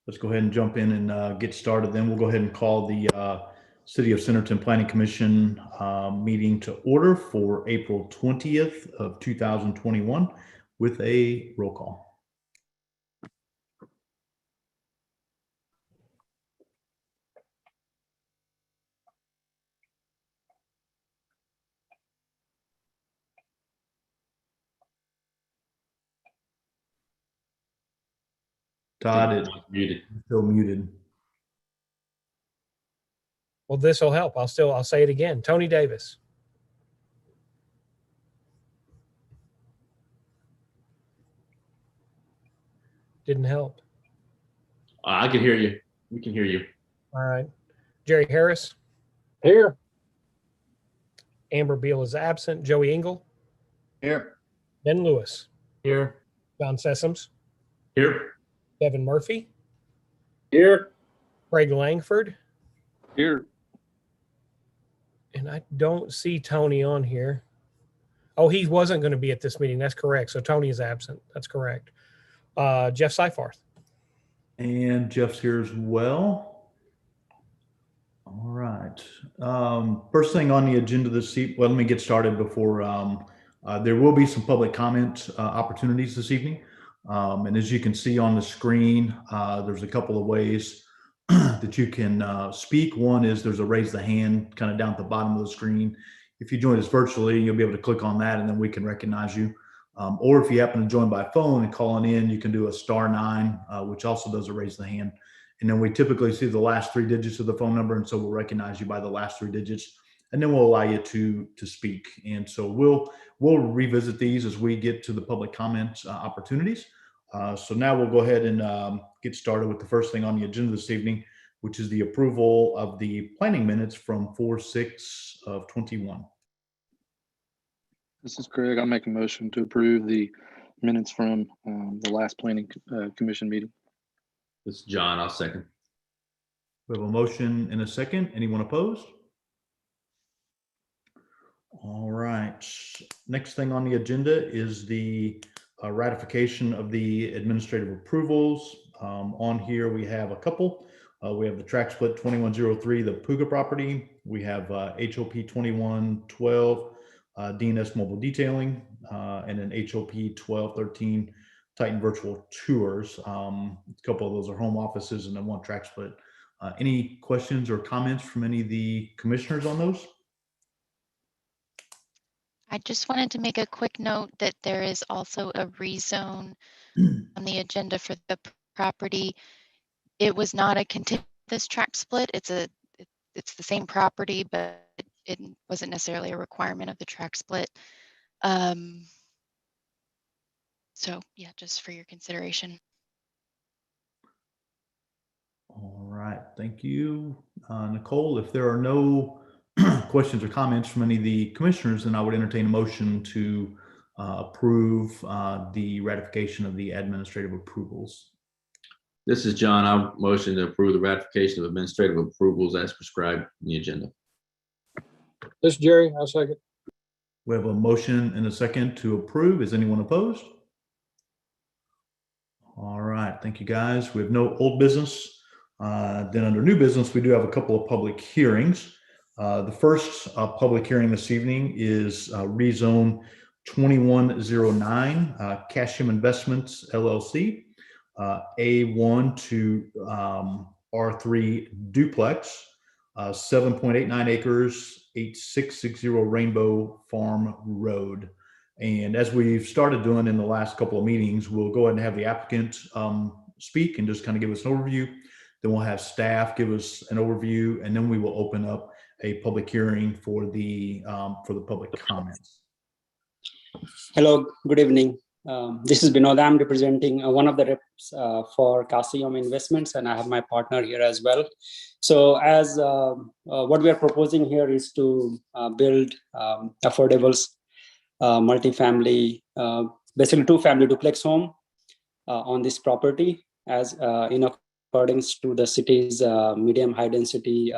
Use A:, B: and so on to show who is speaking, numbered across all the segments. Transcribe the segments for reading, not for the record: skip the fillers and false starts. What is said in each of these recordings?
A: let's go ahead and jump in and get started. Then we'll go ahead and call the City of Centerton Planning Commission meeting to order for April 20th of 2021 with a roll call. Todd is
B: muted.
A: still muted.
C: Well, this will help. I'll say it again. Tony Davis. Didn't help.
B: I can hear you. We can hear you.
C: All right. Jerry Harris.
D: Here.
C: Amber Beal is absent. Joey Engel.
D: Here.
C: Ben Lewis.
D: Here.
C: John Sessoms.
B: Here.
C: Devin Murphy.
D: Here.
C: Craig Langford.
D: Here.
C: And I don't see Tony on here. Oh, he wasn't going to be at this meeting. That's correct. So Tony is absent. That's correct. Jeff Seifarth.
A: And Jeff's here as well. All right. First thing on the agenda this evening, well, let me get started before there will be some public comment opportunities this evening. And as you can see on the screen, there's a couple of ways that you can speak. One is there's a raise the hand kind of down at the bottom of the screen. If you join us virtually, you'll be able to click on that and then we can recognize you. Or if you happen to join by phone and calling in, you can do a *9, which also does a raise the hand. And then we typically see the last 3 digits of the phone number. And so we'll recognize you by the last 3 digits and then we'll allow you to speak. And so we'll revisit these as we get to the public comment opportunities. So now we'll go ahead and get started with the first thing on the agenda this evening, which is the approval of the planning minutes from 4/6 of 21.
E: This is Craig. I'll make a motion to approve the minutes from the last planning commission meeting.
B: This is John. I'll second.
A: We have a motion and a second. Anyone opposed? All right. Next thing on the agenda is the ratification of the administrative approvals. On here, we have a couple. We have the track split 2103, the Puga property. We have HOP 2112, DNS Mobile Detailing, and then HOP 1213, Titan Virtual Tours. A couple of those are home offices and then one track split. Any questions or comments from any of the commissioners on those?
F: I just wanted to make a quick note that there is also a rezone on the agenda for the property. It was not a contiguous tract split. It's the same property, but it wasn't necessarily a requirement of the tract split. So yeah, just for your consideration.
A: All right, thank you, Nicole. If there are no questions or comments from any of the commissioners, then I would entertain a motion to approve the ratification of the administrative approvals.
B: This is John. I'll motion to approve the ratification of administrative approvals as prescribed in the agenda.
D: This is Jerry. I'll second.
A: We have a motion and a second to approve. Is anyone opposed? All right, thank you guys. We have no old business. Then under new business, we do have a couple of public hearings. The first public hearing this evening is rezone 2109, Cashium Investments LLC, A1 to R3 duplex, 7.89 acres, 8660 Rainbow Farm Road. And as we've started doing in the last couple of meetings, we'll go ahead and have the applicant speak and just kind of give us an overview. Then we'll have staff give us an overview, and then we will open up a public hearing for the public comments.
G: Hello, good evening. This is Binod. I'm representing one of the reps for Cashium Investments, and I have my partner here as well. So as what we are proposing here is to build affordable multifamily, basically 2-family duplex home on this property as in accordance to the city's medium high density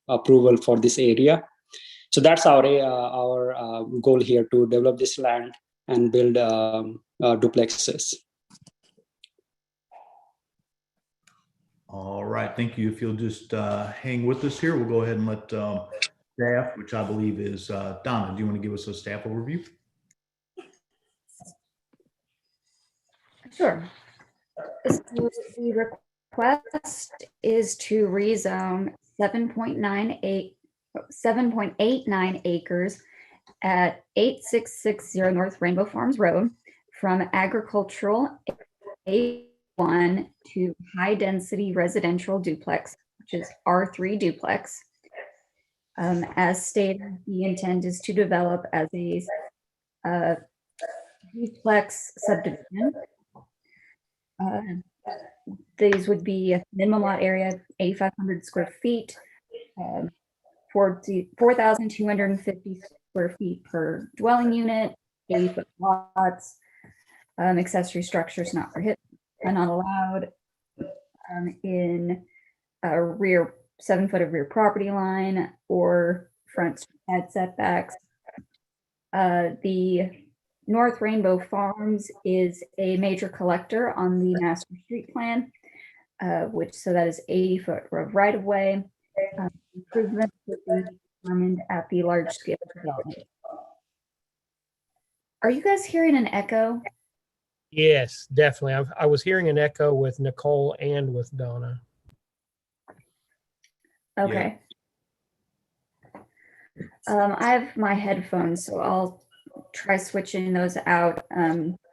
G: approval for this area. So that's our goal here, to develop this land and build duplexes.
A: right, thank you. If you'll just hang with us here, we'll go ahead and let staff, which I believe is Donna, do you want to give us a staff overview?
H: Sure. So the request is to rezone 7.89 acres at 8660 North Rainbow Farms Road from agricultural A1 to high density residential duplex, which is R3 duplex. As stated, the intent is to develop as a duplex subdivision. These would be a minimum lot area, 8,500 square feet, 4,250 square feet per dwelling unit, 80-foot lots, accessory structures not prohibited, not allowed, in a rear 7 foot of rear property line or front head setbacks. The North Rainbow Farms is a major collector on the master street plan, so that is 80 foot of right of way. Improvements would be determined at the large scale development. Are you guys hearing an echo?
C: Yes, definitely. I was hearing an echo with Nicole and with Donna.
H: Okay. I have my headphones, so I'll try switching those out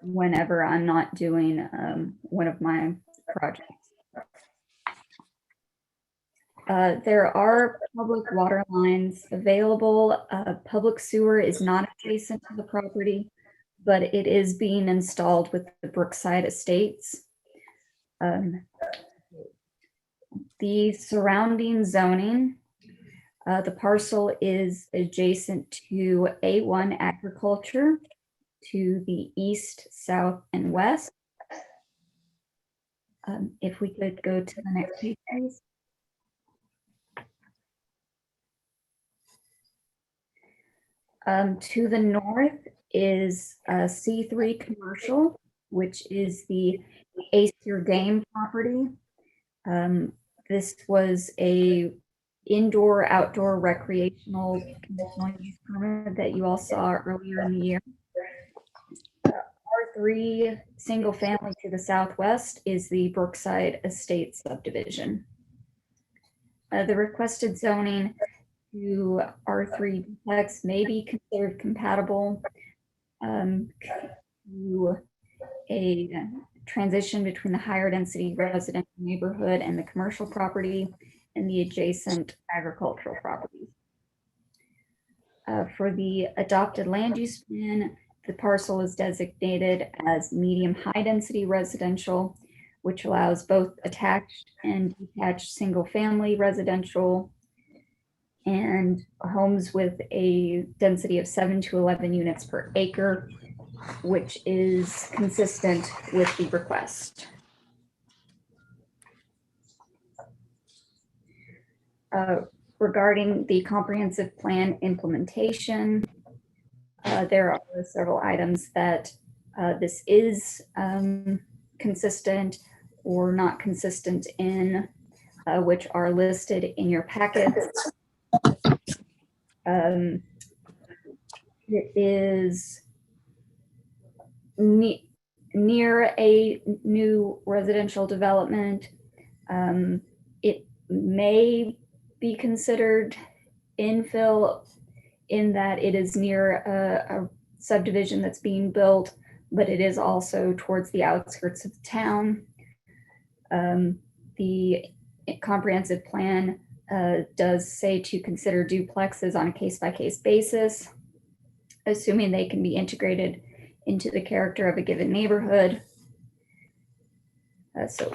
H: whenever I'm not doing one of my projects. There are public water lines available. Public sewer is not adjacent to the property, but it is being installed with the Brookside Estates. The surrounding zoning, the parcel is adjacent to A1 agriculture to the east, south, and west. If we could go to the next page, please. To the north is C3 Commercial, which is the Acer Game property. This was a indoor outdoor recreational conditional use permit that you all saw earlier in the year. R3 single family to the southwest is the Brookside Estate subdivision. The requested zoning to R3 duplex may be considered compatible to a transition between the higher density residential neighborhood and the commercial property and the adjacent agricultural properties. For the adopted land use plan, the parcel is designated as medium high density residential, which allows both attached and detached single family residential and homes with a density of 7 to 11 units per acre, which is consistent with the request. Regarding the comprehensive plan implementation, there are several items that this is consistent or not consistent in, which are listed in your packets. It is near a new residential development. It may be considered infill in that it is near a subdivision that's being built, but it is also towards the outskirts of town. The comprehensive plan does say to consider duplexes on a case-by-case basis, assuming they can be integrated into the character of a given neighborhood. So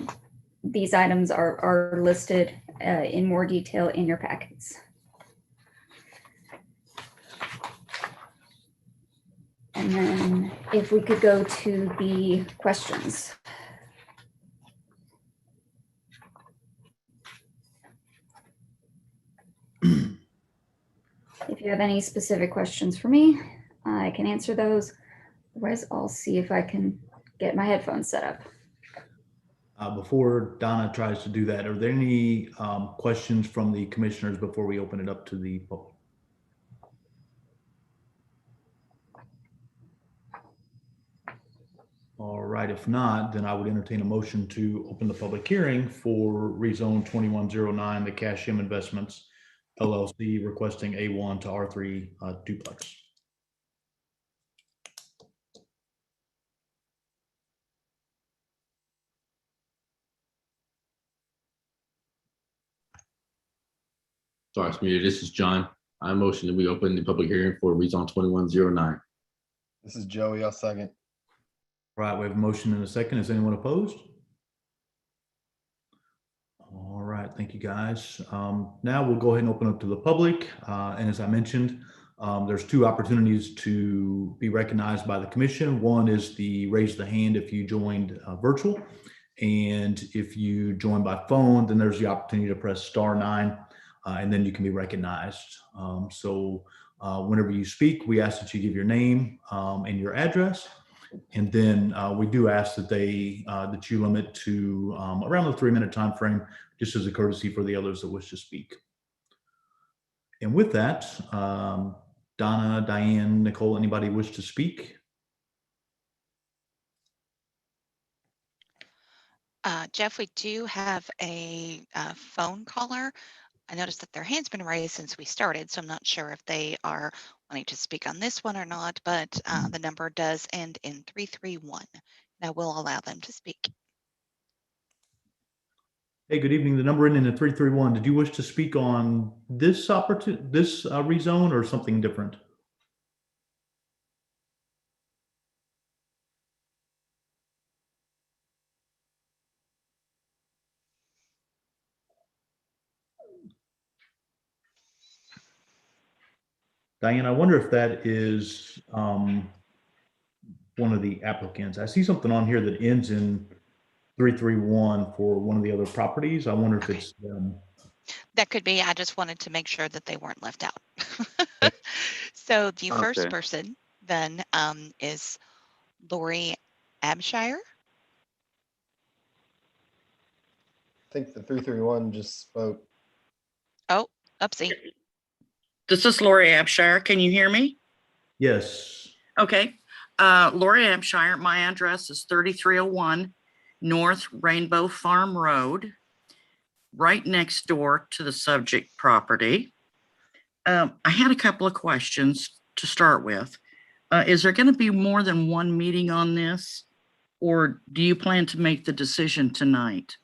H: these items are listed in more detail in your packets. And then if we could go to the questions. If you have any specific questions for me, I can answer those. Otherwise, I'll see if I can get my headphones set up.
A: Before Donna tries to do that, are there any questions from the commissioners before we open it up to the public? All right, if not, then I would entertain a motion to open the public hearing for rezone 2109, the Cash M Investments LLC requesting A1 to R3 duplex.
B: Sorry, it's muted. This is John. I motion that we open the public hearing for rezone 2109.
I: This is Joey. I'll second.
A: All right, we have a motion and a second. Is anyone opposed? All right, thank you, guys. Now we'll go ahead and open up to the public. And as I mentioned, there's two opportunities to be recognized by the commission. One is the raise the hand if you joined virtual. And if you join by phone, then there's the opportunity to press *9, and then you can be recognized. So whenever you speak, we ask that you give your name and your address. And then we do ask that that you limit to around the 3-minute time frame, just as a courtesy for the others that wish to speak. And with that, Donna, Diane, Nicole, anybody wish to speak?
J: Jeff, we do have a phone caller. I noticed that their hand's been raised since we started, so I'm not sure if they are wanting to speak on this one or not, but the number does end in 331. Now we'll allow them to speak.
A: Hey, good evening. The number ending in 331. Did you wish to speak on this rezone or something different? Diane, I wonder if that is one of the applicants. I see something on here that ends in 331 for one of the other properties. I wonder if it's
J: That could be. I just wanted to make sure that they weren't left out. So the first person then is Lori Abshire.
I: I think the 331 just spoke.
J: Oh, oopsie.
K: This is Lori Abshire. Can you hear me?
A: Yes.
K: Okay. Lori Abshire, my address is 3301 North Rainbow Farm Road, right next door to the subject property. I had a couple of questions to start with. Is there going to be more than one meeting on this, or do you plan to make the decision tonight?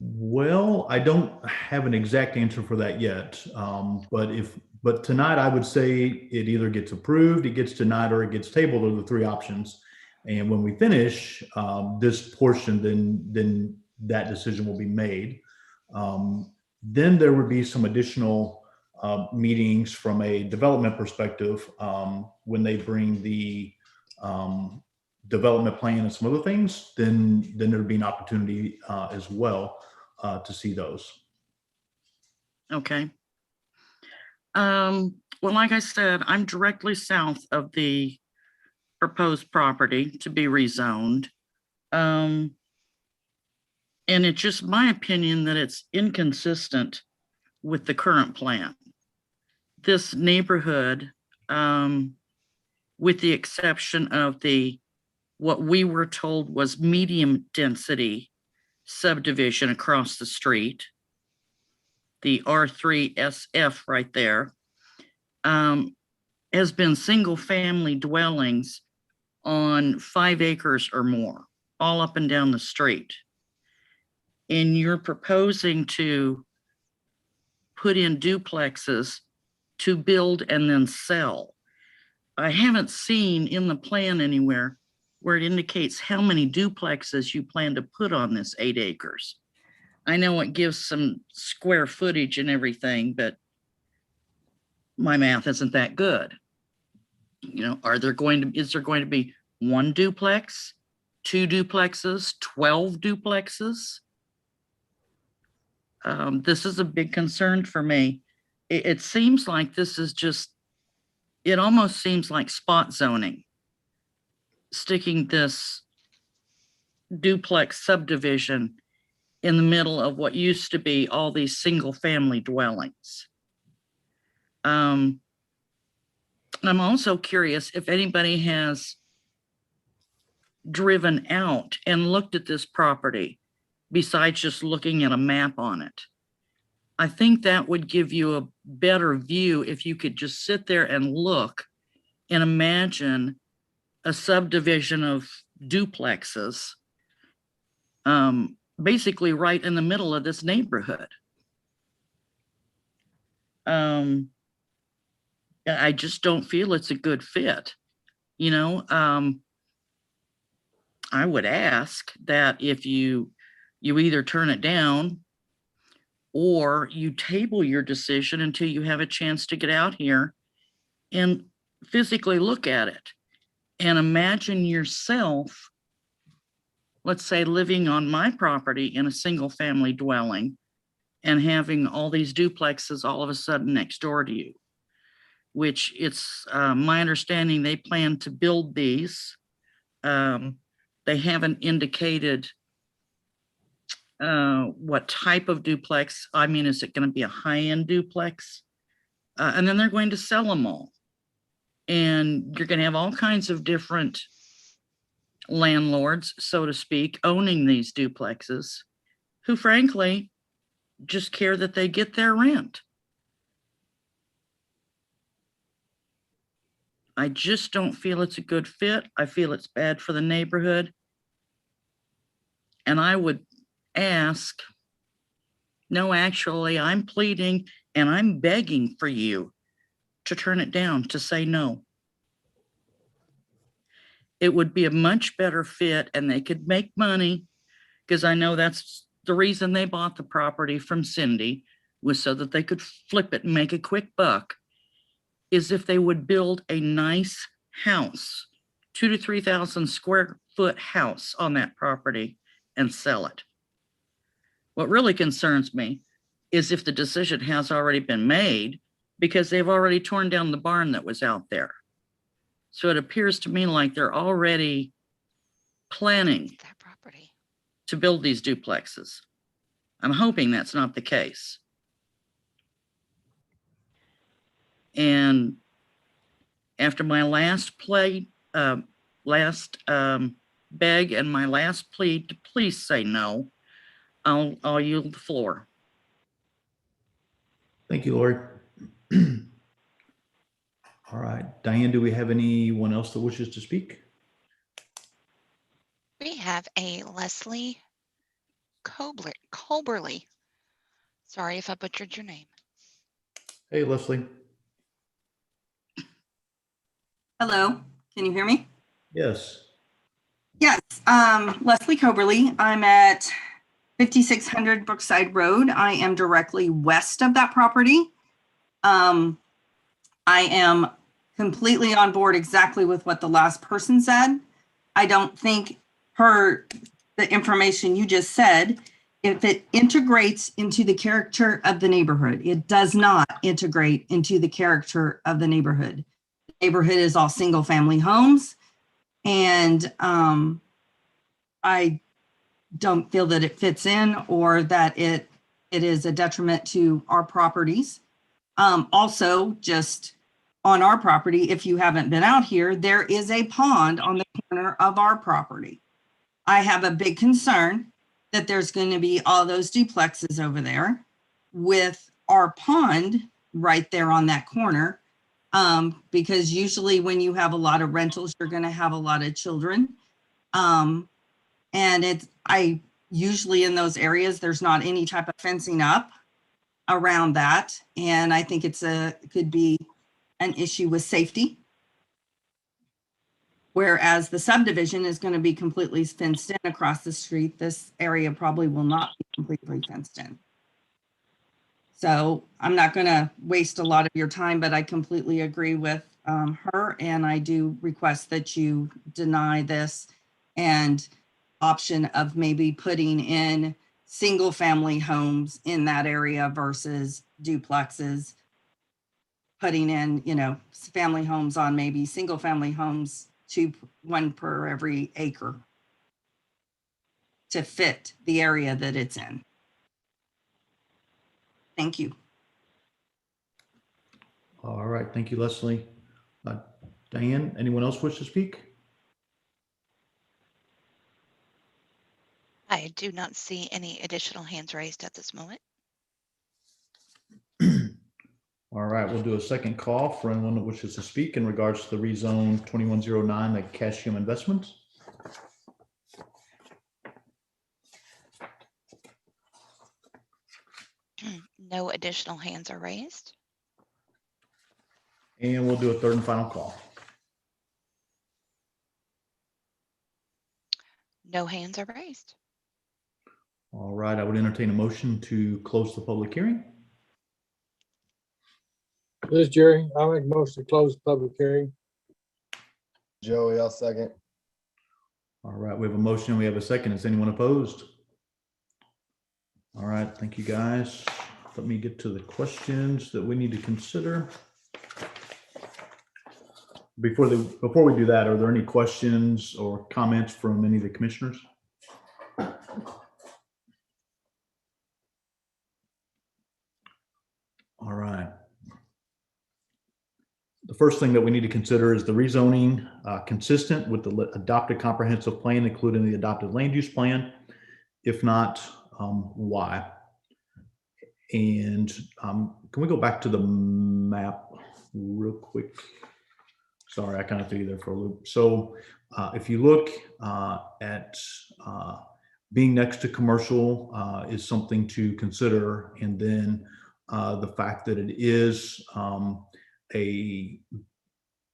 A: Well, I don't have an exact answer for that yet. But tonight I would say it either gets approved, it gets denied, or it gets tabled are the three options. And when we finish this portion, then that decision will be made. Then there would be some additional meetings from a development perspective when they bring the development plan and some other things, then there'd be an opportunity as well to see those.
K: Okay. Well, like I said, I'm directly south of the proposed property to be rezoned. And it's just my opinion that it's inconsistent with the current plan. This neighborhood, with the exception of what we were told was medium density subdivision across the street, the R3 SF right there, has been single family dwellings on 5 acres or more, all up and down the street. And you're proposing to put in duplexes to build and then sell. I haven't seen in the plan anywhere where it indicates how many duplexes you plan to put on this 8 acres. I know it gives some square footage and everything, but my math isn't that good. You know, is there going to be 1 duplex, 2 duplexes, 12 duplexes? This is a big concern for me. It seems like this is it almost seems like spot zoning, sticking this duplex subdivision in the middle of what used to be all these single family dwellings. I'm also curious if anybody has driven out and looked at this property besides just looking at a map on it. I think that would give you a better view if you could just sit there and look and imagine a subdivision of duplexes, basically right in the middle of this neighborhood. I just don't feel it's a good fit. You know, I would ask that if you either turn it down or you table your decision until you have a chance to get out here and physically look at it and imagine yourself, let's say, living on my property in a single family dwelling and having all these duplexes all of a sudden next door to you, which it's my understanding they plan to build these. They haven't indicated what type of duplex. I mean, is it going to be a high-end duplex? And then they're going to sell them all. And you're going to have all kinds of different landlords, so to speak, owning these duplexes, who frankly just care that they get their rent. I just don't feel it's a good fit. I feel it's bad for the neighborhood. And I would ask, no, actually, I'm pleading and I'm begging for you to turn it down, to say no. It would be a much better fit and they could make money, because I know that's the reason they bought the property from Cindy, was so that they could flip it and make a quick buck, is if they would build a nice house, 2,000 to 3,000 square foot house on that property and sell it. What really concerns me is if the decision has already been made, because they've already torn down the barn that was out there. So it appears to me like they're already planning
J: That property.
K: to build these duplexes. I'm hoping that's not the case. And after my last beg and my last plea to please say no, I'll yield the floor.
A: Thank you, Lori. All right, Diane, do we have anyone else that wishes to speak?
J: We have a Leslie Colberly. Sorry if I butchered your name.
A: Hey, Leslie.
L: Hello, can you hear me?
A: Yes.
L: Yes, Leslie Coberly. I'm at 5600 Brookside Road. I am directly west of that property. I am completely on board exactly with what the last person said. I don't think the information you just said, if it integrates into the character of the neighborhood, it does not integrate into the character of the neighborhood. The neighborhood is all single family homes. And I don't feel that it fits in or that it is a detriment to our properties. Also, just on our property, if you haven't been out here, there is a pond on the corner of our property. I have a big concern that there's going to be all those duplexes over there with our pond right there on that corner. Because usually when you have a lot of rentals, you're going to have a lot of children. And I usually in those areas, there's not any type of fencing up around that. And I think it could be an issue with safety. Whereas the subdivision is going to be completely fenced in across the street. This area probably will not be completely fenced in. So I'm not going to waste a lot of your time, but I completely agree with her. And I do request that you deny this and option of maybe putting in single family homes in that area versus duplexes, putting in, family homes on maybe single family homes, one per every acre. to fit the area that it's in. Thank you.
A: All right, thank you, Leslie. Diane, anyone else wish to speak?
J: I do not see any additional hands raised at this moment.
A: All right, we'll do a second call for anyone that wishes to speak in regards to the rezone 2109, the Cashium Investments.
J: No additional hands are raised.
A: And we'll do a third and final call.
J: No hands are raised.
A: All right, I would entertain a motion to close the public hearing.
D: This is Jerry. I'll make a motion to close the public hearing.
I: Joey, I'll second.
A: All right, we have a motion, we have a second. Is anyone opposed? All right, thank you, guys. Let me get to the questions that we need to consider. Before we do that, are there any questions or comments from any of the commissioners? All right. The first thing that we need to consider is the rezoning consistent with the adopted comprehensive plan, including the adopted land use plan. If not, why? And can we go back to the map real quick? Sorry, I kind of threw you there for a loop. So if you look at being next to commercial is something to consider. And then the fact that it is a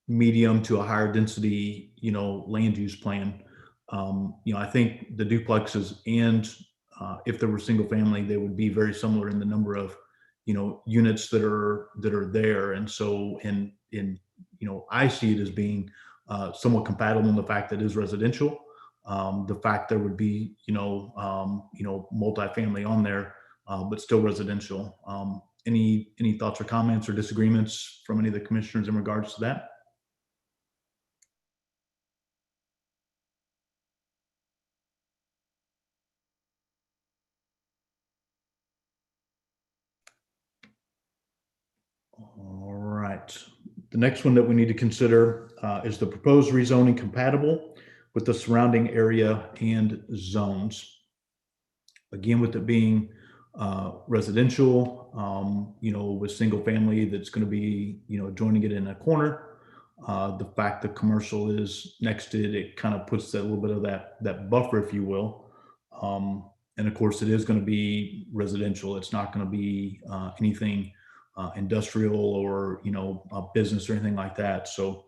A: medium to a higher density, land use plan. I think the duplexes and if there were single family, they would be very similar in the number of, units that are there. And so I see it as being somewhat compatible in the fact that it is residential. The fact there would be, multifamily on there, but still residential. Any thoughts or comments or disagreements from any of the commissioners in regards to that? All right. The next one that we need to consider is the proposed rezoning compatible with the surrounding area and zones. Again, with it being residential, with single family that's going to be, joining it in a corner. The fact that commercial is next to it, it kind of puts that little bit of that buffer, if you will. And of course, it is going to be residential. It's not going to be anything industrial or, a business or anything like that. So,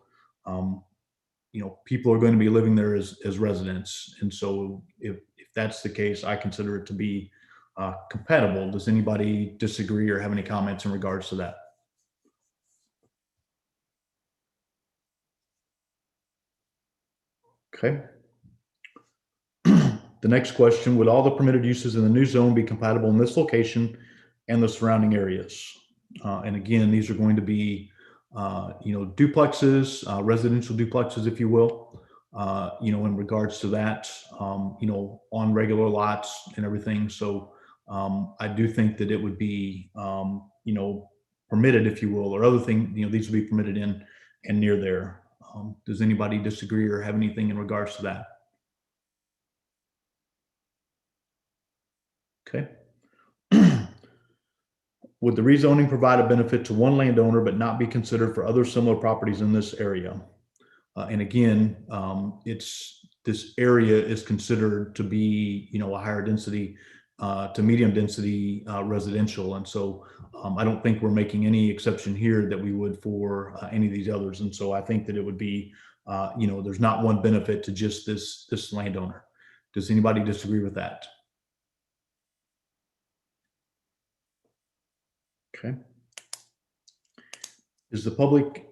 A: people are going to be living there as residents. And so if that's the case, I consider it to be compatible. Does anybody disagree or have any comments in regards to that? Okay. The next question, would all the permitted uses in the new zone be compatible in this location and the surrounding areas? And again, these are going to be, duplexes, residential duplexes, if you will, in regards to that, on regular lots and everything. So I do think that it would be, permitted, if you will, or other thing, these would be permitted in and near there. Does anybody disagree or have anything in regards to that? Okay. Would the rezoning provide a benefit to one landowner but not be considered for other similar properties in this area? And again, this area is considered to be, a higher density to medium density residential. And so I don't think we're making any exception here that we would for any of these others. And so I think that it would be, there's not one benefit to just this landowner. Does anybody disagree with that? Okay. If the public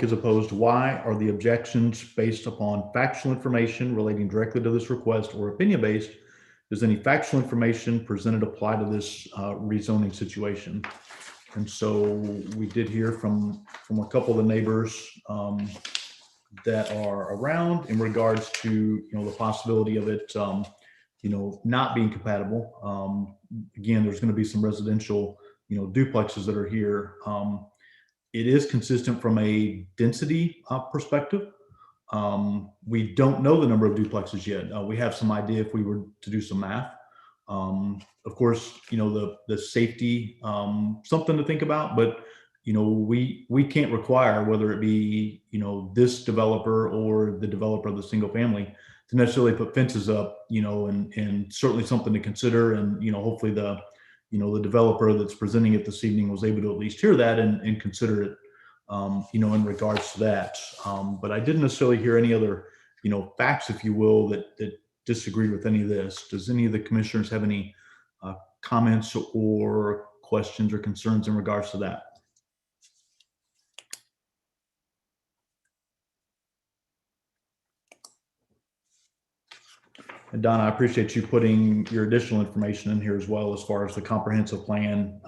A: is opposed, why are the objections based upon factual information relating directly to this request or opinion based? Does any factual information presented apply to this rezoning situation? And so we did hear from a couple of the neighbors that are around in regards to, the possibility of it, not being compatible. Again, there's going to be some residential, duplexes that are here. It is consistent from a density perspective. We don't know the number of duplexes yet. We have some idea if we were to do some math. Of course, the safety, something to think about, but we can't require whether it be, this developer or the developer of the single family to necessarily put fences up, and certainly something to consider. And, hopefully the developer that's presenting it this evening was able to at least hear that and consider it, in regards to that. But I didn't necessarily hear any other, facts, if you will, that disagreed with any of this. Does any of the commissioners have any comments or questions or concerns in regards to that? And Donna, I appreciate you putting your additional information in here as well, as far as the comprehensive plan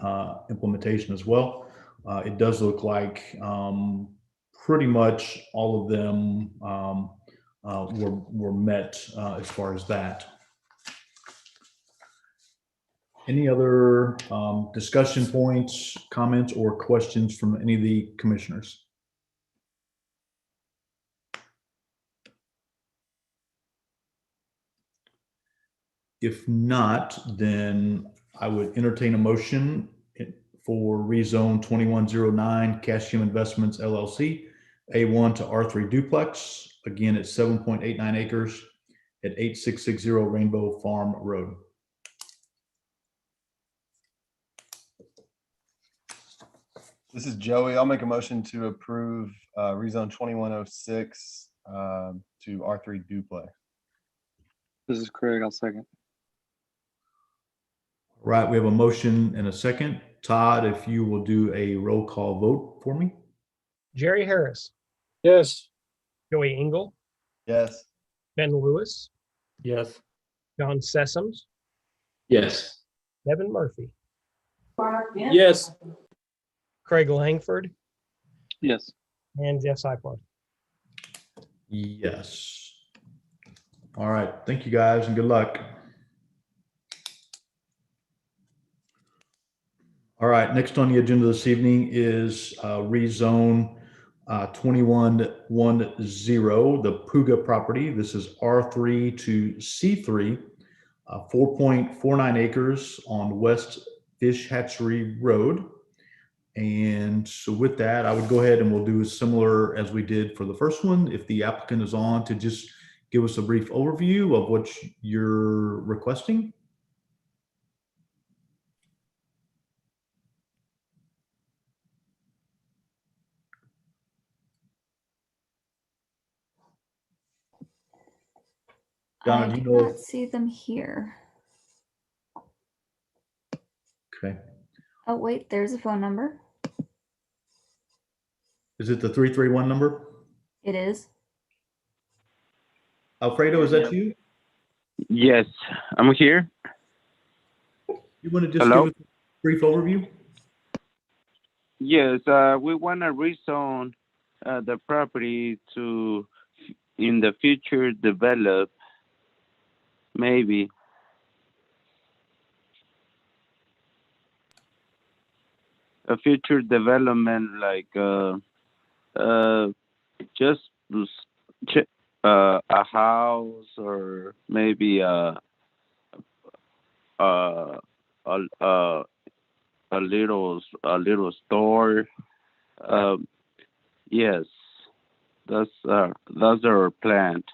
A: implementation as well. It does look like pretty much all of them were met as far as that. Any other discussion points, comments, or questions from any of the commissioners? If not, then I would entertain a motion for rezone 2109 Cashium Investments LLC, A1 to R3 duplex, again at 7.89 acres at 8660 Rainbow Farm Road.
I: This is Joey. I'll make a motion to approve rezone 2106 to R3 duplex.
E: This is Craig. I'll second.
A: Right, we have a motion and a second. Todd, if you will do a roll call vote for me.
C: Jerry Harris,
D: Yes.
C: Joey Engel,
I: Yes.
C: Ben Lewis,
D: Yes.
C: John Sessoms,
B: Yes.
C: Devin Murphy,
D: Yes.
C: Craig Langford,
E: Yes.
C: and Jeff Seifert.
A: Yes. All right, thank you guys and good luck. All right, next on the agenda this evening is rezone 2110, the Puga property. This is R3 to C3, 4.49 acres on West Fish Hatchery Road. And so with that, I would go ahead and we'll do as similar as we did for the first one. If the applicant is on to just give us a brief overview of what you're requesting. Donna,
H: I
A: do you
H: do
A: know?
H: not see them here.
A: Okay.
H: Oh, wait, there's a phone number.
A: Is it the 331 number?
H: It is.
A: Alfredo, is that you?
M: Yes, I'm here.
A: You want to just
M: Hello?
A: give us a brief overview?
M: Yes, we want to rezone the property to, in the future, develop, maybe. A future development like just a house or maybe a little store. Yes, that's our plan.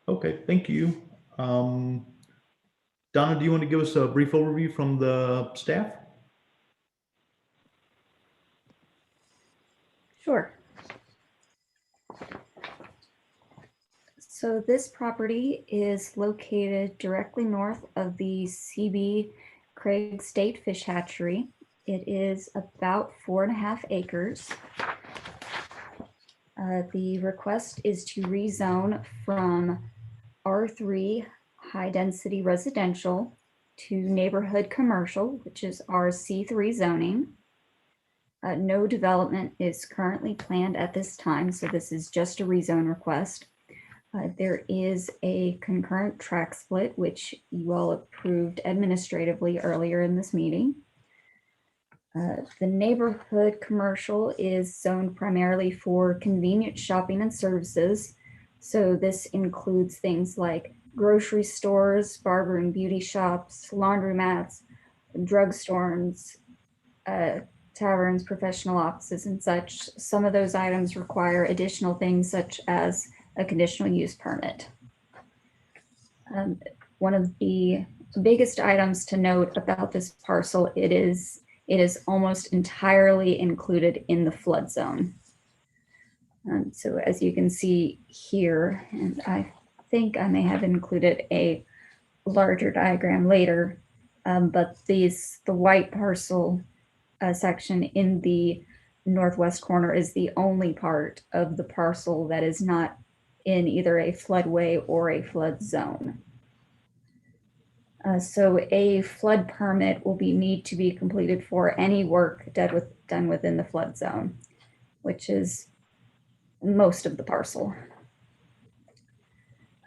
A: Okay, thank you. Donna, do you want to give us a brief overview from the staff?
H: Sure. So this property is located directly north of the CB Craig State Fish Hatchery. It is about 4.5 acres. The request is to rezone from R3 high density residential to neighborhood commercial, which is RC3 zoning. No development is currently planned at this time, so this is just a rezone request. There is a concurrent track split, which you all approved administratively earlier in this meeting. The neighborhood commercial is zoned primarily for convenient shopping and services. So this includes things like grocery stores, barber and beauty shops, laundromats, drugstores, taverns, professional offices, and such. Some of those items require additional things such as a conditional use permit. One of the biggest items to note about this parcel, it is almost entirely included in the flood zone. So as you can see here, and I think I may have included a larger diagram later, but the white parcel section in the northwest corner is the only part of the parcel that is not in either a floodway or a flood zone. So a flood permit will need to be completed for any work done within the flood zone, which is most of the parcel.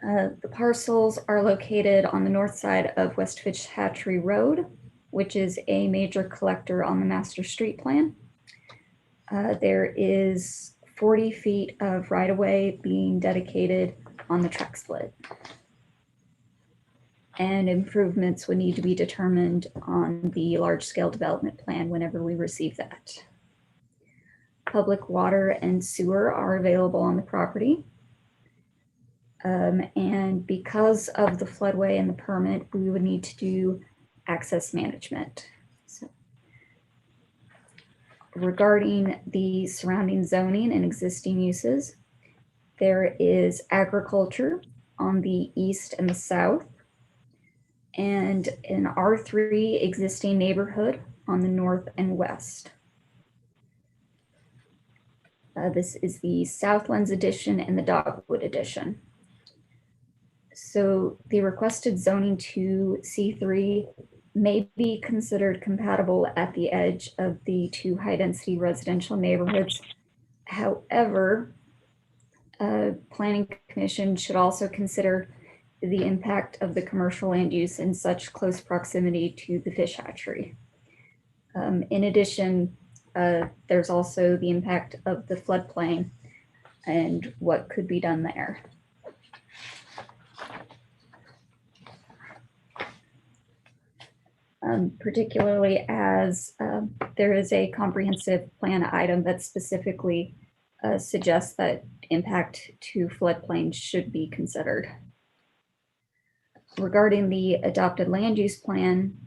H: The parcels are located on the north side of West Fitch Hatchery Road, which is a major collector on the master street plan. There is 40 feet of right-of-way being dedicated on the track split. And improvements would need to be determined on the large-scale development plan whenever we receive that. Public water and sewer are available on the property. And because of the floodway and the permit, we would need to do access management. So, regarding the surrounding zoning and existing uses, there is agriculture on the east and the south, and an R3 existing neighborhood on the north and west. This is the Southlands edition and the Dogwood edition. So the requested zoning to C3 may be considered compatible at the edge of the two high-density residential neighborhoods. However, Planning Commission should also consider the impact of the commercial land use in such close proximity to the fish hatchery. In addition, there's also the impact of the floodplain and what could be done there. Particularly as there is a comprehensive plan item that specifically suggests that impact to floodplain should be considered. Regarding the adopted land use plan,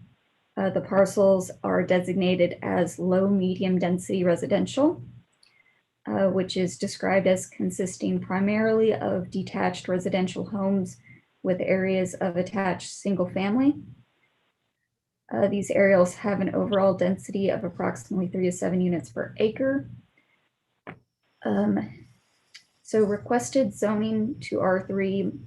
H: the parcels are designated as low medium density residential, which is described as consisting primarily of detached residential homes with areas of attached single family. These areas have an overall density of approximately 3 to 7 units per acre. So requested zoning to R3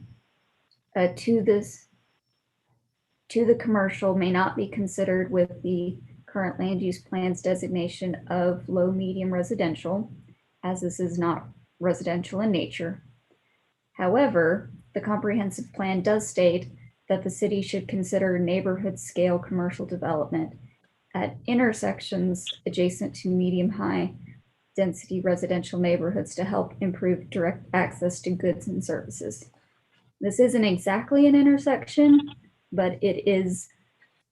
H: to the commercial may not be considered with the current land use plan's designation of low medium residential, as this is not residential in nature. However, the comprehensive plan does state that the city should consider neighborhood scale commercial development at intersections adjacent to medium high density residential neighborhoods to help improve direct access to goods and services. This isn't exactly an intersection, but it is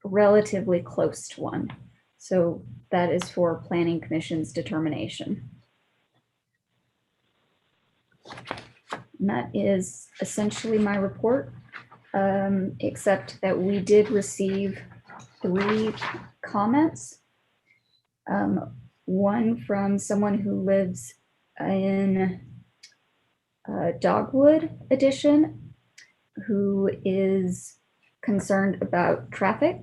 H: relatively close to one. So that is for Planning Commission's determination. And that is essentially my report, except that we did receive 3 comments. One from someone who lives in Dogwood Edition, who is concerned about traffic.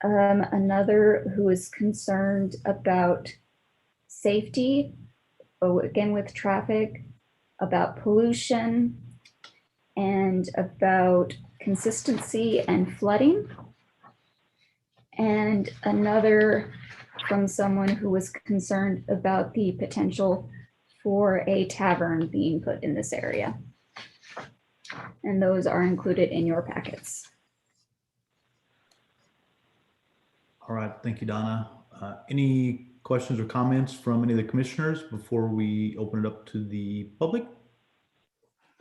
H: Another who is concerned about safety, again with traffic, about pollution, and about consistency and flooding. And another from someone who was concerned about the potential for a tavern being put in this area. And those are included in your packets.
A: All right, thank you, Donna. Any questions or comments from any of the commissioners before we open it up to the public?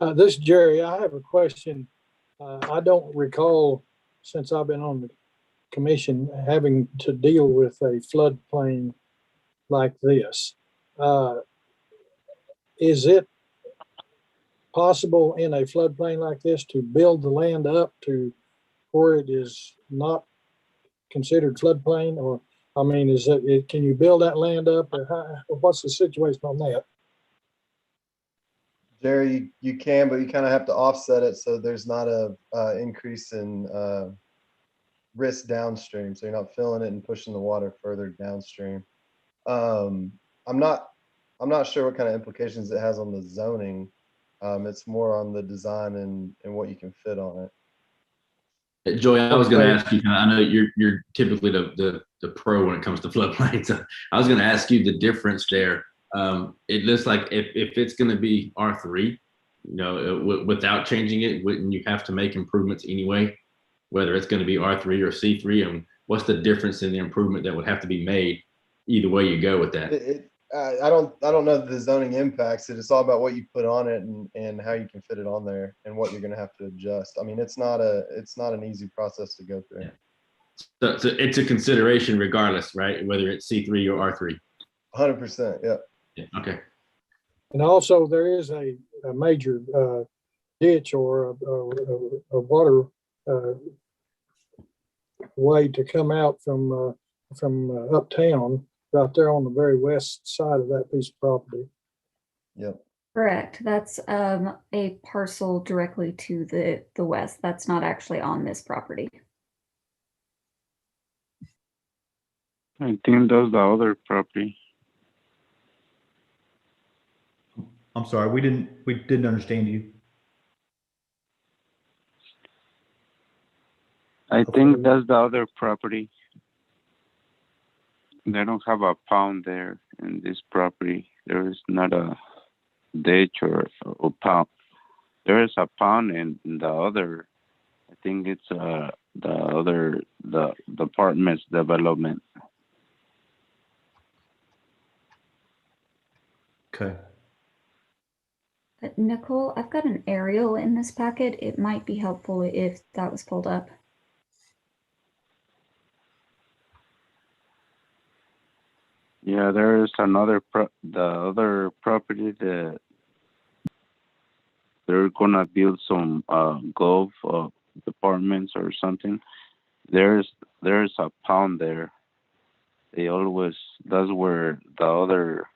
D: This is Jerry. I have a question. I don't recall, since I've been on the commission, having to deal with a floodplain like this. Is it possible in a floodplain like this to build the land up to where it is not considered floodplain? Or, I mean, can you build that land up, or what's the situation on that?
I: Jerry, you can, but you kind of have to offset it so there's not a increase in risk downstream. So you're not filling it and pushing the water further downstream. I'm not sure what kind of implications it has on the zoning. It's more on the design and what you can fit on it.
B: Joey, I was going to ask you, I know you're typically the pro when it comes to floodplains. So I was going to ask you the difference there. It looks like if it's going to be R3, without changing it, wouldn't you have to make improvements anyway, whether it's going to be R3 or C3? And what's the difference in the improvement that would have to be made either way you go with that?
I: I don't know the zoning impacts it. It's all about what you put on it and how you can fit it on there and what you're going to have to adjust. I mean, it's not an easy process to go through.
B: Yeah. So it's a consideration regardless, right? Whether it's C3 or R3.
I: 100%. Yeah.
B: Yeah. Okay.
D: And also there is a major ditch or a water way to come out from uptown, right there on the very west side of that piece of property.
I: Yep.
H: Correct. That's a parcel directly to the west. That's not actually on this property.
M: I think that's the other property.
A: I'm sorry, we didn't understand you.
M: I think that's the other property. They don't have a pond there in this property. There is not a ditch or pond. There is a pond in the other. I think it's the apartments development.
A: Okay.
H: Nicole, I've got an aerial in this packet. It might be helpful if that was pulled up.
M: Yeah, there is the other property that they're gonna build some golf apartments or something. There's a pond there. That's where the other.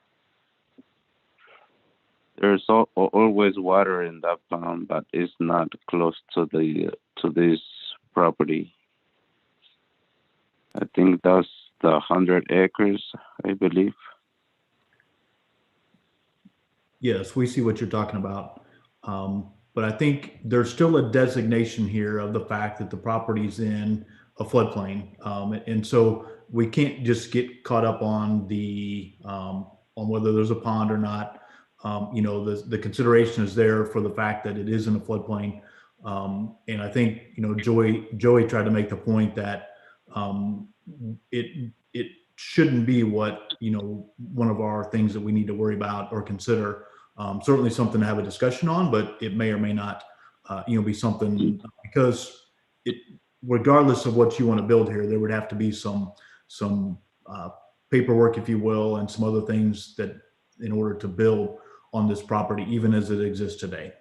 M: There's always water in that pond, but it's not close to this property. I think that's the 100 acres, I believe.
A: Yes, we see what you're talking about. But I think there's still a designation here of the fact that the property's in a floodplain. And so we can't just get caught up on on whether there's a pond or not. The consideration is there for the fact that it is in a floodplain. And I think, Joey tried to make the point that it shouldn't be what, one of our things that we need to worry about or consider. Certainly something to have a discussion on, but it may or may not, be something, because regardless of what you want to build here, there would have to be some paperwork, if you will, and some other things that in order to build on this property, even as it exists today.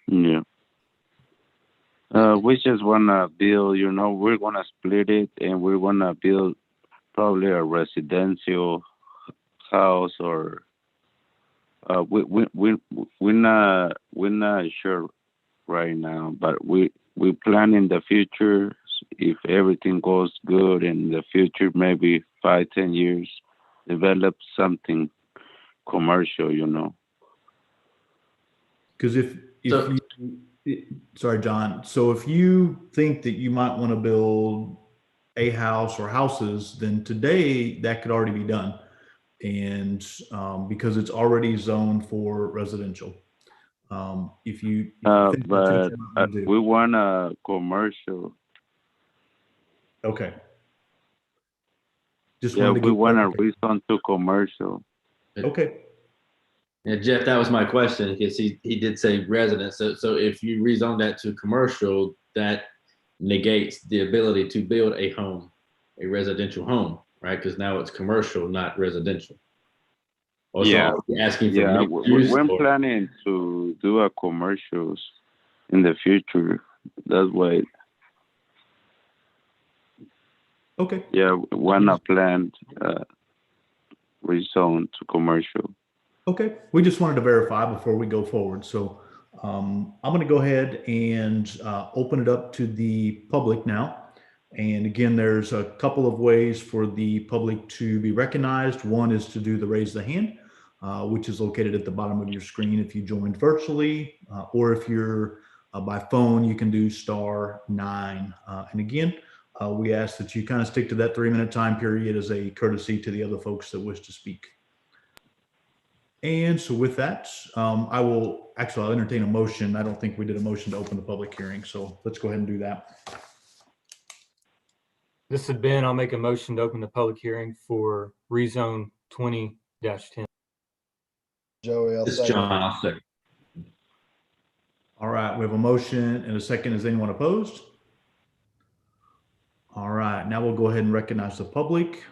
M: Yeah. We just want to build, we're going to split it and we're going to build probably a residential house or we're not sure right now, but we plan in the future, if everything goes good in the future, maybe 5-10 years, develop something commercial,
A: Because sorry, John. So if you think that you might want to build a house or houses, then today that could already be done. and because it's already zoned for residential. If you think that's what
M: But
A: you want to do.
M: we want a commercial.
A: Okay. Just
M: Yeah,
A: wanted to
M: we
A: get
M: want a
A: clarification.
M: rezone to commercial.
A: Okay.
B: Yeah, Jeff, that was my question because he did say residence. So if you rezone that to commercial, that negates the ability to build a home, a residential home, right? Because now it's commercial, not residential. Also,
M: Yeah,
B: are you asking for
M: yeah,
B: mixed use
M: we're
B: or-
M: planning to do a commercials in the future. That's why,
A: Okay.
M: yeah, we're not planned rezone to commercial.
A: Okay. We just wanted to verify before we go forward. So I'm going to go ahead and open it up to the public now. And again, there's a couple of ways for the public to be recognized. One is to do the raise the hand, which is located at the bottom of your screen if you joined virtually, or if you're by phone, you can do *9. And again, we ask that you kind of stick to that 3-minute time period as a courtesy to the other folks that wish to speak. And so with that, I'll entertain a motion. I don't think we did a motion to open the public hearing, so let's go ahead and do that.
N: This is Ben. I'll make a motion to open the public hearing for rezone 20-10.
I: Joey, I'll
B: This is
I: second.
B: John. I'll second.
A: All right, we have a motion and a second. Is anyone opposed? All right, now we'll go ahead and recognize the public.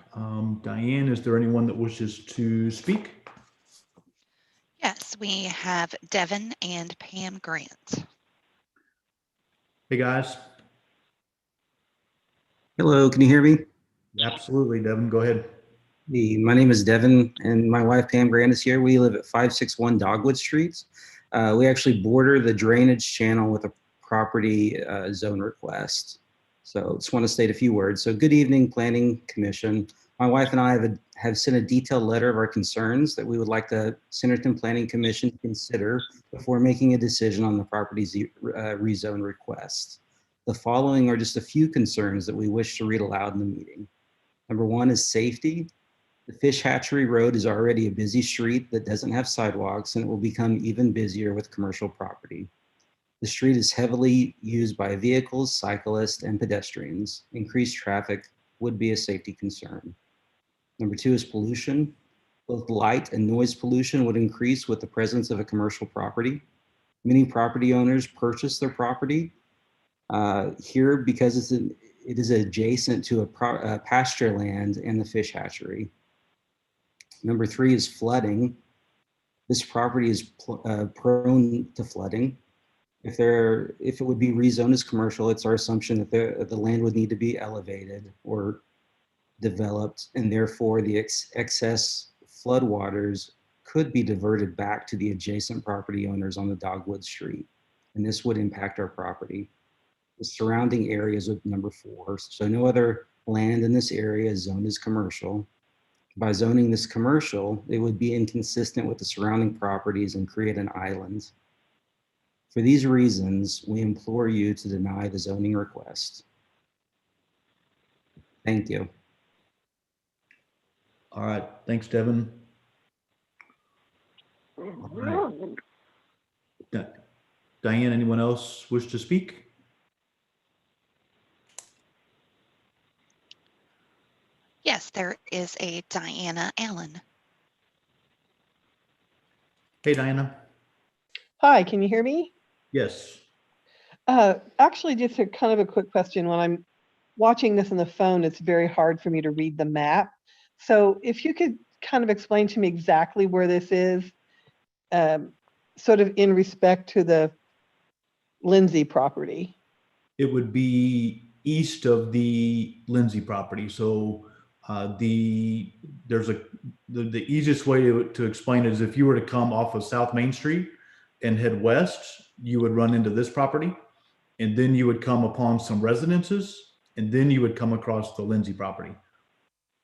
A: Diane, is there anyone that wishes to speak?
J: Yes, we have Devin and Pam Grant.
A: Hey, guys.
O: Hello, can you hear me?
A: Absolutely, Devin, go ahead.
O: My name is Devin, and my wife Pam Grant is here. We live at 561 Dogwood Street. We actually border the drainage channel with a property zone request. So just want to state a few words. So good evening, Planning Commission. My wife and I have sent a detailed letter of our concerns that we would like the Centerton Planning Commission to consider before making a decision on the property's rezone request. The following are just a few concerns that we wish to read aloud in the meeting. Number one is safety. The Fish Hatchery Road is already a busy street that doesn't have sidewalks, and it will become even busier with commercial property. The street is heavily used by vehicles, cyclists, and pedestrians. Increased traffic would be a safety concern. Number two is pollution. Both light and noise pollution would increase with the presence of a commercial property. Many property owners purchase their property here because it is adjacent to a pasture land and the fish hatchery. Number three is flooding. This property is prone to flooding. If it would be rezoned as commercial, it's our assumption that the land would need to be elevated or developed, and therefore the excess flood waters could be diverted back to the adjacent property owners on the Dogwood Street, and this would impact our property. The surrounding areas with number four, so no other land in this area is zoned as commercial. By zoning this commercial, it would be inconsistent with the surrounding properties and create an island. For these reasons, we implore you to deny the zoning request. Thank you.
A: All right, thanks, Devin. All right. Diane, anyone else wish to speak?
J: Yes, there is a Diana Allen.
A: Hey, Diana.
P: Hi, can you hear me?
A: Yes.
P: Actually, just a kind of a quick question. When I'm watching this on the phone, it's very hard for me to read the map. So if you could kind of explain to me exactly where this is, sort of in respect to the Lindsay property.
A: It would be east of the Lindsay property. So the easiest way to explain it is if you were to come off of South Main Street and head west, you would run into this property, and then you would come upon some residences, and then you would come across the Lindsay property.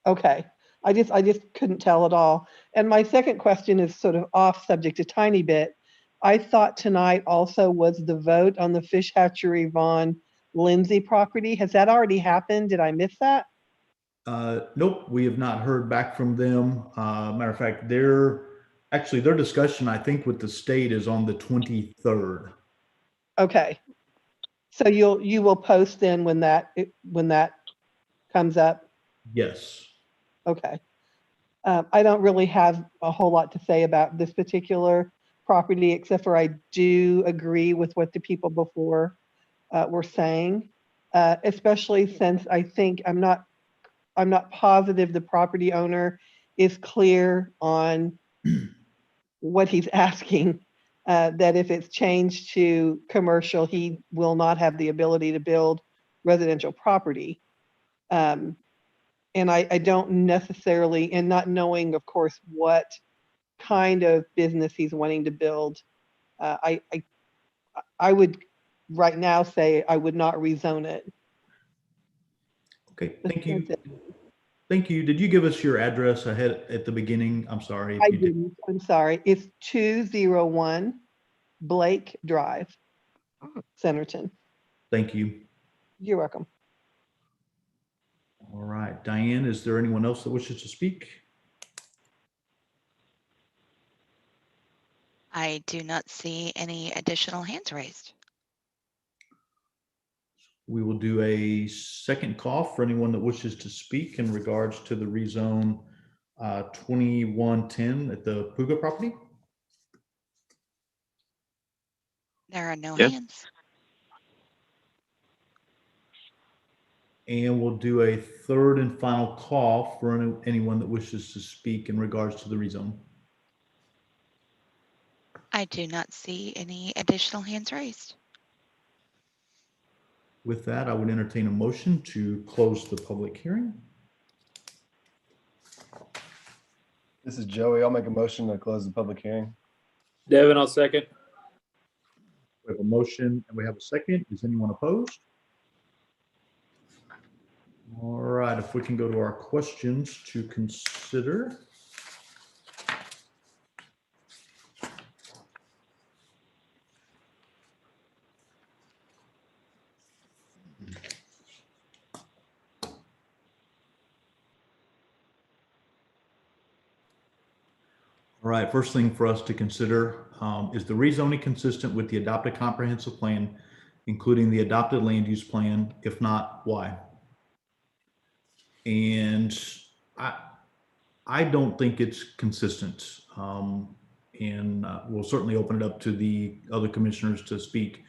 P: Okay, I just couldn't tell at all. And my second question is sort of off subject a tiny bit. I thought tonight also was the vote on the Fish Hatchery Vaughn Lindsay property. Has that already happened? Did I miss that?
A: Nope, we have not heard back from them. Matter of fact, their discussion, I think, with the state is on the 23rd.
P: Okay. So you will post then when that comes up?
A: Yes.
P: Okay. I don't really have a whole lot to say about this particular property, except for I do agree with what the people before were saying, especially since I think I'm not positive the property owner is clear on what he's asking, that if it's changed to commercial, he will not have the ability to build residential property. And I don't necessarily, and not knowing, of course, what kind of business he's wanting to build, I would right now say I would not rezone it.
A: Okay, thank you. Thank you. Did you give us your address ahead at the beginning? I'm sorry.
P: I didn't. I'm sorry. It's 201 Blake Drive, Centerton.
A: Thank you.
P: You're welcome.
A: All right, Diane, is there anyone else that wishes to speak?
J: I do not see any additional hands raised.
A: We will do a second call for anyone that wishes to speak in regards to the rezone 2110 at the Puga property.
J: There are no
M: Yes.
J: hands.
A: And we'll do a third and final call for anyone that wishes to speak in regards to the rezone.
J: I do not see any additional hands raised.
A: With that, I would entertain a motion to close the public hearing.
I: This is Joey. I'll make a motion to close the public hearing.
Q: Devin, I'll second.
A: We have a motion and we have a second. Is anyone opposed? All right, if we can go to our questions to consider. All right, first thing for us to consider is the rezoning consistent with the adopted comprehensive plan, including the adopted land use plan? If not, why? And I don't think it's consistent. And we'll certainly open it up to the other commissioners to speak.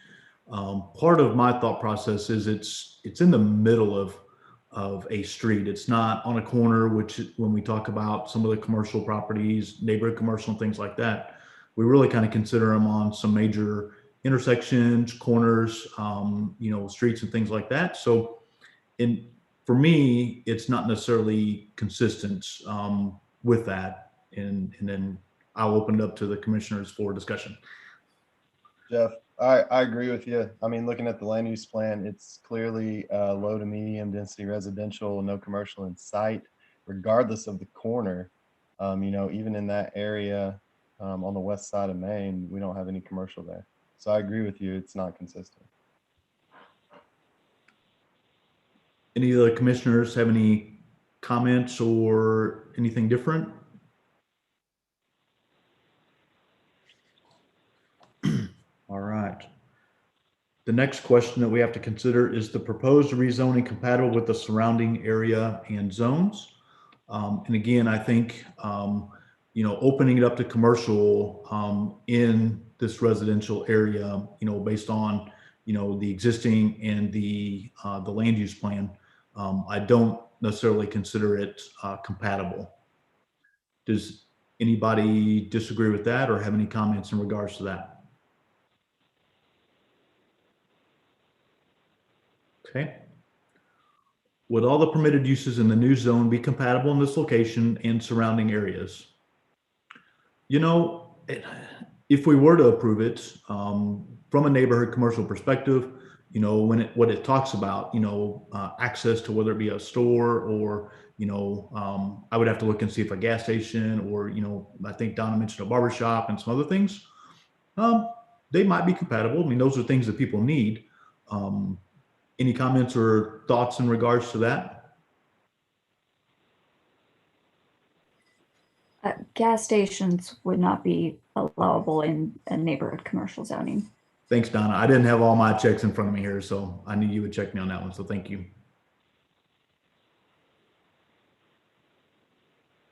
A: Part of my thought process is it's in the middle of a street. It's not on a corner, which when we talk about some of the commercial properties, neighborhood commercial and things like that, we really kind of consider them on some major intersections, corners, streets and things like that. So for me, it's not necessarily consistent with that. And then I'll open it up to the commissioners for discussion.
I: Jeff, I agree with you. I mean, looking at the land use plan, it's clearly low to medium density residential, no commercial in sight, regardless of the corner. Even in that area on the west side of Maine, we don't have any commercial there. So I agree with you. It's not consistent.
A: Any of the commissioners have any comments or anything different? All right. The next question that we have to consider is the proposed rezoning compatible with the surrounding area and zones? And again, I think, opening it up to commercial in this residential area, based on, the existing and the land use plan, I don't necessarily consider it compatible. Does anybody disagree with that or have any comments in regards to that? Okay. Would all the permitted uses in the new zone be compatible in this location and surrounding areas? If we were to approve it from a neighborhood commercial perspective, what it talks about, access to whether it be a store or, I would have to look and see if a gas station or, I think Donna mentioned a barber shop and some other things, they might be compatible. I mean, those are things that people need. Any comments or thoughts in regards to that?
H: Gas stations would not be allowable in a neighborhood commercial zoning.
A: Thanks, Donna. I didn't have all my checks in front of me here, so I knew you would check me on that one, so thank you.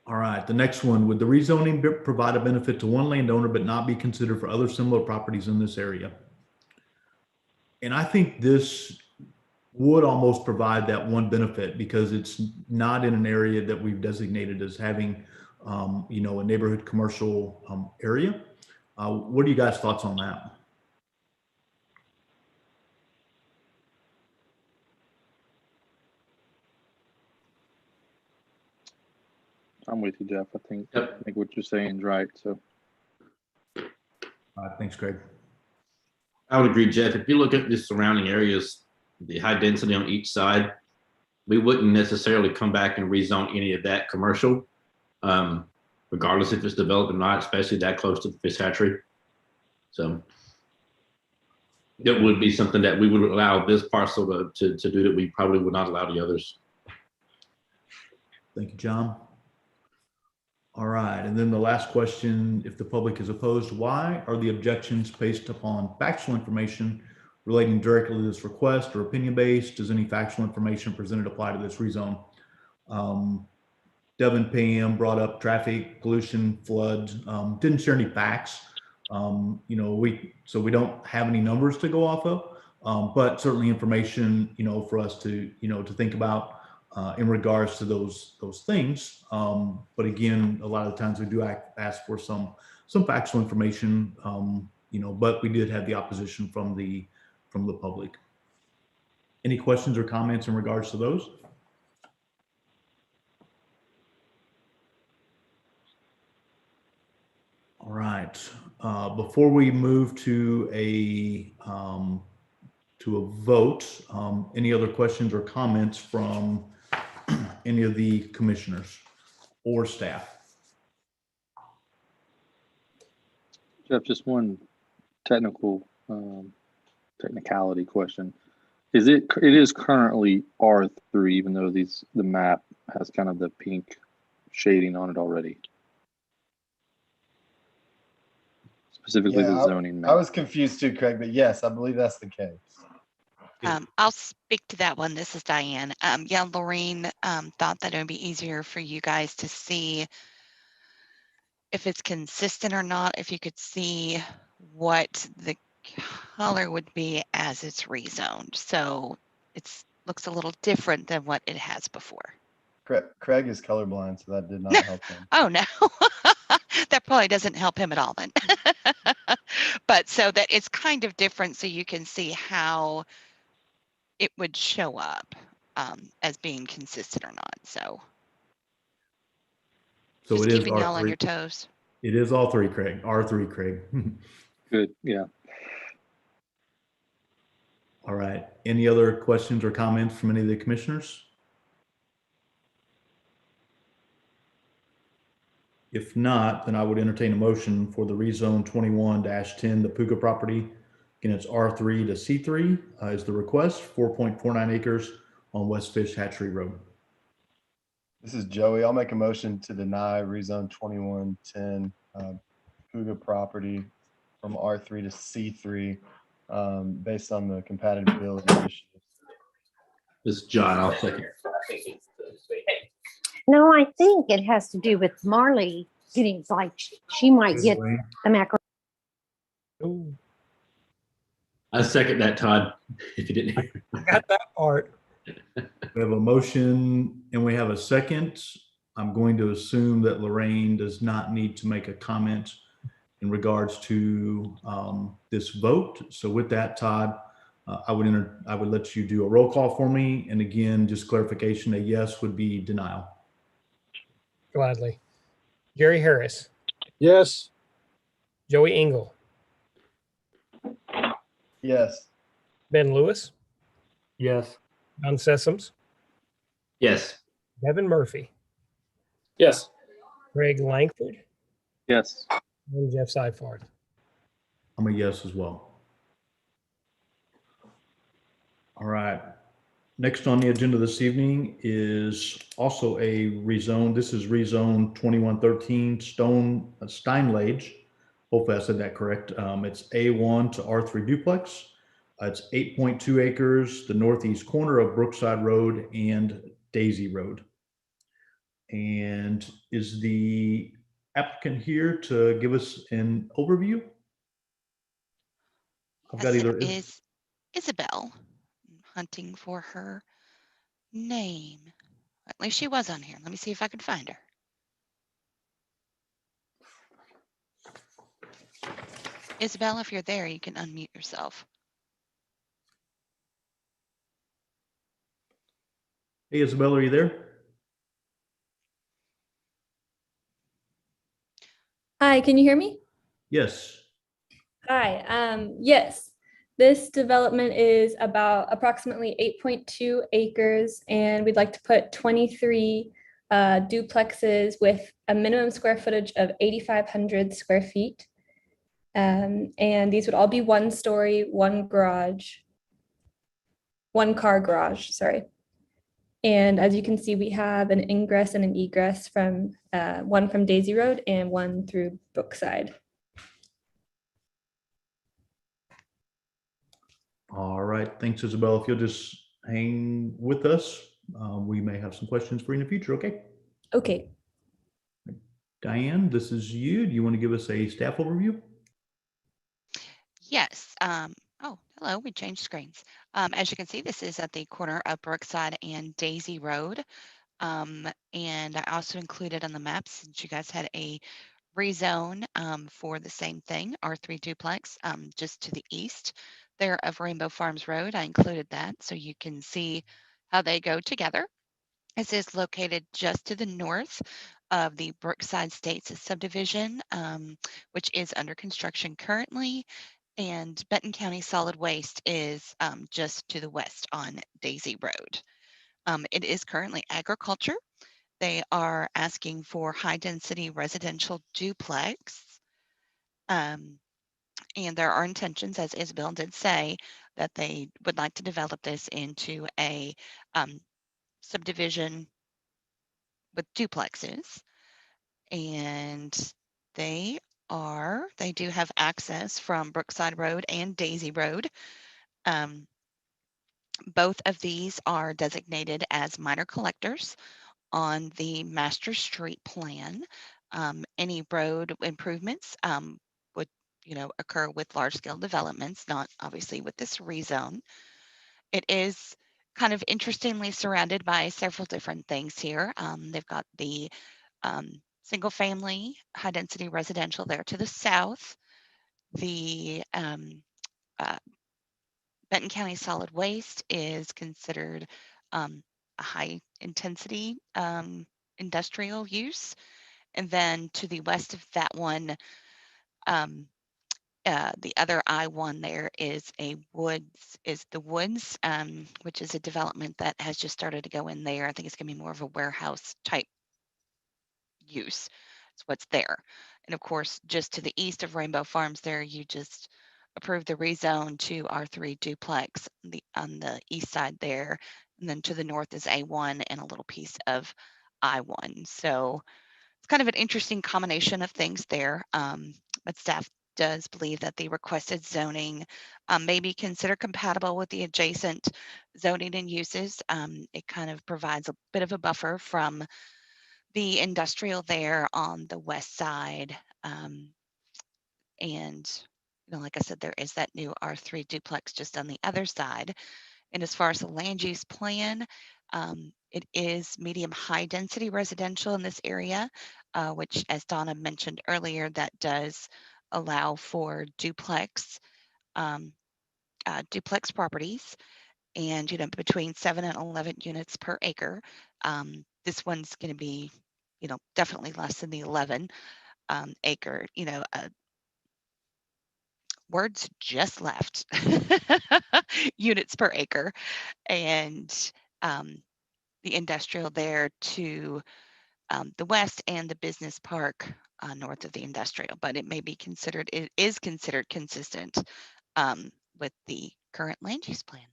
A: All right, the next one, would the rezoning provide a benefit to one landowner but not be considered for other similar properties in this area? And I think this would almost provide that one benefit because it's not in an area that we've designated as having, you know, a neighborhood commercial area. What are you guys' thoughts on that?
E: I'm with you, Jeff. I think what you're saying is right. So,
A: Thanks, Craig.
B: I would agree, Jeff. If you look at the surrounding areas, the high density on each side, we wouldn't necessarily come back and rezone any of that commercial, regardless if it's developed or not, especially that close to the fish hatchery. So it would be something that we would allow this parcel to do that we probably would not allow the others.
A: Thank you, John. All right, and then the last question, if the public is opposed, why are the objections based upon factual information relating directly to this request or opinion-based? Does any factual information presented apply to this rezone? Devin PM brought up traffic, pollution, flood, didn't share any facts. You know, we don't have any numbers to go off of, but certainly information, you know, for us to, you know, to think about in regards to those things. But again, a lot of the times we do ask for some factual information, you know, but we did have the opposition from the public. Any questions or comments in regards to those? All right. Before we move to a vote, any other questions or comments from any of the commissioners or staff?
E: Jeff, just one technicality question. It is currently R3, even though the map has kind of the pink shading on it already. Specifically the zoning map.
I: I was confused too, Craig, but yes, I believe that's the case.
J: I'll speak to that one. This is Diane. Yeah, Lorraine thought that it would be easier for you guys to see if it's consistent or not, if you could see what the color would be as it's rezoned. So it looks a little different than what it has before.
I: Craig is colorblind, so that did not help him.
J: Oh, no. That probably doesn't help him at all then. But so that it's kind of different so you can see how it would show up as being consistent or not. So just
A: it is
J: keeping y'all on
A: R3.
J: your toes.
A: It is all three, Craig. R3, Craig.
E: Good, yeah.
A: All right. Any other questions or comments from any of the commissioners? If not, then I would entertain a motion for the rezone 21-10, the Puga property. Again, it's R3 to C3 is the request, 4.49 acres on West Fish Hatchery Road.
I: This is Joey. I'll make a motion to deny rezone 2110 Puga property from R3 to C3 based on the compatibility issues.
B: This is John. I'll second.
R: No, I think it has to do with Marley getting, like, she might get the macro.
C: Ooh,
B: I second that, Todd, if you didn't hear.
C: I got that part.
A: We have a motion and we have a second. I'm going to assume that Lorraine does not need to make a comment in regards to this vote. So with that, Todd, I would let you do a roll call for me. And again, just clarification, a yes would be denial.
C: Gladly. Gary Harris,
D: Yes.
C: Joey Engel,
I: Yes.
C: Ben Lewis,
N: Yes.
C: Don Sessoms,
B: Yes.
C: Devin Murphy,
Q: Yes.
C: Greg Langford,
E: Yes.
C: and Jeff Seifert.
A: I'm a yes as well. All right. Next on the agenda this evening is also a rezone. This is rezone 2113 Steinlage. Hopefully I said that correct. It's A1 to R3 duplex. It's 8.2 acres, the northeast corner of Brookside Road and Daisy Road. And is the applicant here to give us an overview? I've got
J: Yes, it
A: either.
J: is Isabel. I'm hunting for her name. At least she was on here. Let me see if I can find her. Isabel, if you're there, you can unmute yourself.
A: Hey, Isabel, are you there?
S: Hi, can you hear me?
A: Yes.
S: Hi, yes. This development is about approximately 8.2 acres, and we'd like to put 23 duplexes with a minimum square footage of 8,500 square feet. And these would all be one story, one car garage, sorry. And as you can see, we have an ingress and an egress from one from Daisy Road and one through Brookside.
A: All right. Thanks, Isabel. If you'll just hang with us, we may have some questions for you in the future. Okay.
S: Okay.
A: Diane, this is you. Do you want to give us a staff overview?
J: Yes. Oh, hello. We changed screens. As you can see, this is at the corner of Brookside and Daisy Road. And I also included on the map, since you guys had a rezone for the same thing, R3 duplex, just to the east there of Rainbow Farms Road. I included that so you can see how they go together. This is located just to the north of the Brookside States subdivision, which is under construction currently. And Benton County Solid Waste is just to the west on Daisy Road. It is currently agriculture. They are asking for high density residential duplex. And there are intentions, as Isabel did say, that they would like to develop this into a subdivision with duplexes. And they do have access from Brookside Road and Daisy Road. Both of these are designated as minor collectors on the master street plan. Any road improvements would, occur with large scale developments, not obviously with this rezone. It is kind of interestingly surrounded by several different things here. They've got the single family high density residential there to the south, the Benton County Solid Waste is considered a high intensity industrial use. And then to the west of that one, the other I-1 there is the Woods, which is a development that has just started to go in there. I think it's going to be more of a warehouse type use. It's what's there. And of course, just to the east of Rainbow Farms there, you just approved the rezone to R3 duplex on the east side there. And then to the north is A1 and a little piece of I1. So it's kind of an interesting combination of things there. But staff does believe that the requested zoning may be considered compatible with the adjacent zoning and uses. It kind of provides a bit of a buffer from the industrial there on the west side. And like I said, there is that new R3 duplex just on the other side. And as far as the land use plan, it is medium high density residential in this area, which, as Donna mentioned earlier, that does allow for duplex properties, and between 7 and 11 units per acre. This one's going to be definitely less than the 11 acre. Words just left. Units per acre. And the industrial there to the west, and the business park north of the industrial. But it is considered consistent with the current land use plan.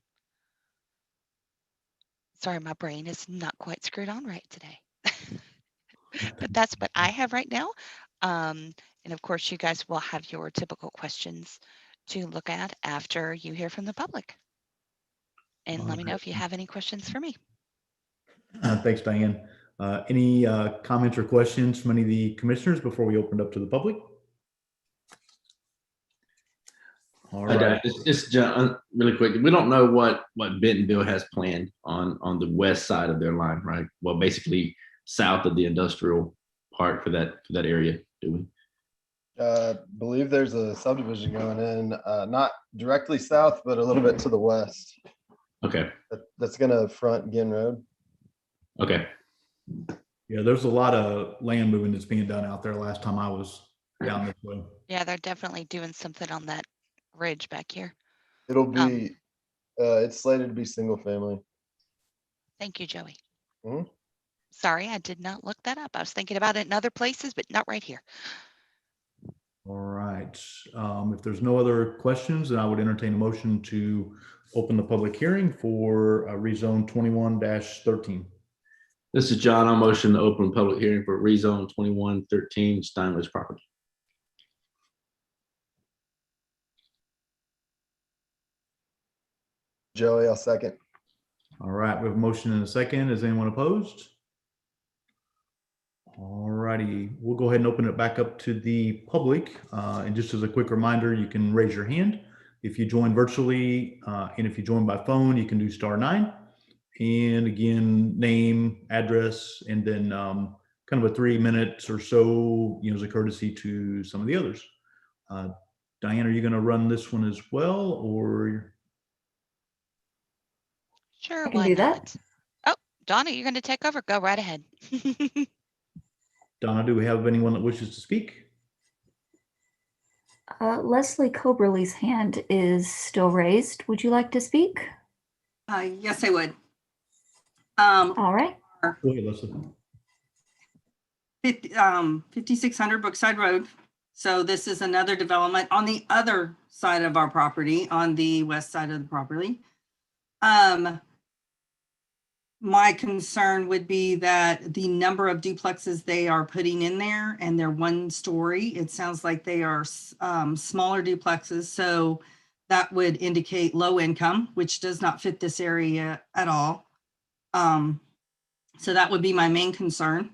J: Sorry, my brain is not quite screwed on right today. But that's what I have right now. And of course, you guys will have your typical questions to look at after you hear from the public. And let me know if you have any questions for me.
A: Thanks, Diane. Any comments or questions from any of the commissioners before we open it up to the public? All right.
B: Just really quick. We don't know what Bentonville has planned on the west side of their line, right? Well, basically south of the industrial park for that area, do we?
I: Believe there's a subdivision going in, not directly south, but a little bit to the west.
B: Okay.
I: That's gonna front Ginn Road.
B: Okay.
A: Yeah, there's a lot of land moving that's being done out there last time I was down this way.
J: Yeah, they're definitely doing something on that ridge back here.
I: It'll be, it's slated to be single family.
J: Thank you, Joey.
I: Mhm.
J: Sorry, I did not look that up. I was thinking about it in other places, but not right here.
A: All right. If there's no other questions, then I would entertain a motion to open the public hearing for rezone 21-13.
B: This is John. I'll motion to open public hearing for rezone 2113 Steinway's property.
I: Joey, I'll second.
A: All right, we have a motion and a second. Is anyone opposed? All righty, we'll go ahead and open it back up to the public. And just as a quick reminder, you can raise your hand if you join virtually, and if you join by phone, you can do *9. And again, name, address, and then kind of a 3 minutes or so, as a courtesy to some of the others. Diane, are you going to run this one as well, or?
J: Sure,
H: I can
J: why
H: do
J: not?
H: that.
J: Oh, Donna, you're going to take over. Go right ahead.
A: Donna, do we have anyone that wishes to speak?
H: Leslie Coberly's hand is still raised. Would you like to speak?
L: Yes, I would.
H: All right.
A: Go ahead, Leslie.
L: 5600 Brookside Road. So this is another development on the other side of our property, on the west side of the property. My concern would be that the number of duplexes they are putting in there, and they're 1 story. It sounds like they are smaller duplexes. So that would indicate low income, which does not fit this area at all. So that would be my main concern.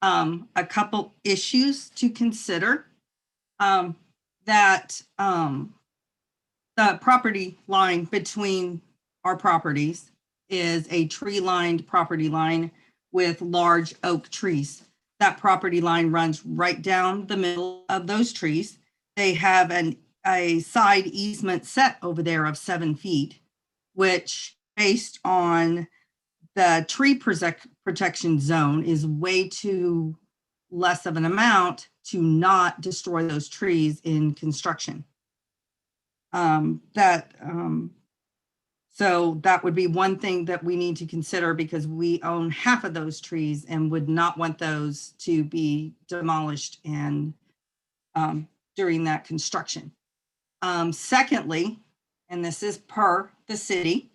L: A couple issues to consider, that the property line between our properties is a tree-lined property line with large oak trees. That property line runs right down the middle of those trees. They have a side easement set over there of 7 feet, which based on the tree protection zone is way too less of an amount to not destroy those trees in construction. So that would be one thing that we need to consider, because we own half of those trees and would not want those to be demolished and during that construction. Secondly, and this is per the city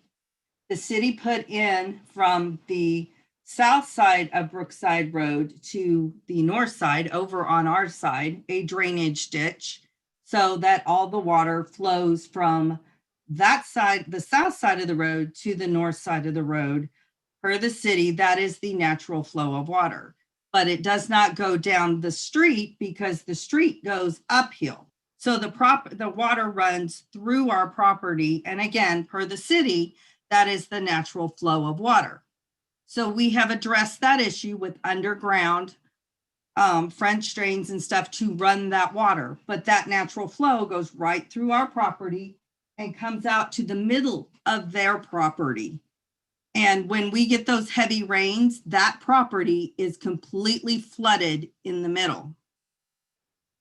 L: put in from the south side of Brookside Road to the north side over on our side, a drainage ditch, so that all the water flows from that side, the south side of the road, to the north side of the road. Per the city, that is the natural flow of water, but it does not go down the street because the street goes uphill. So the water runs through our property. And again, per the city, that is the natural flow of water. So we have addressed that issue with underground French drains and stuff to run that water, but that natural flow goes right through our property and comes out to the middle of their property. And when we get those heavy rains, that property is completely flooded in the middle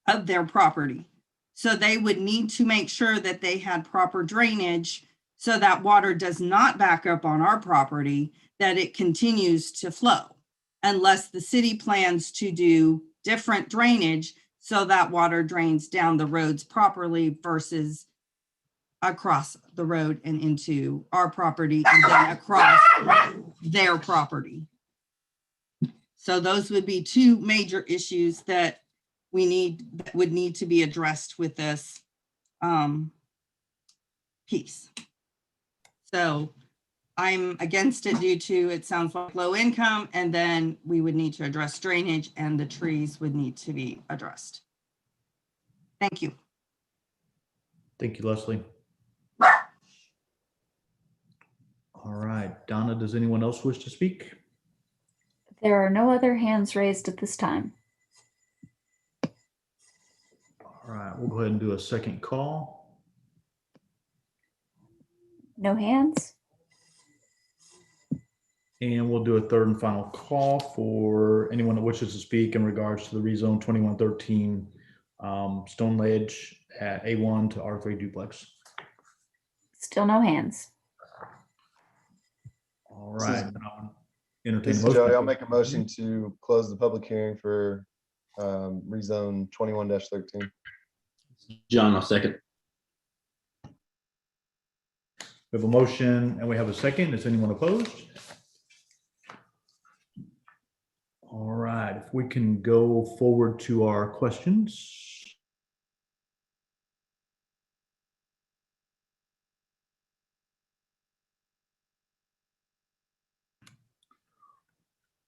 L: of their property. So they would need to make sure that they had proper drainage so that water does not back up on our property, that it continues to flow, unless the city plans to do different drainage so that water drains down the roads properly versus across the road and into our property and then across their property. So those would be two major issues that would need to be addressed with this piece. So I'm against it due to, it sounds like low income, and then we would need to address drainage and the trees would need to be addressed. Thank you.
A: Thank you, Leslie. All right, Donna, does anyone else wish to speak?
H: There are no other hands raised at this time.
A: All right, we'll go ahead and do a second call.
H: No hands?
A: And we'll do a third and final call for anyone that wishes to speak in regards to the rezone 2113 Stone Ledge at A1 to R3 duplex.
H: Still no hands.
A: All right. Entertain
I: This
A: a
I: is Joey.
A: motion.
I: I'll make a motion to close the public hearing for rezone 21-13.
B: John, I'll second.
A: We have a motion and we have a second. Is anyone opposed? All right, if we can go forward to our questions.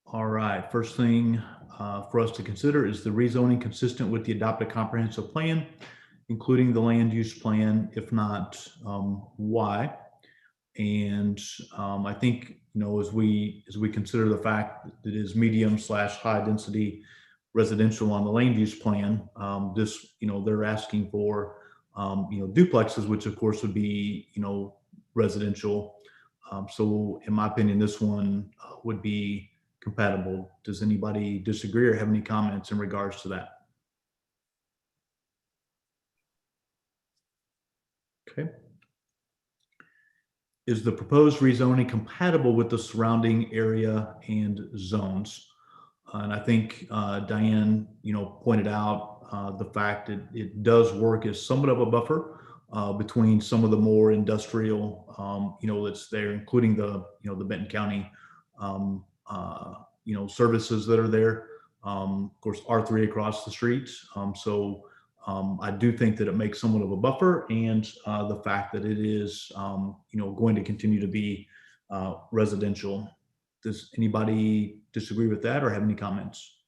A: All right, first thing for us to consider is the rezoning consistent with the adopted comprehensive plan, including the land use plan. If not, why? And I think, as we consider the fact that it is medium/high density residential on the land use plan, they're asking for duplexes, which of course would be residential. So in my opinion, this one would be compatible. Does anybody disagree or have any comments in regards to that? Okay. Is the proposed rezoning compatible with the surrounding area and zones? And I think Diane, pointed out the fact that it does work as somewhat of a buffer between some of the more industrial, that's there, including the Benton County, services that are there. Of course, R3 across the street. I do think that it makes somewhat of a buffer, and the fact that it is, going to continue to be residential. Does anybody disagree with that or have any comments?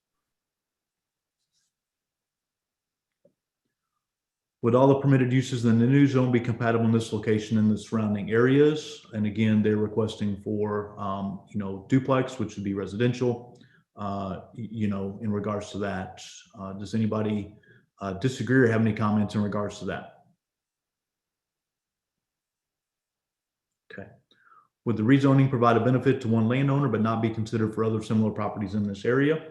A: Would all the permitted uses in the new zone be compatible in this location and the surrounding areas? And again, they're requesting for, duplex, which would be residential, in regards to that. Does anybody disagree or have any comments in regards to that? Okay. Would the rezoning provide a benefit to one landowner but not be considered for other similar properties in this area?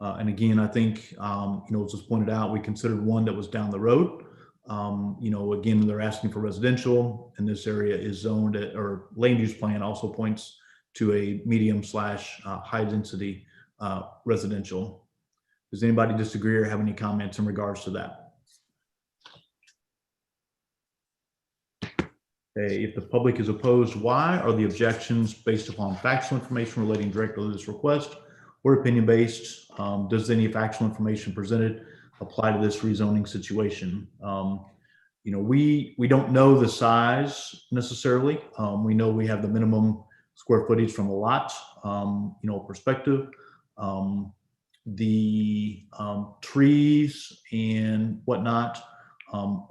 A: And again, I think, as was pointed out, we considered one that was down the road. Again, they're asking for residential, and this area is zoned at, or land use plan also points to a medium/high density residential. Does anybody disagree or have any comments in regards to that? Okay, if the public is opposed, why? Are the objections based upon factual information relating directly to this request or opinion-based? Does any factual information presented apply to this rezoning situation? We don't know the size necessarily. We know we have the minimum square footage from a lot, perspective. The trees and whatnot.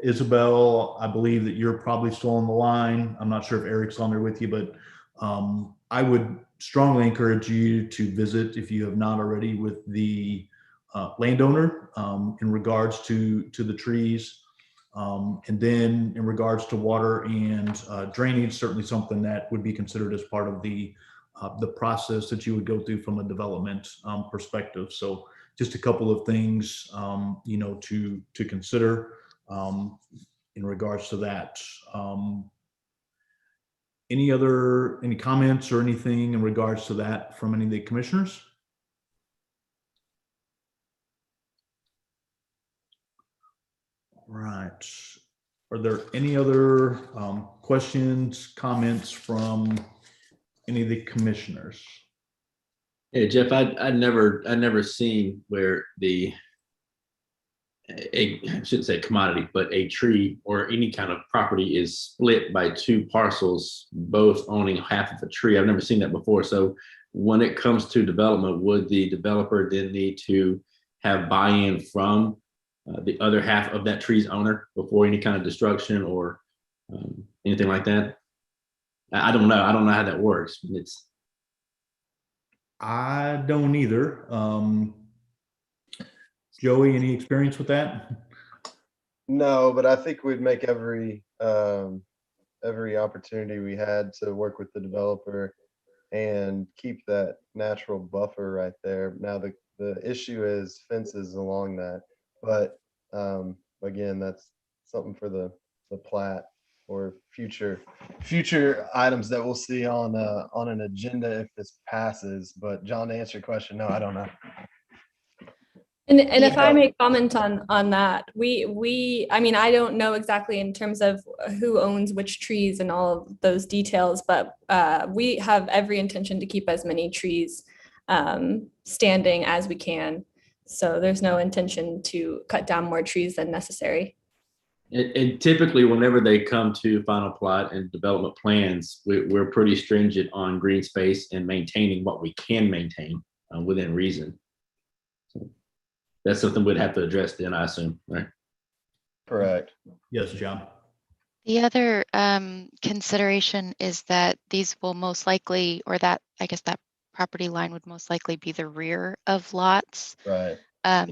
A: Isabel, I believe that you're probably still on the line. I'm not sure if Eric's on there with you, but I would strongly encourage you to visit, if you have not already, with the landowner in regards to the trees. And then in regards to water and drainage, certainly something that would be considered as part of the process that you would go through from a development perspective. So just a couple of things, to consider in regards to that. Any comments or anything in regards to that from any of the commissioners? Right. Are there any other questions, comments from any of the commissioners?
B: Yeah, Jeff, I'd never seen where I shouldn't say commodity, but a tree or any kind of property is split by two parcels, both owning half of a tree. I've never seen that before. So when it comes to development, would the developer then need to have buy-in from the other half of that tree's owner before any kind of destruction or anything like that? I don't know. I don't know how that works.
A: I don't either. Joey, any experience with that?
I: No, but I think we'd make every opportunity we had to work with the developer and keep that natural buffer right there. Now the issue is fences along that, but again, that's something for the plat or future items that we'll see on an agenda if this passes. But John, to answer your question, no, I don't know.
S: And if I may comment on that, I mean, I don't know exactly in terms of who owns which trees and all of those details, but we have every intention to keep as many trees standing as we can. So there's no intention to cut down more trees than necessary.
B: And typically, whenever they come to final plot and development plans, we're pretty stringent on green space and maintaining what we can maintain within reason. So that's something we'd have to address then, I assume, right?
I: Correct.
A: Yes, John.
F: The other consideration is that these will most likely, or that I guess that property line would most likely be the rear of lots.
I: Right.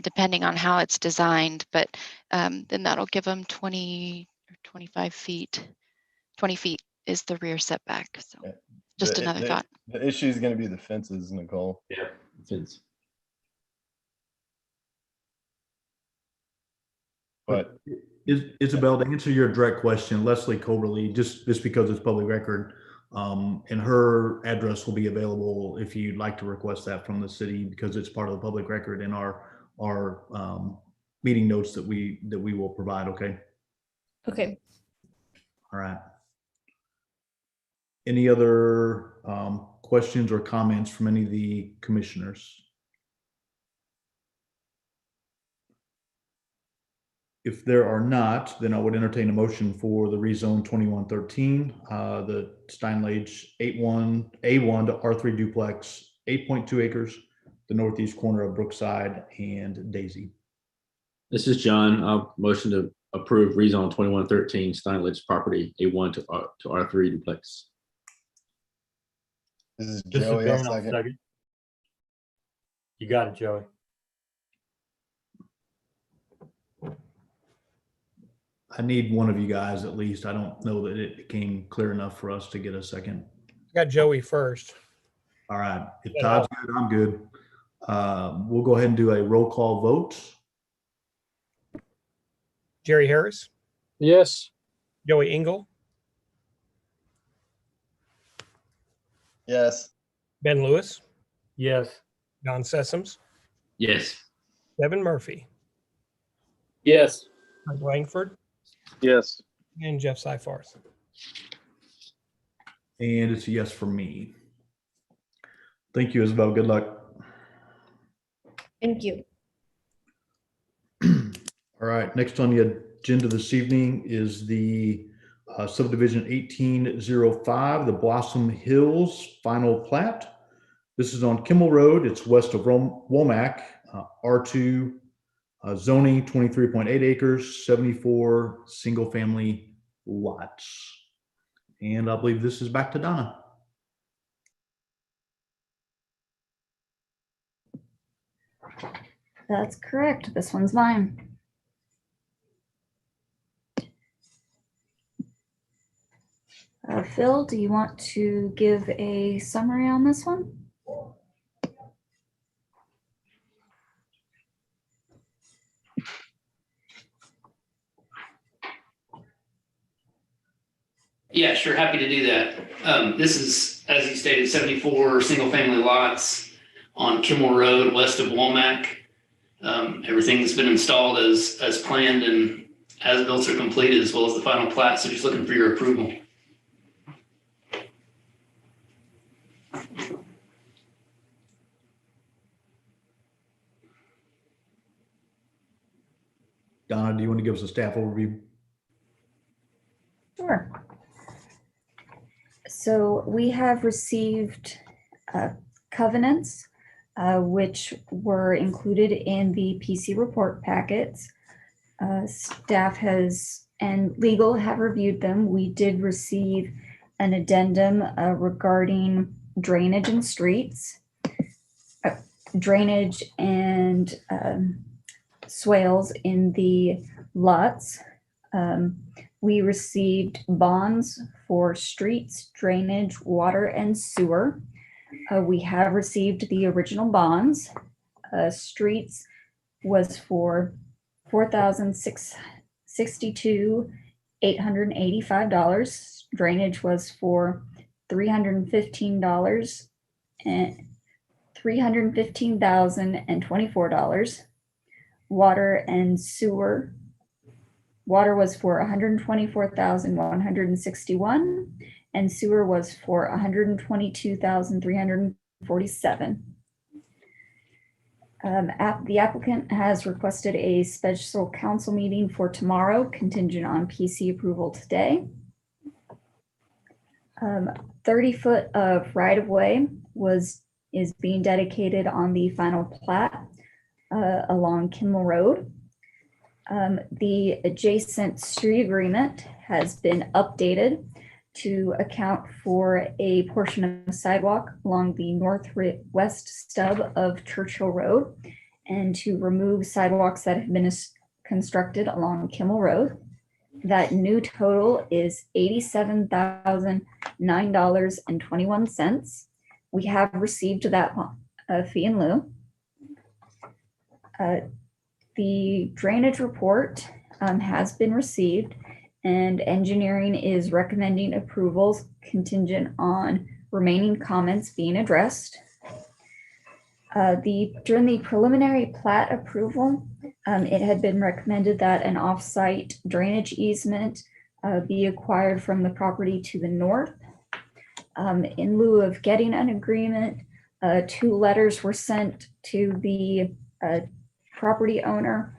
F: Depending on how it's designed, but then that'll give them 20 or 25 feet. 20 feet is the rear setback. So just another thought.
I: The issue is going to be the fences, Nicole.
B: Yeah, fence.
I: But
A: Isabel, to answer your direct question, Leslie Coberly, just because it's public record, and her address will be available if you'd like to request that from the city, because it's part of the public record in our meeting notes that we will provide. Okay.
S: Okay.
A: All right. Any other questions or comments from any of the commissioners? If there are not, then I would entertain a motion for the rezone 2113, the Steinlage A1 to R3 duplex, 8.2 acres, the northeast corner of Brookside and Daisy.
B: This is John. I'll motion to approve rezone 2113 Steinlage property A1 to R3 duplex.
I: This is
N: This is
I: Joey.
N: Ben,
I: I'll
N: I'll
I: second.
N: second. You got it, Joey.
A: I need one of you guys at least. I don't know that it became clear enough for us to get a second.
C: Got Joey first.
A: All right. If Todd's good, I'm good. We'll go ahead and do a roll call vote.
C: Jerry Harris,
D: Yes.
C: Joey Engel,
I: Yes.
C: Ben Lewis,
N: Yes.
C: Don Sessoms,
B: Yes.
C: Devin Murphy,
Q: Yes.
C: Mike Langford,
E: Yes.
C: and Jeff Seifarth.
A: And it's a yes for me. Thank you, Isabel. Good luck.
S: Thank you.
A: All right, next on the agenda this evening is the subdivision 1805, the Blossom Hills final plat. This is on Kimmel Road. It's west of Womack, R2 zoning, 23.8 acres, 74 single family lots. And I believe this is back to Donna.
H: That's correct. This one's mine. Phil, do you want to give a summary on this one?
T: Yeah, sure. Happy to do that. This is, as you stated, 74 single-family lots on Kimmel Road, west of Womack. Everything's been installed as planned and as-built are completed as well as the final plat. So just looking for your approval.
A: Donna, do you want to give us a staff overview?
H: Sure. So we have received covenants, which were included in the PC report packets. Staff and legal have reviewed them. We did receive an addendum regarding drainage and streets, drainage and swales in the lots. We received bonds for streets, drainage, water, and sewer. We have received the original bonds. Streets was for $4,662,885. Drainage was for $315 and $315,024. Water and sewer. Water was for $124,161 and sewer was for $122,347. The applicant has requested a special council meeting for tomorrow, contingent on PC approval today. 30-foot of right-of-way is being dedicated on the final plat along Kimmel Road. The adjacent street agreement has been updated to account for a portion of sidewalk along the northwest stub of Churchill Road and to remove sidewalks that have been constructed along Kimmel Road. That new total is $87,009.21. We have received that fee in lieu. The drainage report has been received and engineering is recommending approvals contingent on remaining comments being addressed. During the preliminary plat approval, it had been recommended that an off-site drainage easement be acquired from the property to the north. In lieu of getting an agreement, 2 letters were sent to the property owner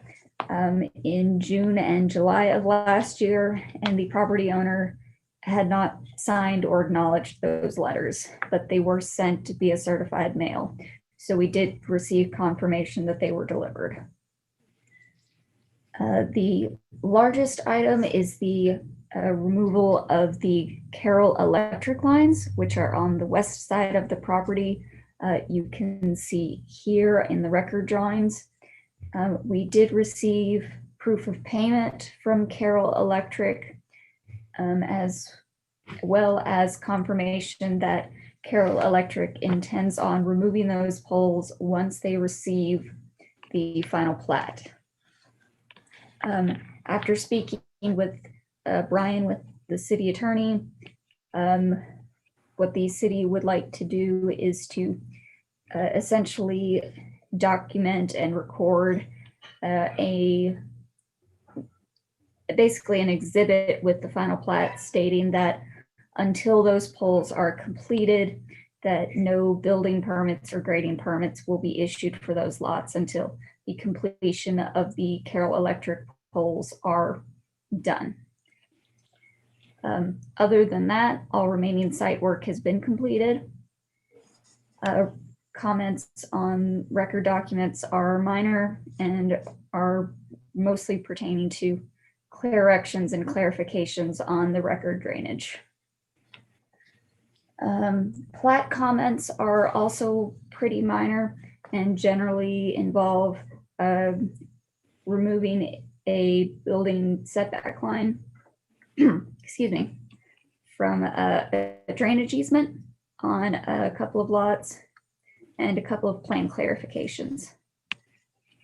H: in June and July of last year, and the property owner had not signed or acknowledged those letters, but they were sent via certified mail. So we did receive confirmation that they were delivered. The largest item is the removal of the Carroll electric lines, which are on the west side of the property. You can see here in the record drawings. We did receive proof of payment from Carroll Electric, as well as confirmation that Carroll Electric intends on removing those poles once they receive the final plat. After speaking with Brian, with the city attorney, what the city would like to do is to essentially document and record basically an exhibit with the final plat stating that until those poles are completed, that no building permits or grading permits will be issued for those lots until the completion of the Carroll Electric poles are done. Other than that, all remaining site work has been completed. Comments on record documents are minor and are mostly pertaining to corrections and clarifications on the record drainage. Plat comments are also pretty minor and generally involve removing a building setback line, excuse me, from a drainage easement on a couple of lots and a couple of plan clarifications.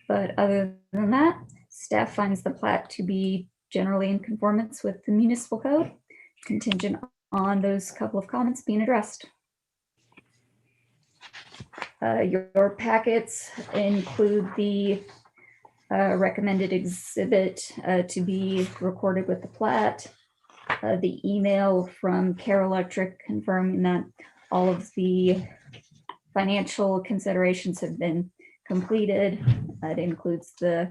H: But other than that, staff finds the plat to be generally in conformance with the municipal code, contingent on those couple of comments being addressed. Your packets include the recommended exhibit to be recorded with the plat. The email from Care Electric confirming that all of the financial considerations have been completed. It includes the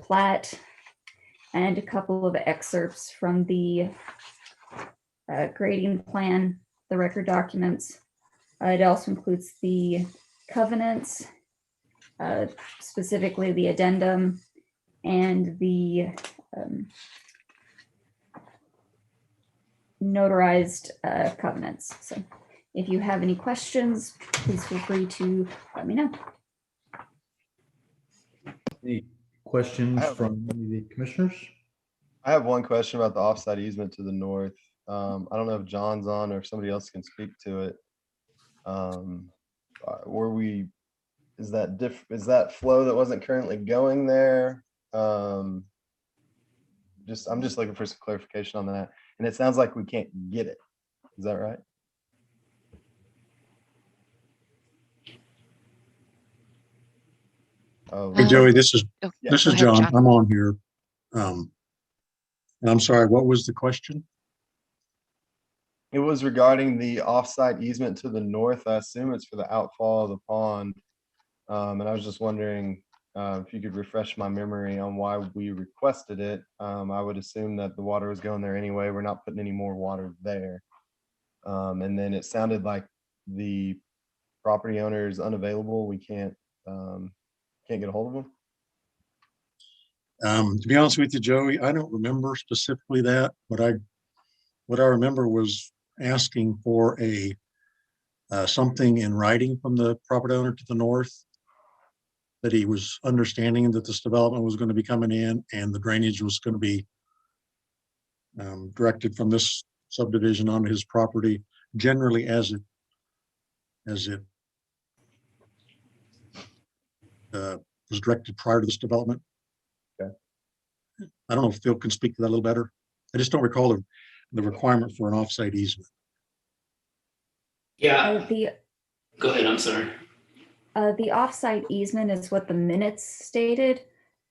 H: plat and a couple of excerpts from the grading plan, the record documents. It also includes the covenants, specifically the addendum and the notarized covenants. So if you have any questions, please feel free to let me know.
A: Any questions from any of the commissioners?
I: I have one question about the offsite easement to the north. I don't know if John's on or if somebody else can speak to it. Is that flow that wasn't currently going there? I'm just looking for some clarification on that. And it sounds like we can't get it. Is that right? Oh,
U: Hey, Joey, this is
I: go ahead,
U: John.
I: John.
U: I'm on here. And I'm sorry, what was the question?
I: it was regarding the offsite easement to the north. I assume it's for the outfall of the pond. And I was just wondering if you could refresh my memory on why we requested it. I would assume that the water was going there anyway. We're not putting any more water there. And then it sounded like the property owner is unavailable. We can't get a hold of him.
U: To be honest with you, Joey, I don't remember specifically that. What I remember was asking for a something in writing from the property owner to the north, that he was understanding that this development was going to be coming in and the drainage was going to be directed from this subdivision onto his property, generally as it was directed prior to this development.
I: Okay.
U: I don't know if Phil can speak to that a little better. I just don't recall the requirement for an offsite easement.
T: Yeah. Go ahead. I'm sorry.
H: The offsite easement is what the minutes stated.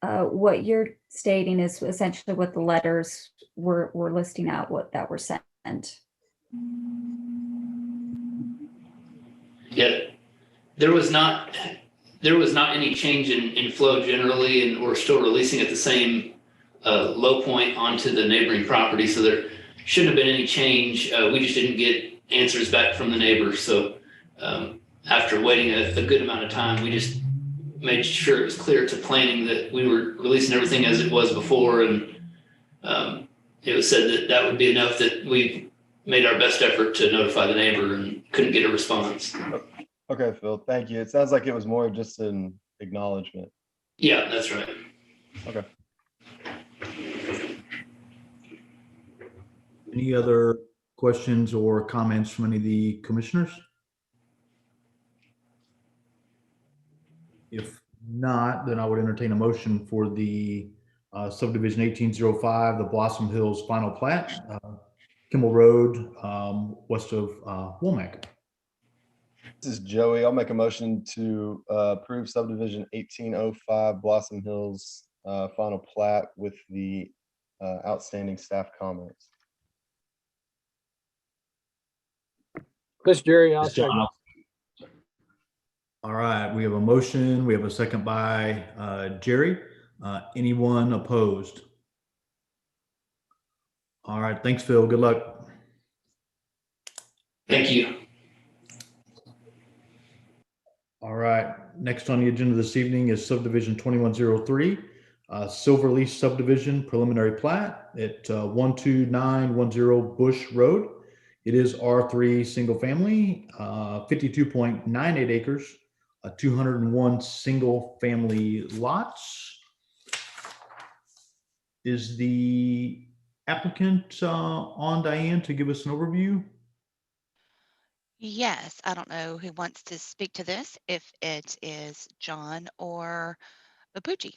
H: What you're stating is essentially what the letters were listing out, what that were sent.
T: Yeah, there was not any change in flow generally, and we're still releasing at the same low point onto the neighboring property. So there shouldn't have been any change. We just didn't get answers back from the neighbors. So after waiting a good amount of time, we just made sure it was clear to planning that we were releasing everything as it was before. And it was said that would be enough, that we made our best effort to notify the neighbor and couldn't get a response.
I: Okay, Phil, thank you. It sounds like it was more just an acknowledgement.
T: Yeah, that's right.
I: Okay.
A: Any other questions or comments from any of the commissioners? If not, then I would entertain a motion for the subdivision 1805, the Blossom Hills final plat, Kimball Road, west of Womack.
I: This is Joey. I'll make a motion to approve subdivision 1805 Blossom Hills final plat with the outstanding staff comments.
D: This Jerry, I'll second.
A: All right, we have a motion. We have a second by Jerry. Anyone opposed? All right, thanks, Phil. Good luck.
T: Thank you.
A: All right, next on the agenda this evening is subdivision 2103, Silverleaf subdivision preliminary plat at 12910 Bush Road. It is R3 single family, 52.98 acres, 201 single family lots. Is the applicant on, Diane, to give us an overview?
J: Yes, I don't know who wants to speak to this, if it is John or Bapucci.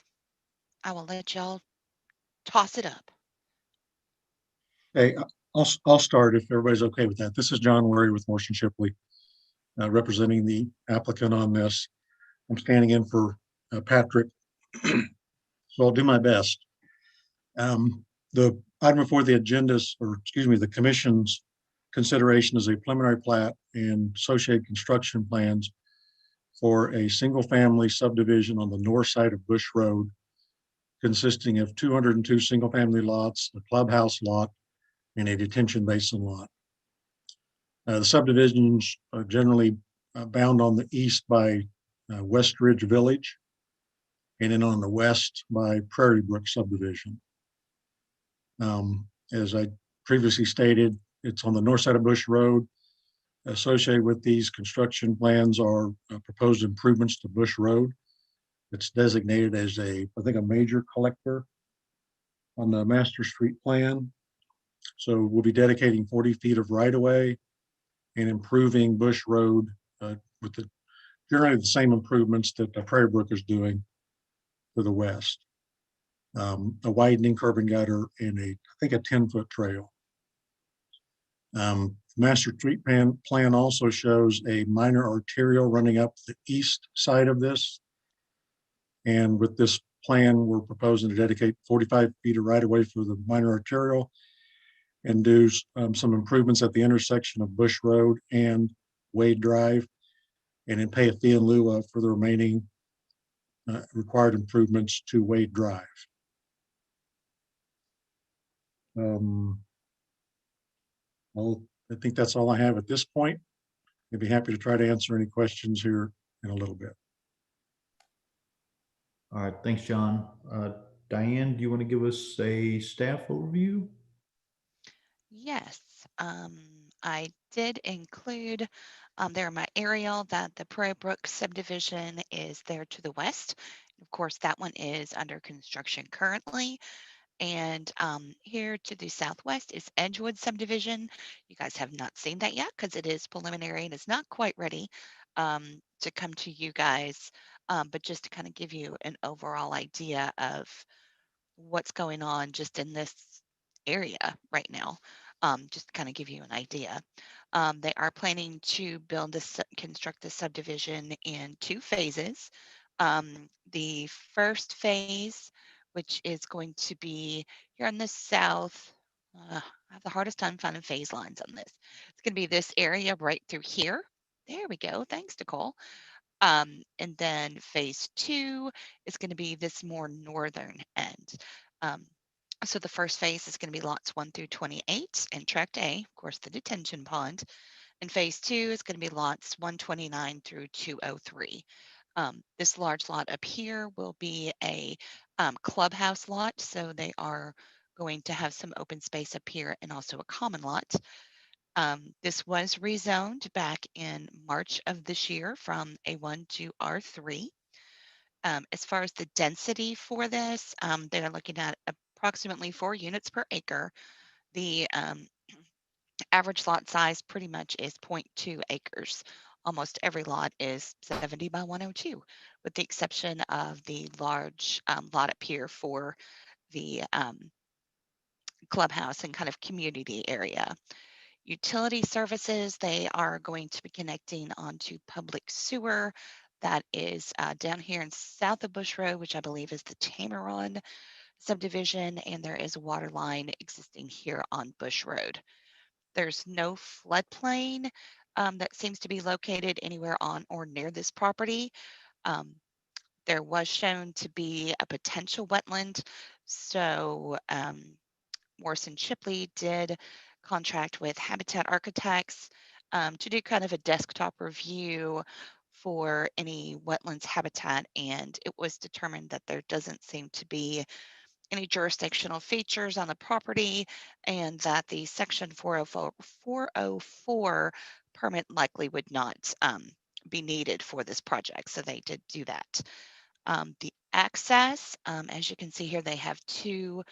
J: I will let y'all toss it up.
U: Hey, I'll start if everybody's okay with that. This is John Worry with Morrison Shipley, representing the applicant on this. I'm standing in for Patrick. so I'll do my best. The item before the agendas, or excuse me, the commission's consideration is a preliminary plat and associated construction plans for a single-family subdivision on the north side of Bush Road, consisting of 202 single-family lots, a clubhouse lot, and a detention basin lot. The subdivisions are generally bound on the east by West Ridge Village, and then on the west by Prairie Brook subdivision. As I previously stated, it's on the north side of Bush Road. Associated with these construction plans are proposed improvements to Bush Road. It's designated as I think, a major collector on the master street plan. So we'll be dedicating 40 feet of right-of-way and improving Bush Road with generally the same improvements that Prairie Brook is doing to the west. A widening curb and gutter and I think a 10-foot trail. Master street plan also shows a minor arterial running up the east side of this. And with this plan, we're proposing to dedicate 45 feet of right-of-way for the minor arterial and do some improvements at the intersection of Bush Road and Wade Drive, and then pay a fee in lieu of for the remaining required improvements to Wade Drive. Well, I think that's all I have at this point. I'd be happy to try to answer any questions here in a little bit.
A: All right, thanks, John. Diane, do you want to give us a staff overview?
J: Yes, I did include there in my aerial that the Prairie Brook subdivision is there to the west. Of course, that one is under construction currently. And here to the southwest is Edgewood subdivision. You guys have not seen that yet because it is preliminary and it's not quite ready to come to you guys. But just to kind of give you an overall idea of what's going on just in this area right now, just to kind of give you an idea. They are planning to construct the subdivision in 2 phases. The first phase, which is going to be here in the south, I have the hardest time finding phase lines on this. It's going to be this area right through here. There we go. Thanks, Nicole. And then phase 2 is going to be this more northern end. So the first phase is going to be lots 1 through 28 and tract A, of course, the detention pond. And phase 2 is going to be lots 129 through 203. This large lot up here will be a clubhouse lot. So they are going to have some open space up here and also a common lot. This was rezoned back in March of this year from A1 to R3. As far as the density for this, they're looking at approximately 4 units per acre. The average lot size pretty much is 0.2 acres. Almost every lot is 70 by 102, with the exception of the large lot up here for the clubhouse and kind of community area. Utility services, they are going to be connecting onto public sewer. That is down here in south of Bush Road, which I believe is the Tameron subdivision, and there is a water line existing here on Bush Road. There's no floodplain that seems to be located anywhere on or near this property. There was shown to be a potential wetland, so Morrison Shipley did contract with Habitat Architects to do kind of a desktop review for any wetlands habitat, and it was determined that there doesn't seem to be any jurisdictional features on the property and that the section 404 permit likely would not be needed for this project. So they did do that. The access, as you can see here, they have two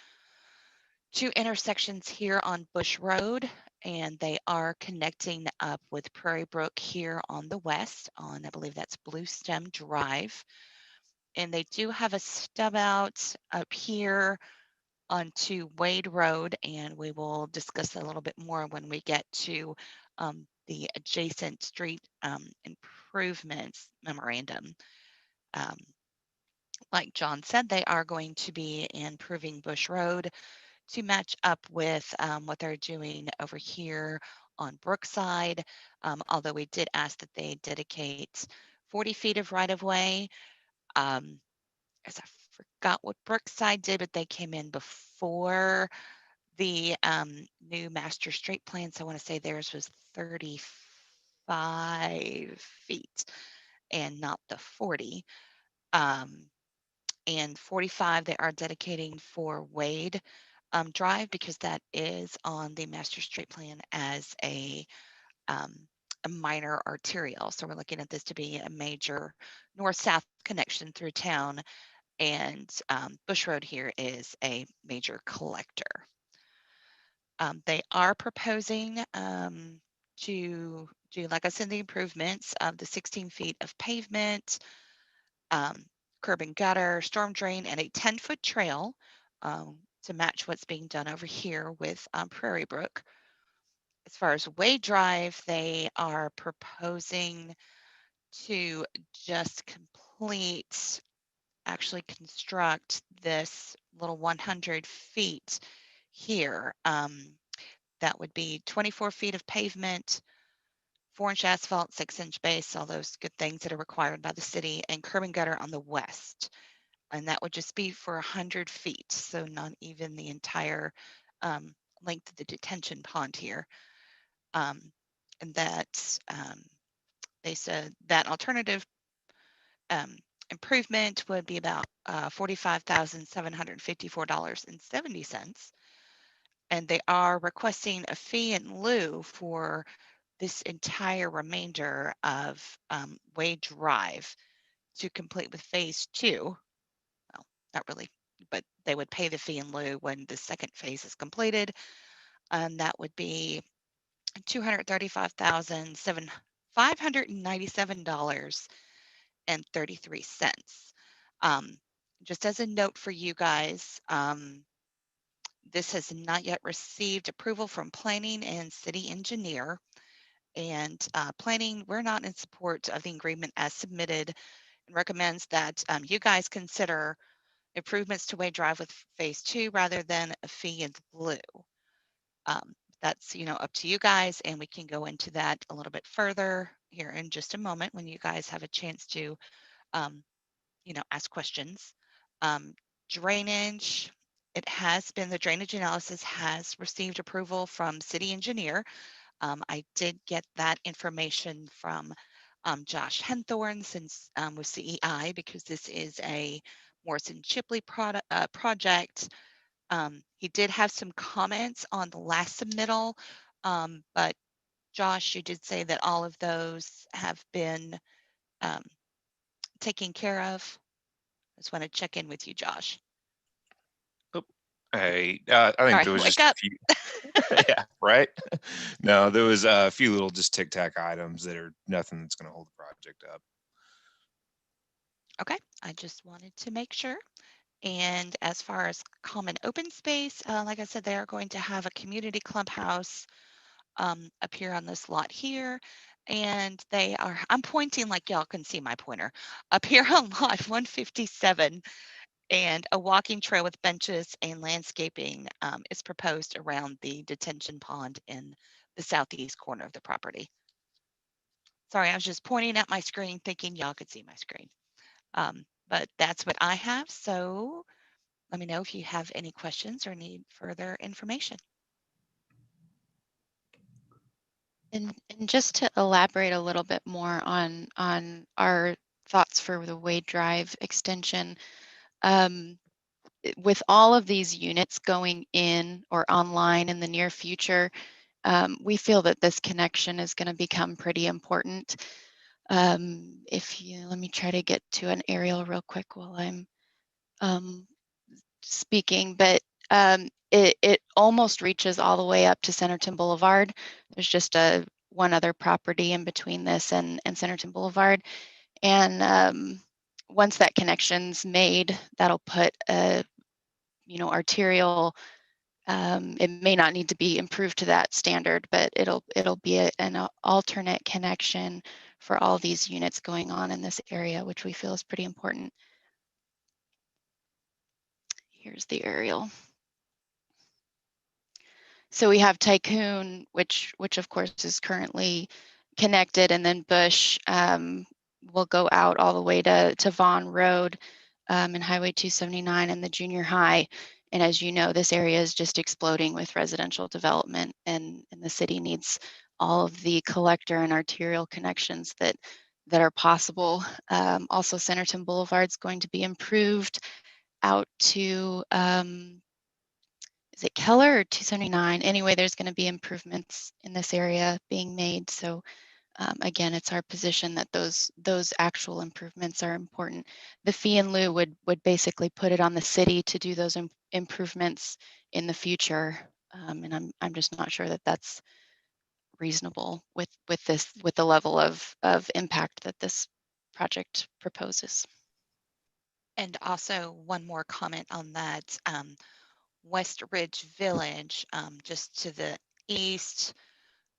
J: intersections here on Bush Road, and they are connecting up with Prairie Brook here on the west on, I believe that's Blue Stem Drive. And they do have a stub out up here onto Wade Road, and we will discuss a little bit more when we get to the adjacent street improvements memorandum. like John said, they are going to be improving Bush Road to match up with what they're doing over here on Brookside. Although we did ask that they dedicate 40 feet of right of way. As I forgot what Brookside did, but they came in before the new master street plan. So I want to say theirs was 35 feet and not the 40. And 45 they are dedicating for Wade Drive, because that is on the master street plan as a minor arterial. So we're looking at this to be a major north-south connection through town, and Bush Road here is a major collector. They are proposing to do, like I said, the improvements of the 16 feet of pavement, curb and gutter, storm drain, and a 10-foot trail to match what's being done over here with Prairie Brook. As far as Wade Drive, they are proposing to just actually construct this little 100 feet here. That would be 24 feet of pavement, 4-inch asphalt, 6-inch base, all those good things that are required by the city, and curb and gutter on the west. And that would just be for 100 feet, so not even the entire length of the detention pond here. And that they said that alternative improvement would be about $45,754.70. And they are requesting a fee in lieu for this entire remainder of Wade Drive to complete with phase 2. Well, not really, but they would pay the fee in lieu when the second phase is completed. And that would be $235,597.33. Just as a note for you guys, this has not yet received approval from planning and city engineer. And planning, we're not in support of the agreement as submitted, and recommends that you guys consider improvements to Wade Drive with phase 2 rather than a fee in lieu. That's up to you guys, and we can go into that a little bit further here in just a moment when you guys have a chance to ask questions. Drainage, the drainage analysis has received approval from city engineer. I did get that information from Josh Henthorn since with CEI, because this is a Morrison Chipley project. He did have some comments on the last submittal, but Josh, you did say that all of those have been taken care of. I just want to check in with you, Josh.
G: Hey, I
J: All
G: think
J: right,
G: there was
J: wake
G: just a
J: up.
G: few. Yeah, right. No, there was a few little just tic tac items that are nothing that's going to hold the project up.
J: Okay, I just wanted to make sure. And as far as common open space, like I said, they are going to have a community clubhouse up here on this lot here. And I'm pointing like y'all can see my pointer, up here on lot 157. And a walking trail with benches and landscaping is proposed around the detention pond in the southeast corner of the property. Sorry, I was just pointing at my screen thinking y'all could see my screen. But that's what I have. So let me know if you have any questions or need further information.
F: And just to elaborate a little bit more on our thoughts for the Wade Drive extension, with all of these units going in or online in the near future, we feel that this connection is going to become pretty important. Let me try to get to an aerial real quick while I'm speaking, but it almost reaches all the way up to Centerton Boulevard. There's just one other property in between this and Centerton Boulevard. And once that connection's made, that'll put a arterial, it may not need to be improved to that standard, but it'll be an alternate connection for all these units going on in this area, which we feel is pretty important. Here's the aerial. So we have Tycoon, which of course is currently connected, and then Bush will go out all the way to Vaughn Road and Highway 279 and the junior high. And as you know, this area is just exploding with residential development, and the city needs all of the collector and arterial connections that are possible. Also, Centerton Boulevard is going to be improved out to is it Keller or 279? Anyway, there's going to be improvements in this area being made. So again, it's our position that those actual improvements are important. The fee in lieu would basically put it on the city to do those improvements in the future, and I'm just not sure that that's reasonable with the level of impact that this project proposes.
J: And also one more comment on that. West Ridge Village, just to the east,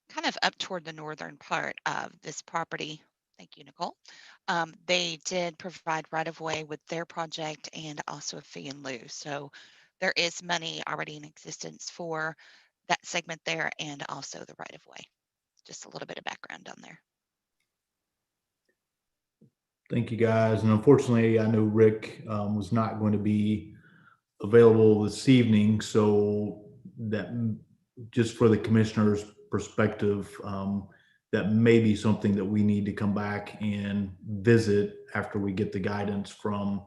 J: kind of up toward the northern part of this property. Thank you, Nicole. They did provide right-of-way with their project and also a fee in lieu. So there is money already in existence for that segment there and also the right-of-way. Just a little bit of background on there.
A: Thank you, guys. And unfortunately, I know Rick was not going to be available this evening, so that just for the commissioner's perspective, that may be something that we need to come back and visit after we get the guidance from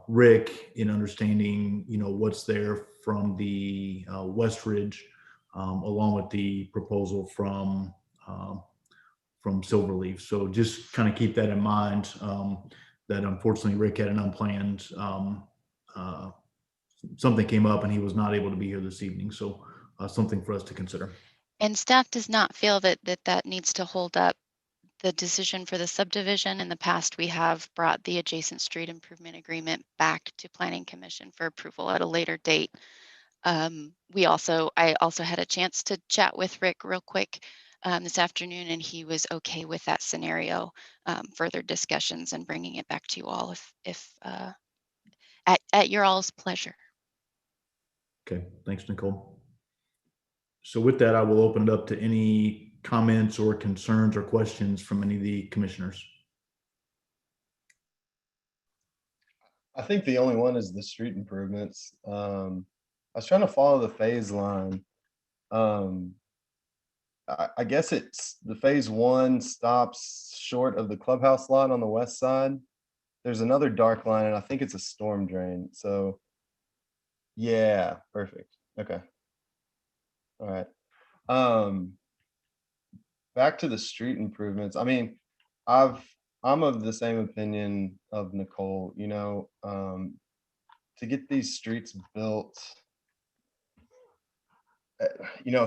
A: Rick in understanding, what's there from the West Ridge, along with the proposal from Silverleaf. So just kind of keep that in mind, that unfortunately Rick had an unplanned something came up and he was not able to be here this evening. So something for us to consider.
F: And staff does not feel that needs to hold up the decision for the subdivision. In the past, we have brought the adjacent street improvement agreement back to Planning Commission for approval at a later date. I also had a chance to chat with Rick real quick this afternoon, and he was okay with that scenario, further discussions and bringing it back to you all if at your all's pleasure.
A: Okay, thanks, Nicole. So with that, I will open it up to any comments or concerns or questions from any of the commissioners.
I: I think the only one is the street improvements. I was trying to follow the phase line. I guess it's the phase one stops short of the clubhouse lot on the west side. There's another dark line, and I think it's a storm drain. So yeah, perfect. Okay. All right. Back to the street improvements. I mean, I'm of the same opinion of Nicole, to get these streets built,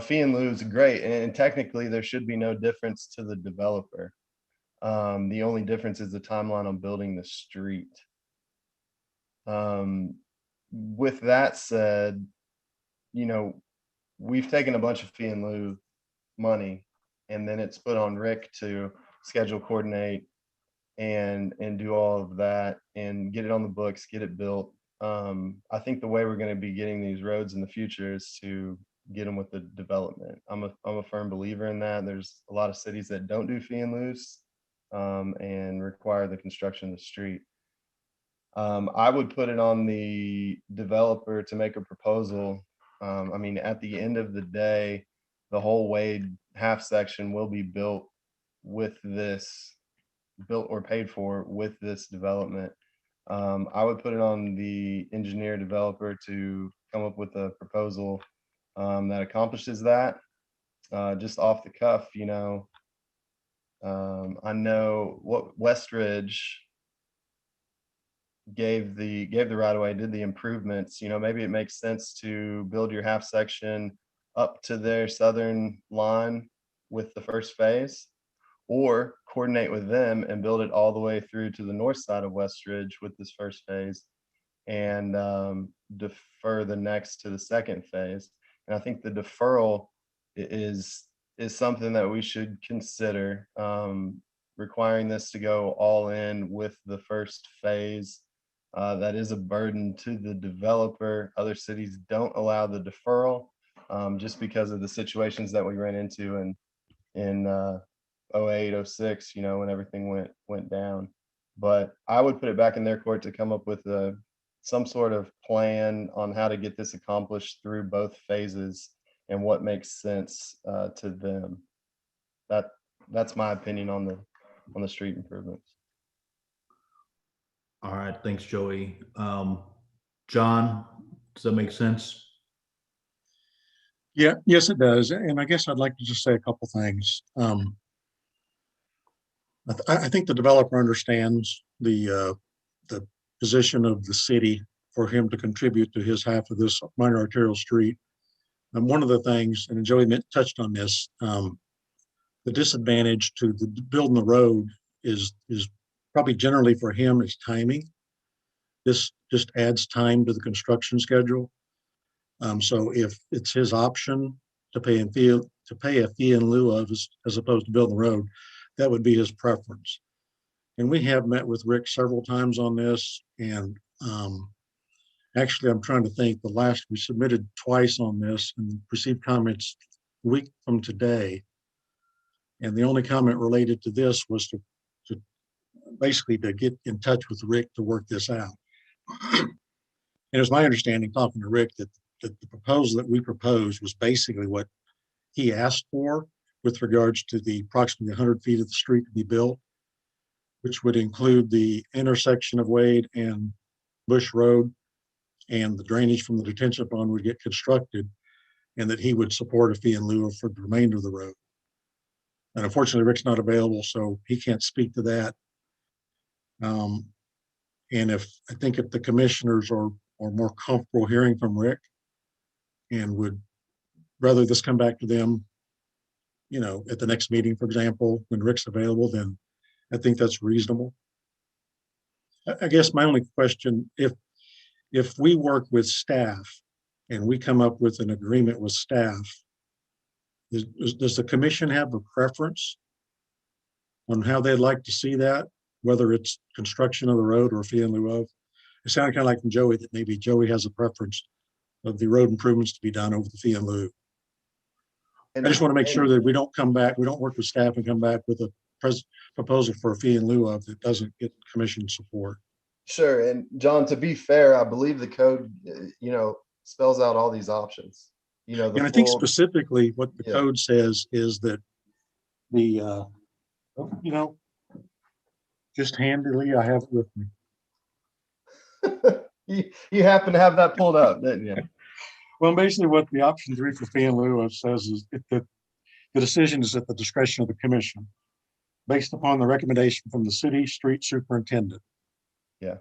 I: fee in lieu is great. And technically there should be no difference to the developer. The only difference is the timeline on building the street. With that said, we've taken a bunch of fee in lieu money, and then it's put on Rick to schedule, coordinate, and do all of that and get it on the books, get it built. I think the way we're going to be getting these roads in the future is to get them with the development. I'm a firm believer in that. There's a lot of cities that don't do fee in lieu and require the construction of the street. I would put it on the developer to make a proposal. I mean, at the end of the day, the whole Wade half section will be built or paid for with this development. I would put it on the engineer developer to come up with a proposal that accomplishes that. Just off the cuff, I know what West Ridge gave the right of way, did the improvements. Maybe it makes sense to build your half section up to their southern line with the first phase, or coordinate with them and build it all the way through to the north side of West Ridge with this first phase, and defer the next to the second phase. And I think the deferral is something that we should consider, requiring this to go all in with the first phase, That is a burden to the developer. Other cities don't allow the deferral, just because of the situations that we ran into in 08, 06, you know, when everything went down. But I would put it back in their court to come up with some sort of plan on how to get this accomplished through both phases and what makes sense to them. That's my opinion on the street improvements.
A: All right, thanks, Joey. John, does that make sense?
U: Yeah, yes, it does. And I guess I'd like to just say a couple things. I think the developer understands the position of the city for him to contribute to his half of this minor arterial street. And one of the things, and Joey touched on this, the disadvantage to building the road is probably generally for him is timing. This just adds time to the construction schedule. So if it's his option to pay a fee in lieu of as opposed to building the road, that would be his preference. And we have met with Rick several times on this. And actually, I'm trying to think, we submitted twice on this and received comments a week from today. And the only comment related to this was to basically to get in touch with Rick to work this out. And it was my understanding, talking to Rick, that the proposal that we proposed was basically what he asked for with regards to the approximately 100 feet of the street to be built, which would include the intersection of Wade and Bush Road, and the drainage from the detention pond would get constructed, and that he would support a fee in lieu for the remainder of the road. And unfortunately, Rick's not available, so he can't speak to that. And I think if the commissioners are more comfortable hearing from Rick and would rather this come back to them, you know, at the next meeting, for example, when Rick's available, then I think that's reasonable. I guess my only question, if we work with staff and we come up with an agreement with staff, does the commission have a preference on how they'd like to see that, whether it's construction of the road or fee in lieu of? It sounded kind of like from Joey that maybe Joey has a preference of the road improvements to be done over the fee in lieu. I just want to make sure that we don't work with staff and come back with a proposal for a fee in lieu of that doesn't get commission support.
I: Sure. And John, to be fair, I believe the code, you know, spells out all these options. You know,
U: and I think specifically what the code says is that the, you know, just handily, I have it with me.
I: you happen to have that pulled up, didn't you?
U: Well, basically what the option 3 for fee in lieu of says is that the decision is at the discretion of the commission based upon the recommendation from the city street superintendent.
I: Yeah.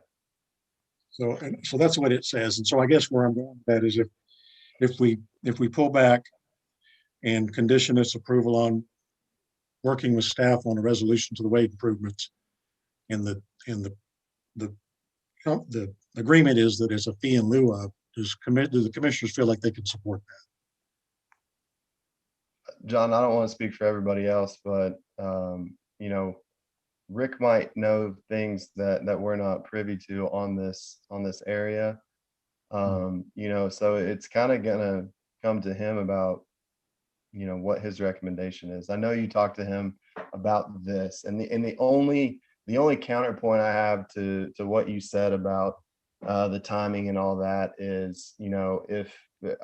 U: So that's what it says. And so I guess where I'm going with that is if we pull back and condition its approval on working with staff on a resolution to the Wade improvements, and the agreement is that it's a fee in lieu of, do the commissioners feel like they can support that?
I: John, I don't want to speak for everybody else, but you know, Rick might know things that we're not privy to on this area. You know, so it's kind of gonna come to him about, you know, what his recommendation is. I know you talked to him about this, and the only counterpoint I have to what you said about the timing and all that is, you know, if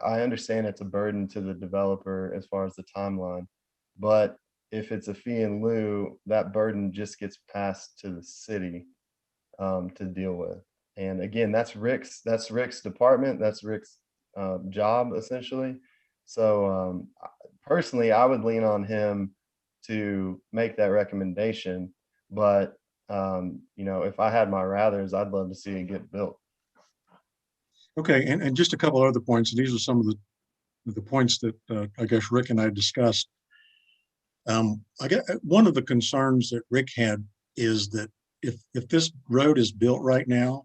I: I understand it's a burden to the developer as far as the timeline, but if it's a fee in lieu, that burden just gets passed to the city to deal with. And again, that's Rick's department, that's Rick's job essentially. So personally, I would lean on him to make that recommendation. But you know, if I had my rathers, I'd love to see it get built.
U: Okay, and just a couple other points, and these are some of the points that I guess Rick and I discussed. I guess one of the concerns that Rick had is that if this road is built right now,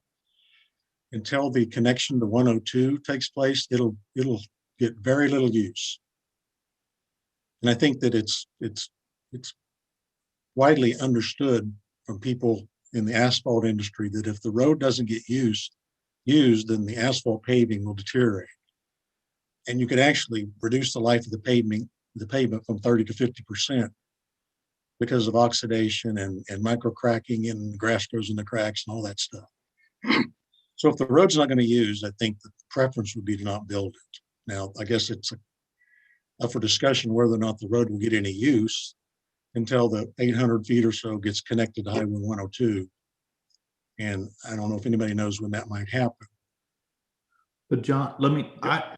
U: until the connection to 102 takes place, it'll get very little use. And I think that it's widely understood from people in the asphalt industry that if the road doesn't get used, then the asphalt paving will deteriorate. And you could actually reduce the life of the pavement from 30 to 50% because of oxidation and micro cracking, and grass grows in the cracks and all that stuff. So if the road's not going to use, I think the preference would be to not build it. Now, I guess it's up for discussion whether or not the road will get any use until the 800 feet or so gets connected to Highway 102. And I don't know if anybody knows when that might happen.
A: But John,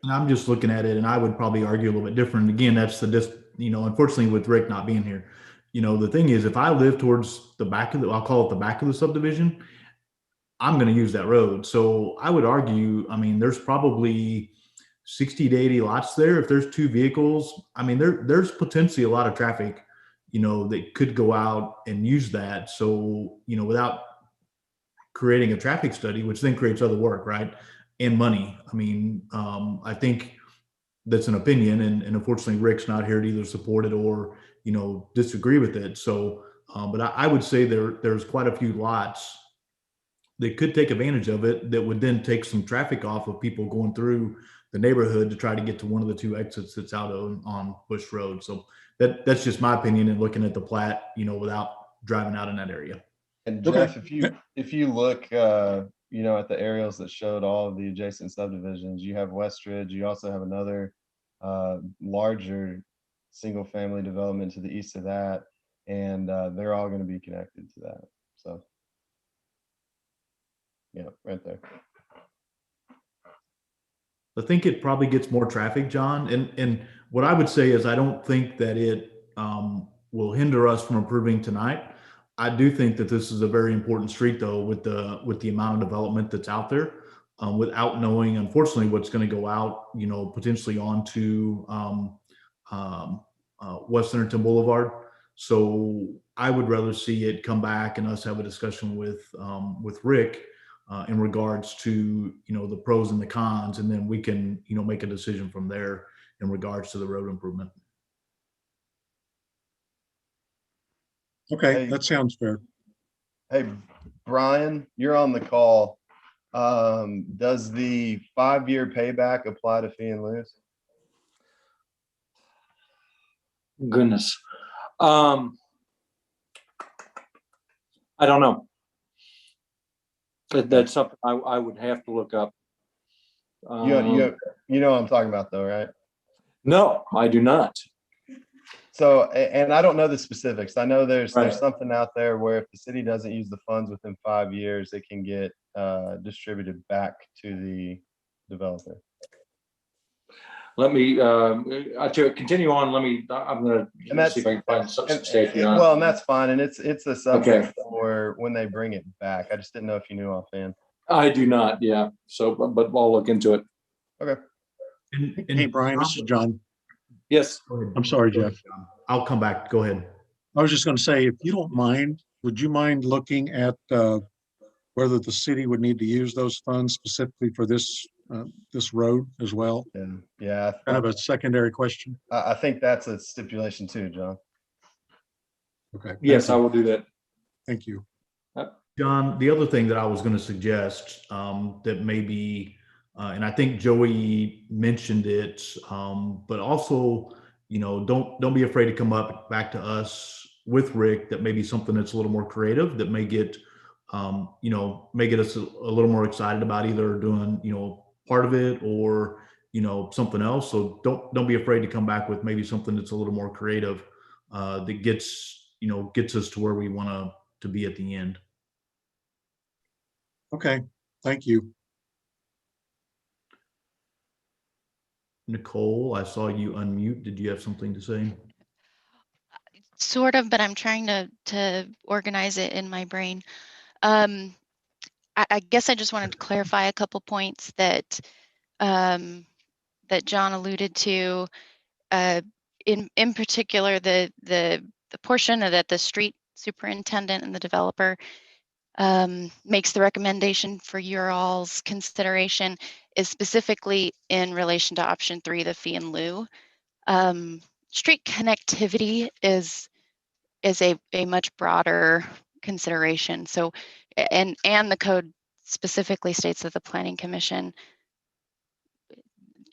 A: I'm just looking at it, and I would probably argue a little bit different. Again, that's unfortunately with Rick not being here, the thing is, if I live towards the back of I'll call it the back of the subdivision, I'm going to use that road. So I would argue, there's probably 60 to 80 lots there. If there's two vehicles, there's potentially a lot of traffic, that could go out and use that. So, without creating a traffic study, which then creates other work, right? And money. I think that's an opinion, and unfortunately Rick's not here to either support it or, disagree with it. So, but I would say there's quite a few lots that could take advantage of it that would then take some traffic off of people going through the neighborhood to try to get to one of the two exits that's out on Bush Road. So that's just my opinion and looking at the plat, without driving out in that area.
I: And Jeff, if you look, at the aerials that showed all of the adjacent subdivisions, you have Westridge, you also have another larger single family development to the east of that, and they're all going to be connected to that. So yeah, right there.
A: I think it probably gets more traffic, John. And what I would say is I don't think that it will hinder us from approving tonight. I do think that this is a very important street, though, with the amount of development that's out there, without knowing, unfortunately, what's going to go out, potentially onto West Centerton Boulevard. So I would rather see it come back and us have a discussion with Rick in regards to, the pros and the cons, and then we can, make a decision from there in regards to the road improvement.
U: Okay, that sounds fair.
I: Hey, Brian, you're on the call. Does the 5-year payback apply to fee and lieu?
K: Goodness. I don't know. That's something I would have to look up.
I: You know what I'm talking about, though, right?
K: No, I do not.
I: So, and I don't know the specifics. I know there's something out there where if the city doesn't use the funds within 5 years, it can get distributed back to the developer.
K: Let me to continue on. I'm going to see if I can find some safety on.
I: Well, and that's fine, and it's a subject for when they bring it back. I just didn't know if you knew offhand.
K: I do not. Yeah. So, but I'll look into it.
I: Okay.
U: Hey, Brian, this is John.
K: Yes.
U: I'm sorry, Jeff.
A: I'll come back. Go ahead.
U: I was just going to say, if you don't mind, would you mind looking at whether the city would need to use those funds specifically for this road as well?
I: Yeah.
U: Kind of a secondary question.
I: I think that's a stipulation too, John.
U: Okay.
K: Yes, I will do that.
U: Thank you.
A: John, the other thing that I was going to suggest that maybe, and I think Joey mentioned it, but also, don't be afraid to come back to us with Rick. That may be something that's a little more creative, that may get, may get us a little more excited about either doing, part of it or, something else. So don't be afraid to come back with maybe something that's a little more creative, that gets us to where we want to be at the end.
U: Okay, thank you.
A: Nicole, I saw you unmute. Did you have something to say?
F: Sort of, but I'm trying to organize it in my brain. I guess I just wanted to clarify a couple points that that John alluded to. In particular, the portion that the street superintendent and the developer makes the recommendation for your all's consideration is specifically in relation to option 3, the fee and lieu. Street connectivity is a much broader consideration. So, and the code specifically states that the planning commission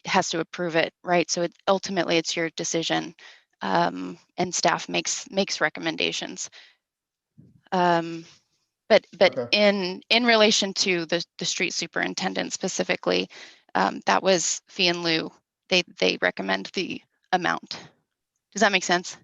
F: has to approve it, right? So ultimately it's your decision, and staff makes recommendations. But
I: Okay.
F: in relation to the street superintendent specifically, that was fee in lieu. They recommend the amount. Does that make sense?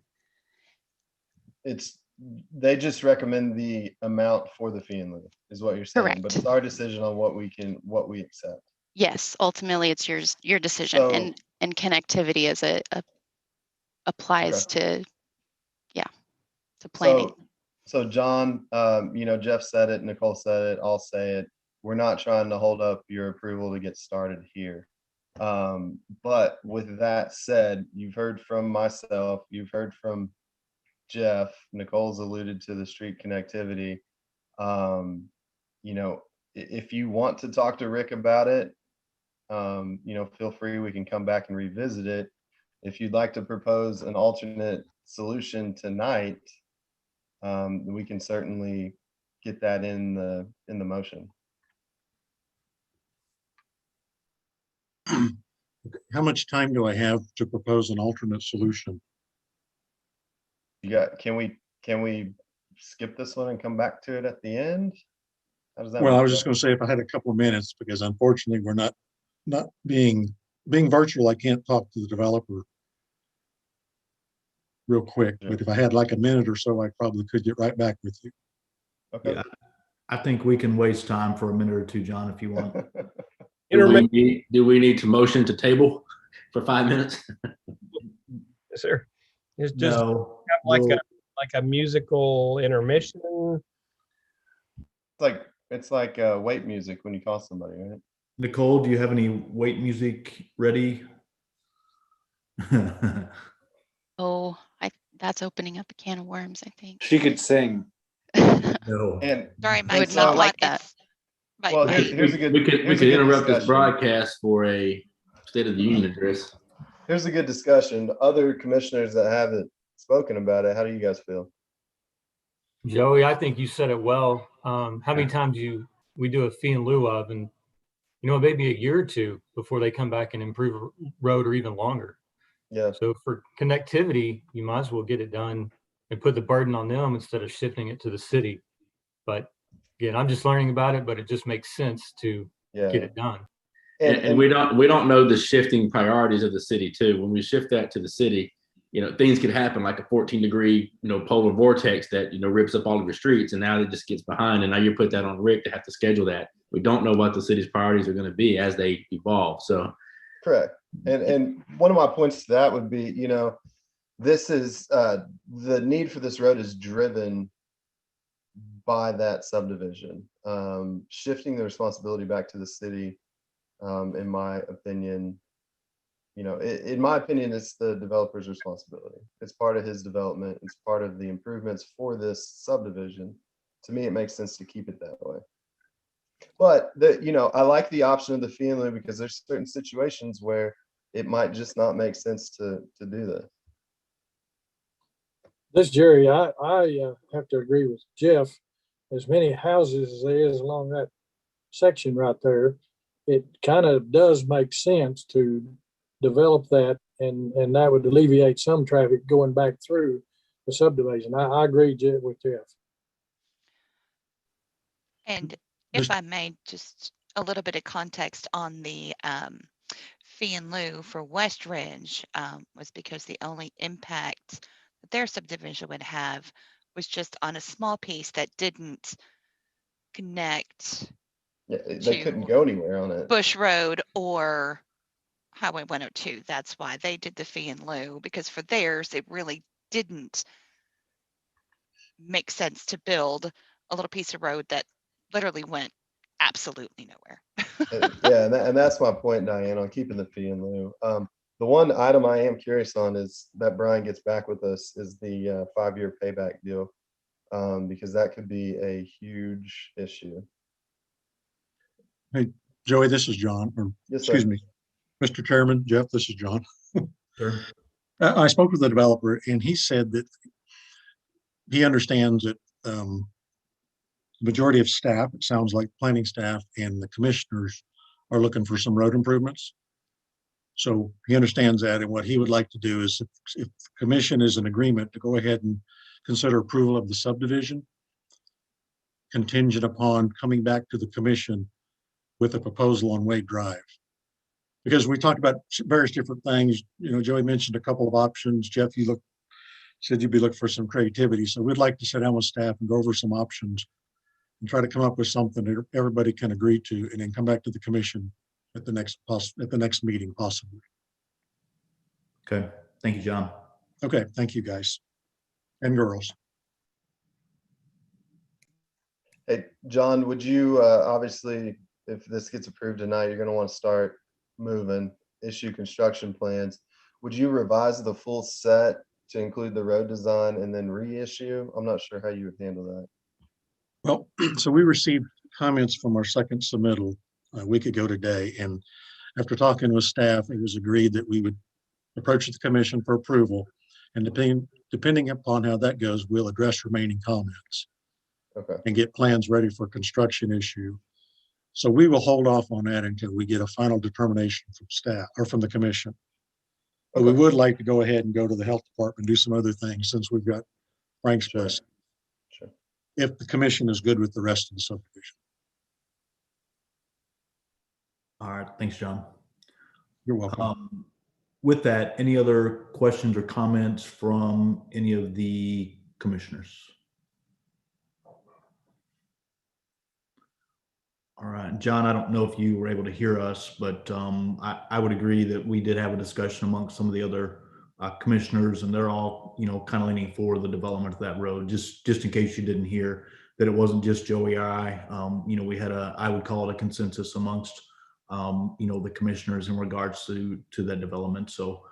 I: They just recommend the amount for the fee in lieu, is what you're saying.
F: Correct.
I: But it's our decision on what we accept.
F: Yes, ultimately it's your decision,
I: So-
F: and connectivity as applies to planning.
I: So John, Jeff said it, Nicole said it, I'll say it. We're not trying to hold up your approval to get started here. But with that said, you've heard from myself, you've heard from Jeff, Nicole's alluded to the street connectivity. If you want to talk to Rick about it, feel free, we can come back and revisit it. If you'd like to propose an alternate solution tonight, we can certainly get that in the motion.
U: How much time do I have to propose an alternate solution?
I: Can we skip this one and come back to it at the end? How does that
U: Well, I
I: work
U: was just
I: out?
U: going to say if I had a couple of minutes, because unfortunately we're not being virtual. I can't talk to the developer real quick, but if I had like a minute or so, I probably could get right back with you.
I: Okay.
A: Yeah, I think we can waste time for a minute or two, John, if you want.
B: Do we need to motion to table for 5 minutes?
C: Yes, sir. It's just
A: No,
C: have like
A: we'll-
C: a musical intermission.
I: It's like wait music when you call somebody, right?
A: Nicole, do you have any wait music ready?
F: Oh, that's opening up a can of worms, I think.
K: She could sing.
A: No.
I: And
J: Sorry,
F: I
J: Mike.
F: would not like that.
J: It's- Right.
I: Well,
B: We
I: here's a good.
B: could
I: here's a good
B: interrupt this
I: discussion.
B: broadcast for a State of the Union address.
I: Here's a good discussion. Other commissioners that haven't spoken about it, how do you guys feel?
N: Joey, I think you said it well. How many times we do a fee in lieu of, and maybe a year or two before they come back and improve a road, or even longer.
I: Yeah.
N: So for connectivity, you might as well get it done and put the burden on them instead of shifting it to the city. But again, I'm just learning about it, but it just makes sense to get it done.
B: And we don't know the shifting priorities of the city too. When we shift that to the city, things could happen like a 14-degree, polar vortex that, rips up all of your streets, and now it just gets behind, and now you put that on Rick to have to schedule that. We don't know what the city's priorities are going to be as they evolve. So
I: Correct. And one of my points to that would be, this is the need for this road is driven by that subdivision. Shifting the responsibility back to the city, in my opinion, in my opinion, it's the developer's responsibility. It's part of his development. It's part of the improvements for this subdivision. To me, it makes sense to keep it that way. But I like the option of the fee in lieu because there's certain situations where it might just not make sense to do that.
D: This Jerry, I have to agree with Jeff. As many houses as there is along that section right there, it kind of does make sense to develop that, and that would alleviate some traffic going back through the subdivision. I agree with Jeff.
J: And if I may, just a little bit of context on the fee in lieu for West Ridge was because the only impact that their subdivision would have was just on a small piece that didn't connect.
I: Yeah, they couldn't go anywhere on it.
J: Bush Road or Highway 102. That's why they did the fee in lieu, because for theirs, it really didn't make sense to build a little piece of road that literally went absolutely nowhere.
I: Yeah, and that's my point, Diane, on keeping the fee in lieu. The one item I am curious on is that Brian gets back with us is the 5-year payback deal, because that could be a huge issue.
U: Hey, Joey, this is John.
I: Yes, sir.
U: Excuse me, Mr. Chairman, Jeff, this is John.
A: Sure.
U: I spoke with the developer and he said that he understands that the majority of staff, it sounds like planning staff and the commissioners are looking for some road improvements. So he understands that, and what he would like to do is if the commission is in agreement to go ahead and consider approval of the subdivision contingent upon coming back to the commission with a proposal on Wade Drive. Because we talked about various different things. You know, Joey mentioned a couple of options. Jeff, said you'd be looking for some creativity. So we'd like to sit down with staff and go over some options and try to come up with something that everybody can agree to, and then come back to the commission at the next meeting, possibly.
A: Okay, thank you, John.
U: Okay, thank you, guys and girls.
I: Hey, John, would you, obviously, if this gets approved tonight, you're gonna want to start moving, issue construction plans. Would you revise the full set to include the road design and then reissue? I'm not sure how you would handle that.
U: Well, so we received comments from our second submittal a week ago today, and after talking with staff, it was agreed that we would approach the commission for approval, and depending upon how that goes, we'll address remaining comments.
I: Okay.
U: And get plans ready for construction issue. So we will hold off on that until we get a final determination from staff or from the commission. But we would like to go ahead and go to the health department, do some other things since we've got Frank's blessing.
I: Sure.
U: If the commission is good with the rest of the subdivision.
A: All right, thanks, John.
U: You're welcome.
A: With that, any other questions or comments from any of the commissioners? All right, John, I don't know if you were able to hear us, but I would agree that we did have a discussion amongst some of the other commissioners, and they're all, you know, kind of leaning for the development of that road. Just in case you didn't hear that it wasn't just Joey or I. You know, we had I would call it a consensus amongst you know, the commissioners in regards to that development. So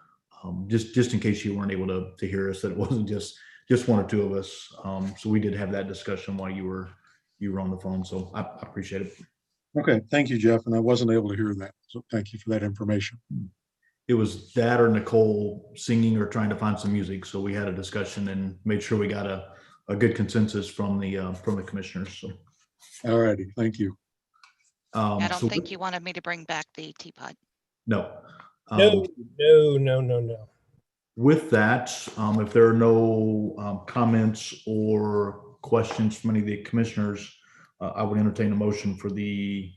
A: just in case you weren't able to hear us, that it wasn't just one or two of us. So we did have that discussion while you were on the phone. So I appreciate it.
U: Okay, thank you, Jeff. And I wasn't able to hear that. So thank you for that information.
A: It was that or Nicole singing or trying to find some music. So we had a discussion and made sure we got a good consensus from the commissioners. So.
U: All righty, thank you.
J: I don't think you wanted me to bring back the teapot.
A: No.
C: No.
A: With that, if there are no comments or questions from any of the commissioners, I would entertain a motion for the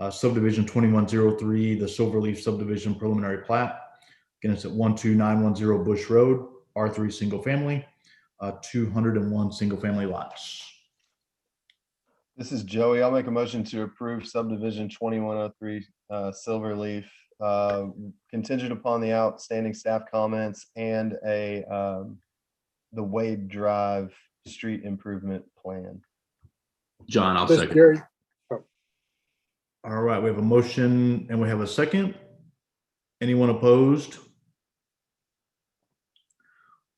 A: subdivision 2103, the Silverleaf subdivision preliminary plat. Again, it's at 12910 Bush Road, R3 single family, 201 single family lots.
I: This is Joey. I'll make a motion to approve subdivision 2103 Silverleaf, contingent upon the outstanding staff comments and the Wade Drive street improvement plan.
B: John, I'll
D: This
B: second.
D: Gary.
A: All right, we have a motion and we have a second. Anyone opposed?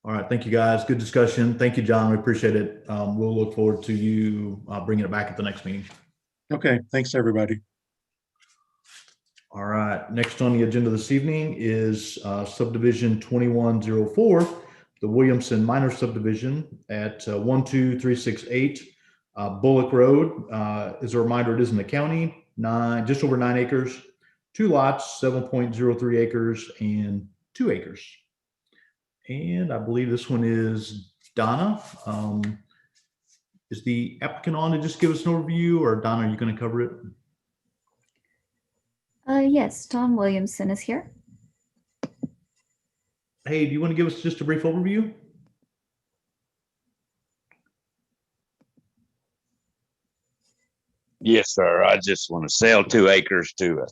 A: All right, thank you guys. Good discussion. Thank you, John. We appreciate it. We'll look forward to you bringing it back at the next meeting.
U: Okay, thanks, everybody.
A: All right, next on the agenda this evening is subdivision 2104, the Williamson minor subdivision at 12368 Bullock Road. As a reminder, it is in the county, just over 9 acres, 2 lots, 7.03 acres and 2 acres. And I believe this one is Donna. Is the applicant on to just give us an overview, or Donna, are you going to cover it?
H: Yes, Don Williamson is here.
A: Hey, do you want to give us just a brief overview?
M: Yes, sir. I just want to sell 2 acres to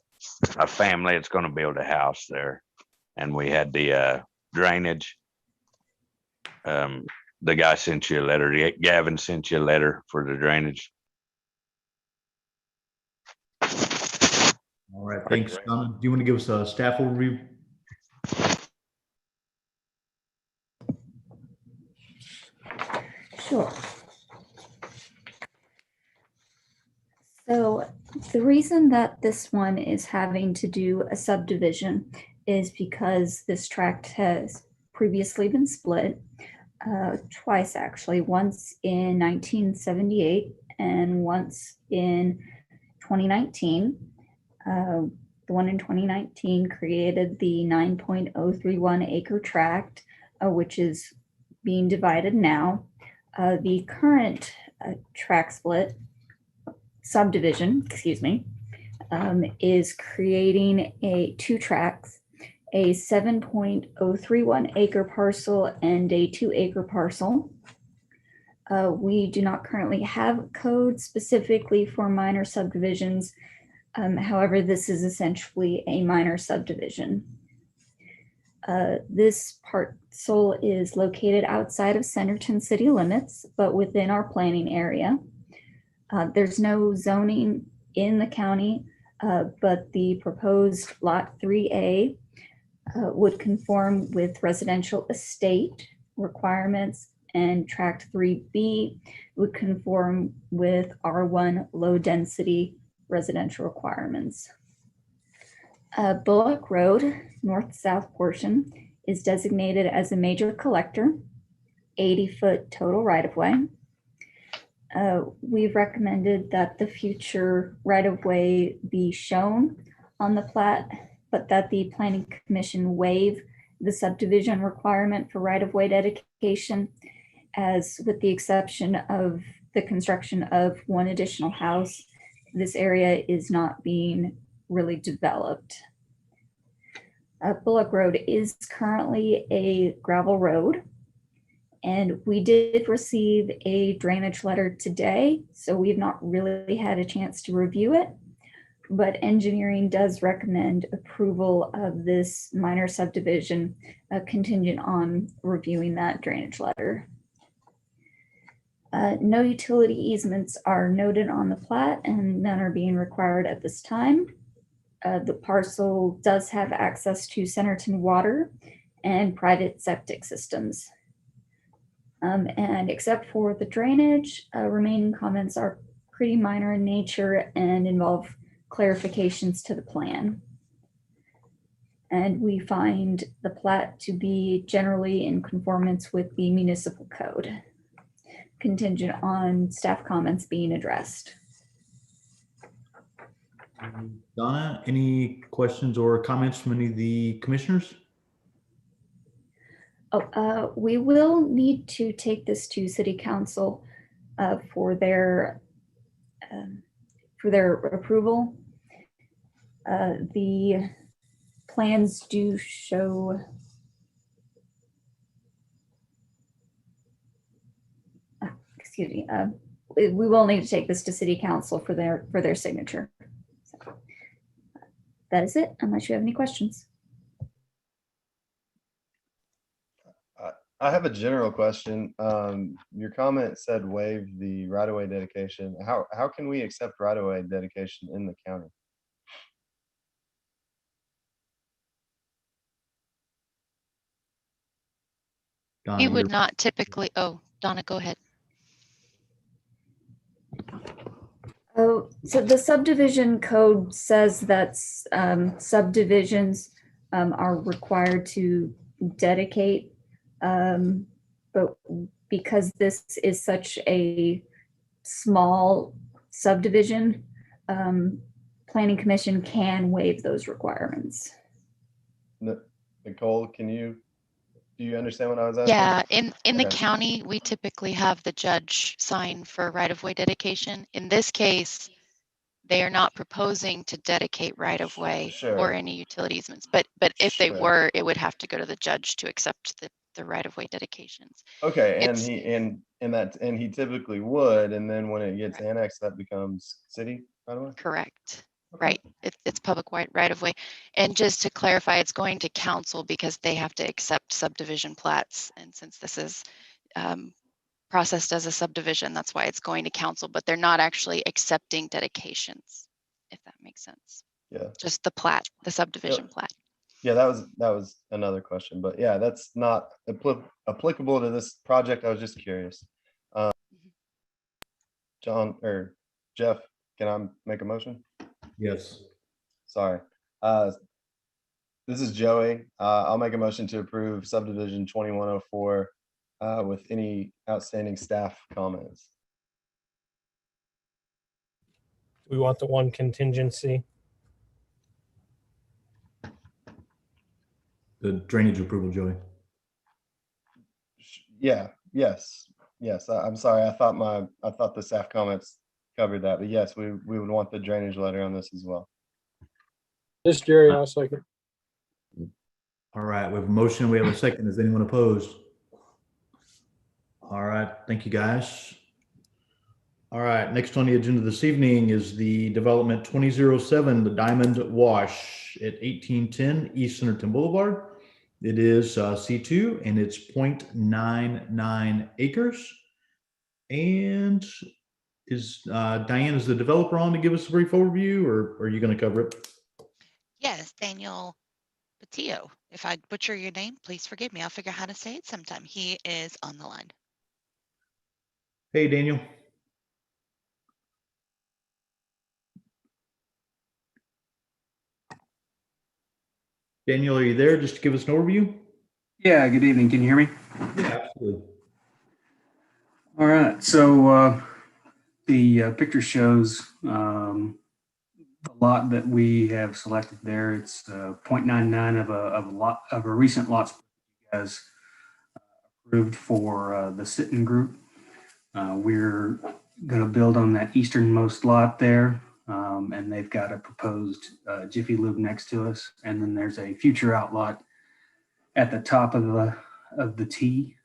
M: a family that's going to build a house there. And we had the drainage. The guy sent you a letter. Gavin sent you a letter for the drainage.
A: All right, thanks. Donna, do you want to give us a staff overview?
H: Sure. So the reason that this one is having to do a subdivision is because this tract has previously been split twice, actually, once in 1978 and once in 2019. The one in 2019 created the 9.031 acre tract, which is being divided now. The current tract split subdivision, excuse me, is creating two tracts, a 7.031 acre parcel and a 2 acre parcel. We do not currently have code specifically for minor subdivisions. However, this is essentially a minor subdivision. This parcel is located outside of Centerton city limits, but within our planning area. There's no zoning in the county, but the proposed Lot 3A would conform with residential estate requirements, and Tract 3B would conform with R1 low density residential requirements. Bullock Road, north-south portion, is designated as a major collector, 80-foot total right-of-way. We've recommended that the future right-of-way be shown on the plat, but that the Planning Commission waive the subdivision requirement for right-of-way dedication, as with the exception of the construction of one additional house, this area is not being really developed. Bullock Road is currently a gravel road, and we did receive a drainage letter today, so we've not really had a chance to review it, but engineering does recommend approval of this minor subdivision contingent on reviewing that drainage letter. No utility easements are noted on the plat, and none are being required at this time. The parcel does have access to Centerton water and private septic systems. And except for the drainage, remaining comments are pretty minor in nature and involve clarifications to the plan. And we find the plat to be generally in conformance with the municipal code, contingent on staff comments being addressed.
A: Donna, any questions or comments from any of the commissioners?
H: We will need to take this to City Council for their approval. The plans do show excuse me, we will need to take this to City Council for their signature. So, that is it, unless you have any questions.
I: I have a general question. Your comment said waive the right-of-way dedication. How can we accept right-of-way dedication in the county?
A: Donna,
F: You would
A: you're-
F: not typically, oh, Donna, go ahead.
H: Oh, so the subdivision code says that subdivisions are required to dedicate, but because this is such a small subdivision, Planning Commission can waive those requirements.
I: Nicole, do you understand what I was asking?
F: Yeah, in the
I: Okay.
F: county, we typically have the judge sign for right-of-way dedication. In this case, they are not proposing to dedicate right-of-way
I: Sure.
F: or any utility easements, but if they
I: Sure.
F: were, it would have to go to the judge to accept the right-of-way dedications.
I: Okay, and
F: It's-
I: he typically would, and then when it gets annexed, that becomes city right-of-way?
F: Correct. Right. It's public right of way. And just to clarify, it's going to council because they have to accept subdivision plats. And since this is processed as a subdivision, that's why it's going to council, but they're not actually accepting dedications, if that makes sense.
I: Yeah.
F: Just the plat, the subdivision plat.
I: Yeah, that was another question, but yeah, that's not applicable to this project. I was just curious. John or Jeff, can I make a motion?
A: Yes.
I: Sorry. This is Joey. I'll make a motion to approve subdivision 2104 with any outstanding staff comments.
C: We want the one contingency.
A: The drainage approval, Joey.
I: Yeah, yes, yes. I'm sorry. I thought the staff comments covered that, but yes, we would want the drainage letter on this as well.
D: This Jerry, I'll second.
A: All right, we have a motion. We have a second. Is anyone opposed? All right, thank you, guys. All right, next on the agenda this evening is the development 2007, the Diamond Wash at 1810 East Centerton Boulevard. It is C2 and it's 0.99 acres. And is Diane, is the developer on to give us a brief overview, or are you going to cover it?
J: Yes, Daniel Patillo. If I butcher your name, please forgive me. I'll figure out how to say it sometime. He is on the line.
A: Hey, Daniel. Daniel, are you there just to give us an overview?
O: Yeah, good evening. Can you hear me?
A: Yeah, absolutely.
O: All right. So the picture shows the lot that we have selected there. It's 0.99 of a recent lot as approved for the Sitten Group. We're going to build on that easternmost lot there. And they've got a proposed Jiffy Lube next to us. And then there's a future outlot at the top of the T.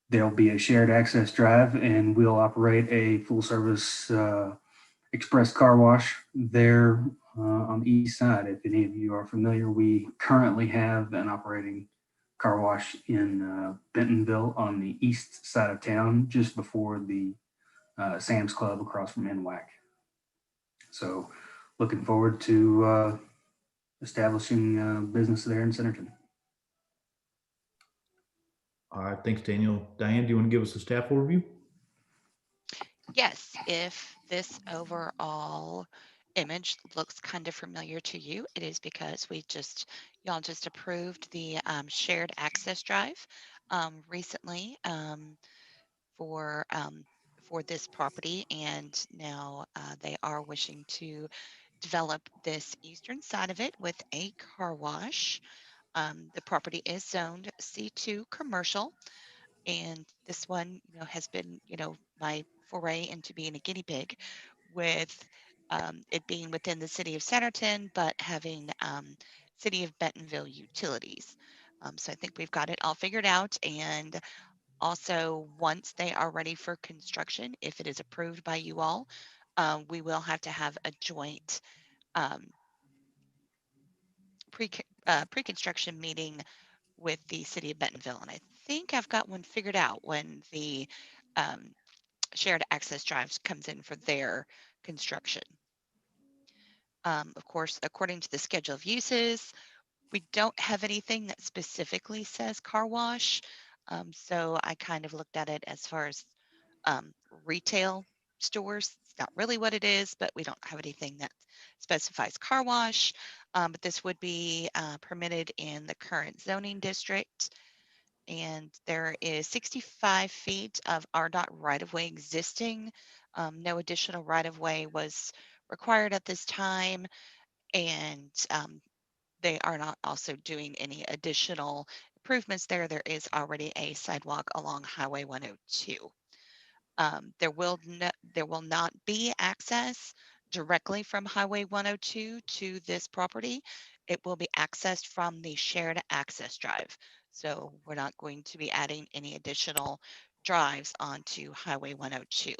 O: There'll be a shared access drive, and we'll operate a full service express car wash there on the east side. If any of you are familiar, we currently have an operating car wash in Bentonville on the east side of town, just before the Sam's Club across from NWAC. So looking forward to establishing business there in Centerton.
A: All right, thanks, Daniel. Diane, do you want to give us a staff overview?
J: Yes, if this overall image looks kind of familiar to you, it is because y'all just approved the shared access drive recently for this property, and now they are wishing to develop this eastern side of it with a car wash. The property is zoned C2 commercial, and this one, has been, my foray into being a guinea pig with it being within the city of Centerton, but having city of Bentonville utilities. So I think we've got it all figured out. And also, once they are ready for construction, if it is approved by you all, we will have to have a joint pre-construction meeting with the city of Bentonville. And I think I've got one figured out when the shared access drives comes in for their construction. Of course, according to the schedule of uses, we don't have anything that specifically says car wash. So I kind of looked at it as far as retail stores. It's not really what it is, but we don't have anything that specifies car wash. But this would be permitted in the current zoning district. And there is 65 feet of RDOT right-of-way existing. No additional right-of-way was required at this time. And they are not also doing any additional improvements there. There is already a sidewalk along Highway 102. There will not be access directly from Highway 102 to this property. It will be accessed from the shared access drive. So we're not going to be adding any additional drives onto Highway 102.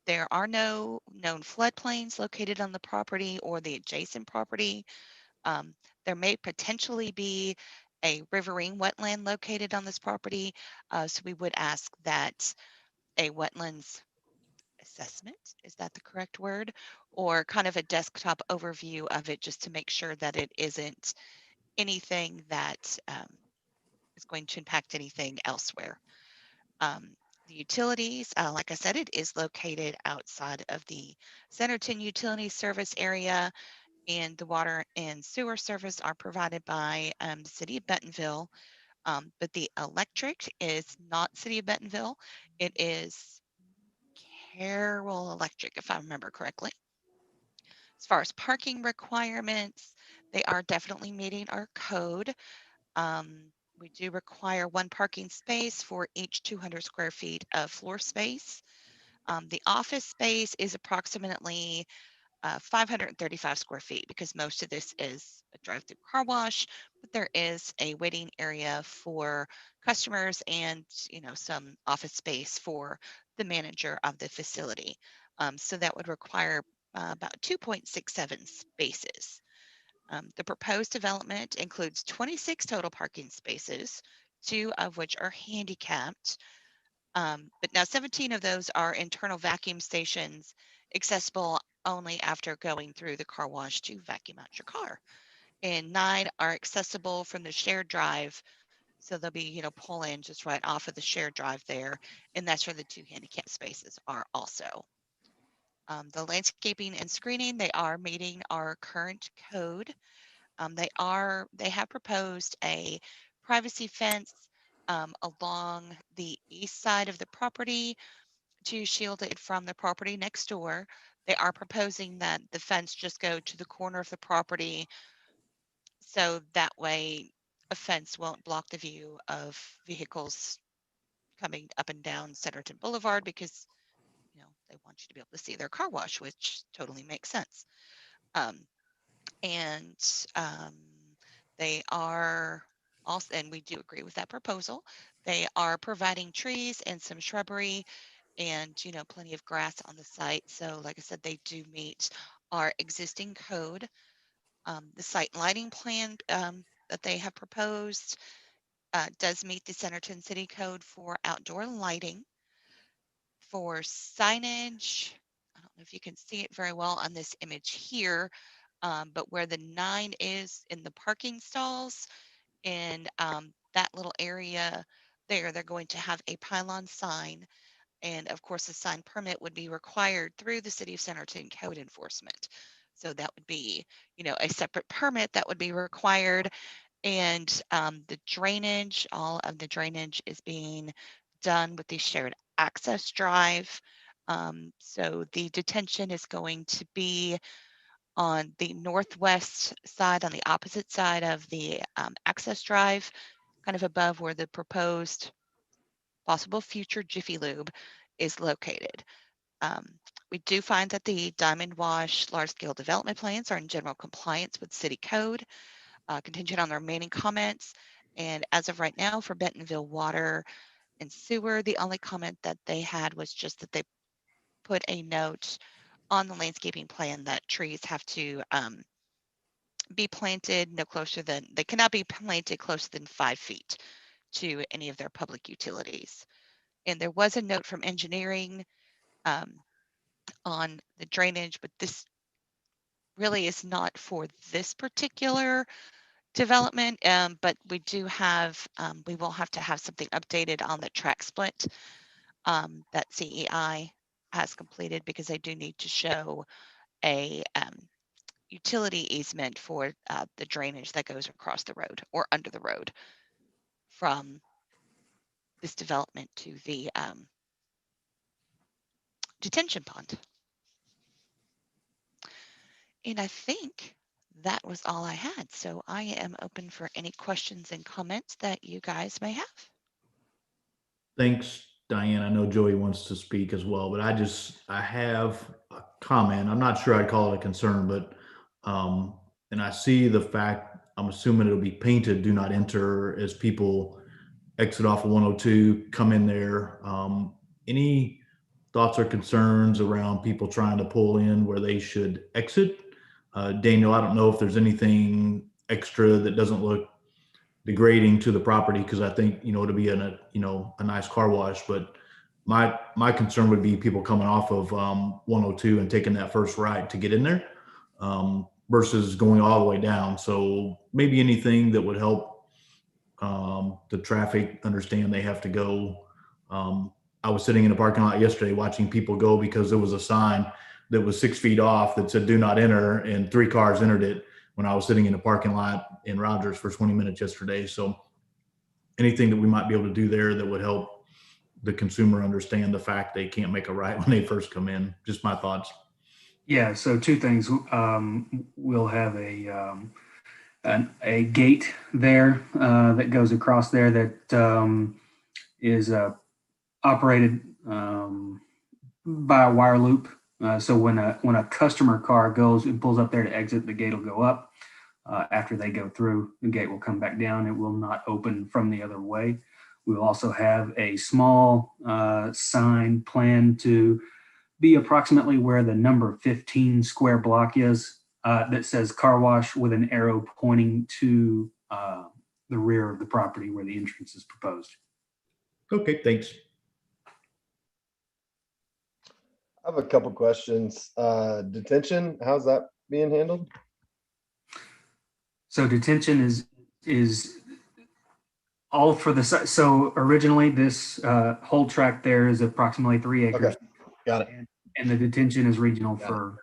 J: There are no known floodplains located on the property or the adjacent property. There may potentially be a riverine wetland located on this property. So we would ask that a wetlands assessment, is that the correct word? Or kind of a desktop overview of it, just to make sure that it isn't anything that is going to impact anything elsewhere. The utilities, like I said, it is located outside of the Centerton utility service area, and the water and sewer service are provided by the city of Bentonville. But the electric is not city of Bentonville. It is Carroll Electric, if I remember correctly. As far as parking requirements, they are definitely meeting our code. We do require one parking space for each 200 square feet of floor space. The office space is approximately 535 square feet because most of this is a drive-through car wash, but there is a waiting area for customers and some office space for the manager of the facility. So that would require about 2.67 spaces. The proposed development includes 26 total parking spaces, 2 of which are handicapped. But now 17 of those are internal vacuum stations accessible only after going through the car wash to vacuum out your car. And 9 are accessible from the shared drive. So they'll be, pull in just right off of the shared drive there. And that's where the 2 handicap spaces are also. The landscaping and screening, they are meeting our current code. They have proposed a privacy fence along the east side of the property to shield it from the property next door. They are proposing that the fence just go to the corner of the property, so that way a fence won't block the view of vehicles coming up and down Centerton Boulevard, because they want you to be able to see their car wash, which totally makes sense. And they are also, and we do agree with that proposal, they are providing trees and some shrubbery and plenty of grass on the site. So like I said, they do meet our existing code. The site lighting plan that they have proposed does meet the Centerton City Code for outdoor lighting. For signage, I don't know if you can see it very well on this image here, but where the 9 is in the parking stalls, in that little area there, they're going to have a pylon sign. And of course, a sign permit would be required through the City of Centerton Code Enforcement. So that would be, a separate permit that would be required. And the drainage, all of the drainage is being done with the shared access drive. So the detention is going to be on the northwest side, on the opposite side of the access drive, kind of above where the proposed possible future Jiffy Lube is located. We do find that the Diamond Wash large-scale development plans are in general compliance with city code, contingent on the remaining comments. And as of right now, for Bentonville Water and Sewer, the only comment that they had was just that they put a note on the landscaping plan that trees have to be planted no closer than, they cannot be planted closer than 5 feet to any of their public utilities. And there was a note from engineering on the drainage, but this really is not for this particular development. But we do have, we will have to have something updated on the track split that CEI has completed, because they do need to show a utility easement for the drainage that goes across the road or under the road from this development to the detention pond. And I think that was all I had. So I am open for any questions and comments that you guys may have.
A: Thanks, Diane. I know Joey wants to speak as well, but I have a comment. I'm not sure I'd call it a concern, but, and I see the fact, I'm assuming it'll be painted, do not enter, as people exit off of 102, come in there. Any thoughts or concerns around people trying to pull in where they should exit? Daniel, I don't know if there's anything extra that doesn't look degrading to the property, because I think it'll be a nice car wash. But my concern would be people coming off of 102 and taking that first right to get in there, versus going all the way down. So maybe anything that would help the traffic understand they have to go. I was sitting in a parking lot yesterday watching people go because there was a sign that was 6 feet off that said "Do not enter," and 3 cars entered it when I was sitting in a parking lot in Rogers for 20 minutes yesterday. So anything that we might be able to do there that would help the consumer understand the fact they can't make a right when they first come in? Just my thoughts.
O: Yeah, so two things. We'll have a gate there that goes across there that is operated by a wire loop. So when a customer car goes and pulls up there to exit, the gate will go up. After they go through, the gate will come back down. It will not open from the other way. We will also have a small sign planned to be approximately where the number 15 square block is, that says car wash with an arrow pointing to the rear of the property where the entrance is proposed.
A: Okay, thanks.
I: I have a couple questions. Detention, how's that being handled?
O: So detention is all for the site. So originally this whole tract there is approximately 3 acres.
I: Okay, got it.
O: And the detention is regional
I: Got it.
O: for,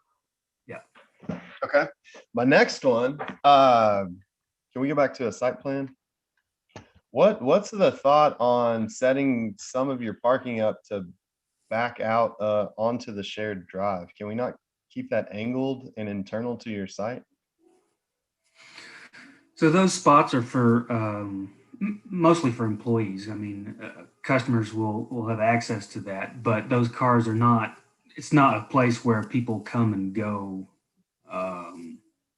O: yeah.
I: Okay. My next one, can we go back to a site plan? What's the thought on setting some of your parking up to back out onto the shared drive? Can we not keep that angled and internal to your site?
O: So those spots are for mostly for employees. I mean, customers will have access to that, but those cars are not, it's not a place where people come and go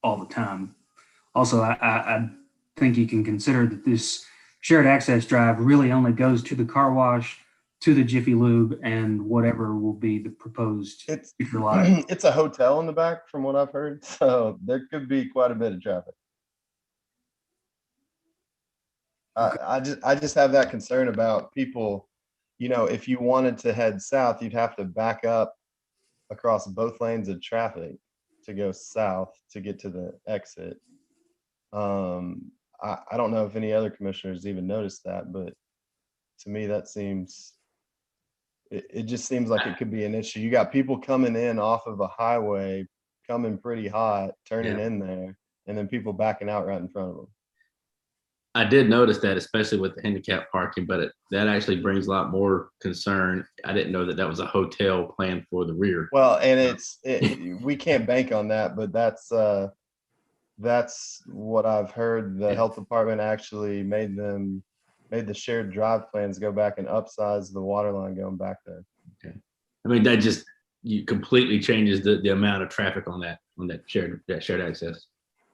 O: all the time. Also, I think you can consider that this shared access drive really only goes to the car wash, to the Jiffy Lube, and whatever will be the proposed future lot.
I: It's a hotel in the back from what I've heard, so there could be quite a bit of traffic. I just have that concern about people, if you wanted to head south, you'd have to back up across both lanes of traffic to go south to get to the exit. I don't know if any other commissioners even noticed that, but to me, that seems, it just seems like it could be an issue. You got people coming in off of a highway, coming pretty hot, turning in there, and then people backing out right in front of them.
B: I did notice that, especially with the handicap parking, but that actually brings a lot more concern. I didn't know that that was a hotel planned for the rear.
I: Well, and we can't bank on that, but that's what I've heard. The health department actually made the shared drive plans go back and upsize the water line going back there.
B: Okay. I mean, that just completely changes the amount of traffic on that shared access.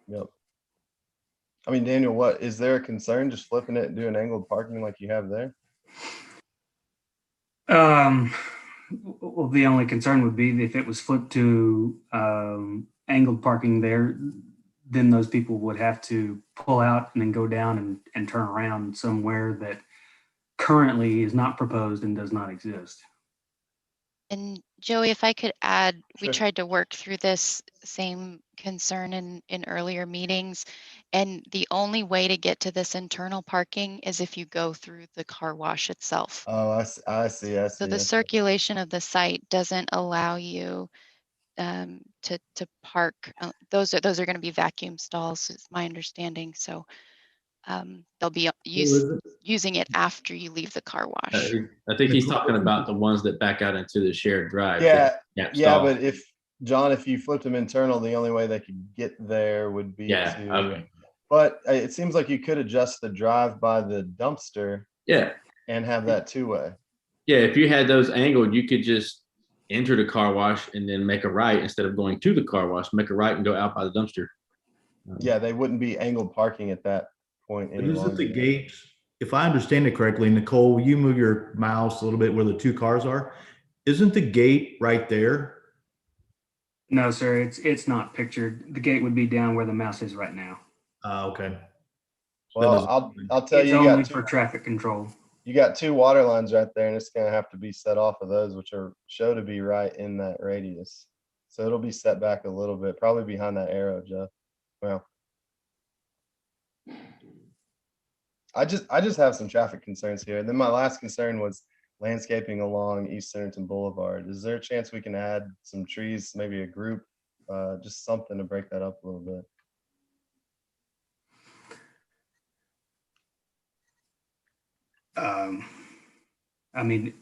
I: Yep. I mean, Daniel, what is there a concern just flipping it and doing angled parking like you have there?
O: Well, the only concern would be if it was flipped to angled parking there, then those people would have to pull out and then go down and turn around somewhere that currently is not proposed and does not exist.
F: And Joey, if I could add, we
I: Sure.
F: tried to work through this same concern in earlier meetings. And the only way to get to this internal parking is if you go through the car wash itself.
I: Oh, I see.
F: So the circulation of the site doesn't allow you to park. Those are going to be vacuum stalls, is my understanding. So they'll be using it after you leave the car wash.
B: I think he's talking about the ones that back out into the shared drive.
I: Yeah,
B: stall.
I: but if you flipped them internal, the only way they could get there would be
B: okay.
I: But it seems like you could adjust the drive by the dumpster.
B: Yeah.
I: And have that two-way.
B: Yeah, if you had those angled, you could just enter the car wash and then make a right instead of going to the car wash, make a right and go out by the dumpster.
I: Yeah, they wouldn't be angled parking at that point
A: But
I: any
A: isn't
I: longer.
A: the gate, if I understand it correctly, Nicole, you move your mouse a little bit where the two cars are. Isn't the gate right there?
O: No, sir, it's not pictured. The gate would be down where the mouse is right now.
A: Okay.
I: Well, I'll tell
O: It's
I: you,
O: only for traffic control.
I: You got two water lines right there, and it's gonna have to be set off of those, which are show to be right in that radius. So it'll be set back a little bit, probably behind that arrow, Jeff. Well, I just have some traffic concerns here. And then my last concern was landscaping along East Centerton Boulevard. Is there a chance we can add some trees, maybe a group, just something to break that up a little bit?
O: I mean,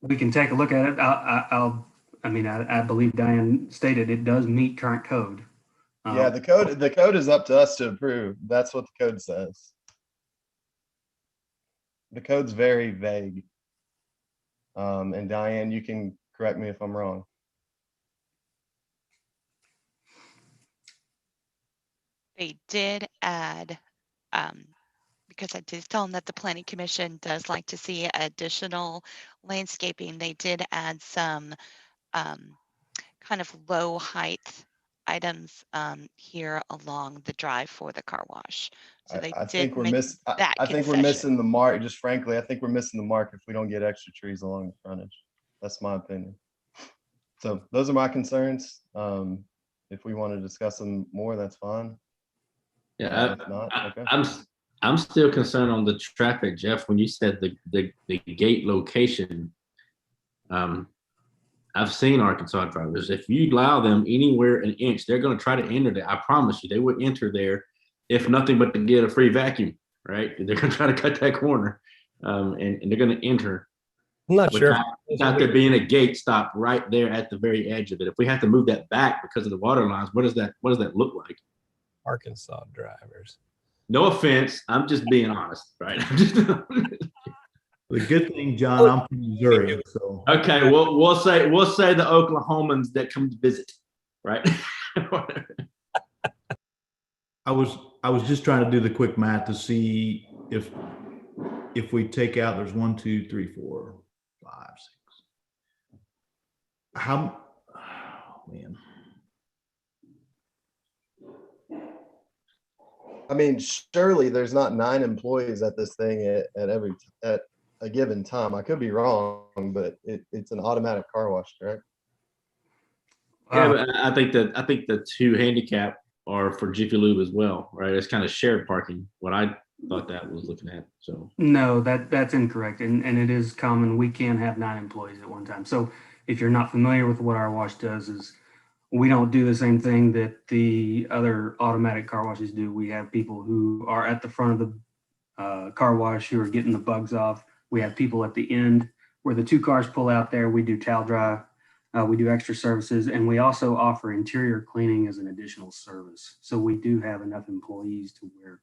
O: we can take a look at it. I believe Diane stated it does meet current code.
I: Yeah, the code is up to us to approve. That's what the code says. The code's very vague. And Diane, you can correct me if I'm wrong.
J: They did add, because I did tell them that the planning commission does like to see additional landscaping. They did add some kind of low height items here along the drive for the car wash. So they
I: I
J: did
I: think we're
J: make
I: missing.
J: that
I: I think we're
J: concession.
I: missing the mark. Just frankly, I think we're missing the mark if we don't get extra trees along the frontage. That's my opinion. So those are my concerns. If we want to discuss them more, that's fine.
B: Yeah,
I: If not, okay.
B: I'm still concerned on the traffic, Jeff. When you said the gate location, I've seen Arkansas drivers. If you allow them anywhere an inch, they're going to try to enter there. I promise you, they would enter there, if nothing but to get a free vacuum. Right? They're going to try to cut that corner, and they're going to enter.
C: I'm not sure.
B: Without there being a gate stop right there at the very edge of it. If we have to move that back because of the water lines, what does that look like?
C: Arkansas drivers.
B: No offense, I'm just being honest, right?
A: The good thing, John, I'm from Missouri, so.
B: Okay, we'll say the Oklahomans that come to visit, right?
A: I was just trying to do the quick math to see if we take out, there's 1, 2, 3, 4, 5, 6. How, oh man.
I: I mean, surely there's not 9 employees at this thing at a given time. I could be wrong, but it's an automatic car wash, correct?
B: Yeah, but I think the 2 handicap are for Jiffy Lube as well, right? It's kind of shared parking. What I thought that was looking at. So
O: No, that's incorrect. And it is common. We can have 9 employees at one time. So if you're not familiar with what our wash does, is we don't do the same thing that the other automatic car washes do. We have people who are at the front of the car wash who are getting the bugs off. We have people at the end where the 2 cars pull out there. We do towel dry. We do extra services, and we also offer interior cleaning as an additional service. So we do have enough employees to where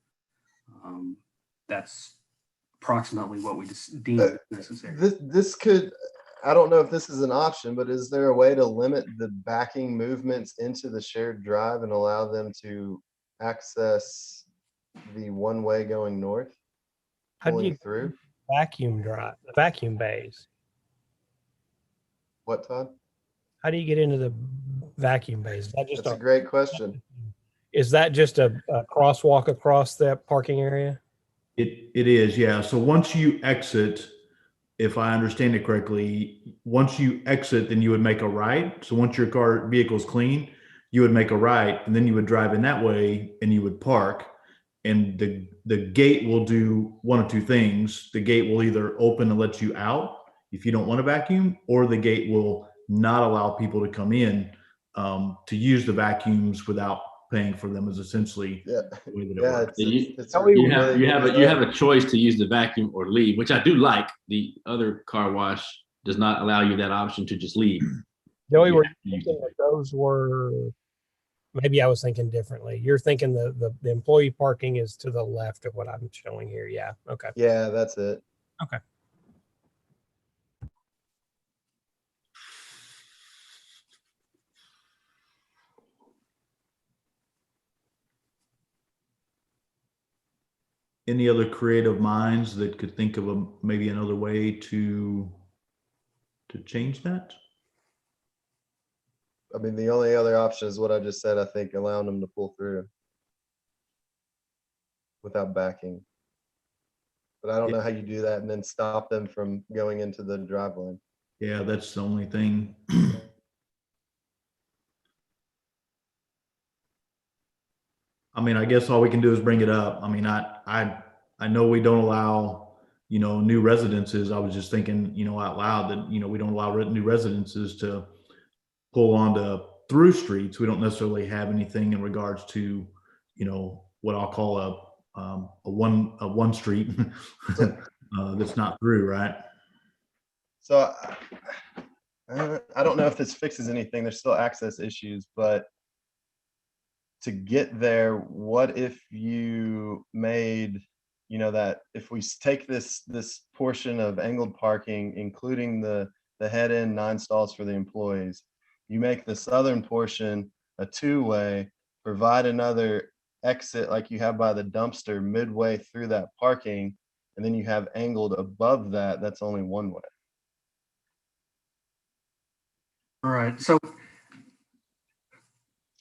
O: that's approximately what we deem necessary.
I: This could, I don't know if this is an option, but is there a way to limit the backing movements into the shared drive and allow them to access the one way going north?
C: How do you
I: through
C: vacuum bays?
I: What, Todd?
C: How do you get into the vacuum bays?
I: That's a great question.
C: Is that just a crosswalk across that parking area?
A: It is, yeah. So once you exit, if I understand it correctly, once you exit, then you would make a right. So once your vehicle is clean, you would make a right, and then you would drive in that way, and you would park. And the gate will do one of 2 things. The gate will either open and let you out if you don't want to vacuum, or the gate will not allow people to come in to use the vacuums without paying for them, is essentially the way that it works.
B: You have a choice to use the vacuum or leave, which I do like. The other car wash does not allow you that option to just leave.
C: Joey, were you thinking that those were, maybe I was thinking differently. You're thinking the employee parking is to the left of what I'm showing here. Yeah. Okay.
I: Yeah, that's it.
C: Okay.
A: Any other creative minds that could think of maybe another way to change that?
I: I mean, the only other option is what I just said. I think allowing them to pull through without backing. But I don't know how you do that and then stop them from going into the drive lane.
A: Yeah, that's the only thing. I mean, I guess all we can do is bring it up. I mean, I know we don't allow, new residences. I was just thinking, out loud that, we don't allow new residences to pull onto through streets. We don't necessarily have anything in regards to, what I'll call a one street that's not through, right?
I: So I don't know if this fixes anything. There's still access issues, but to get there, what if you made, that if we take this portion of angled parking, including the head end 9 stalls for the employees, you make the southern portion a 2-way, provide another exit like you have by the dumpster midway through that parking, and then you have angled above that, that's only 1-way.
O: All right. So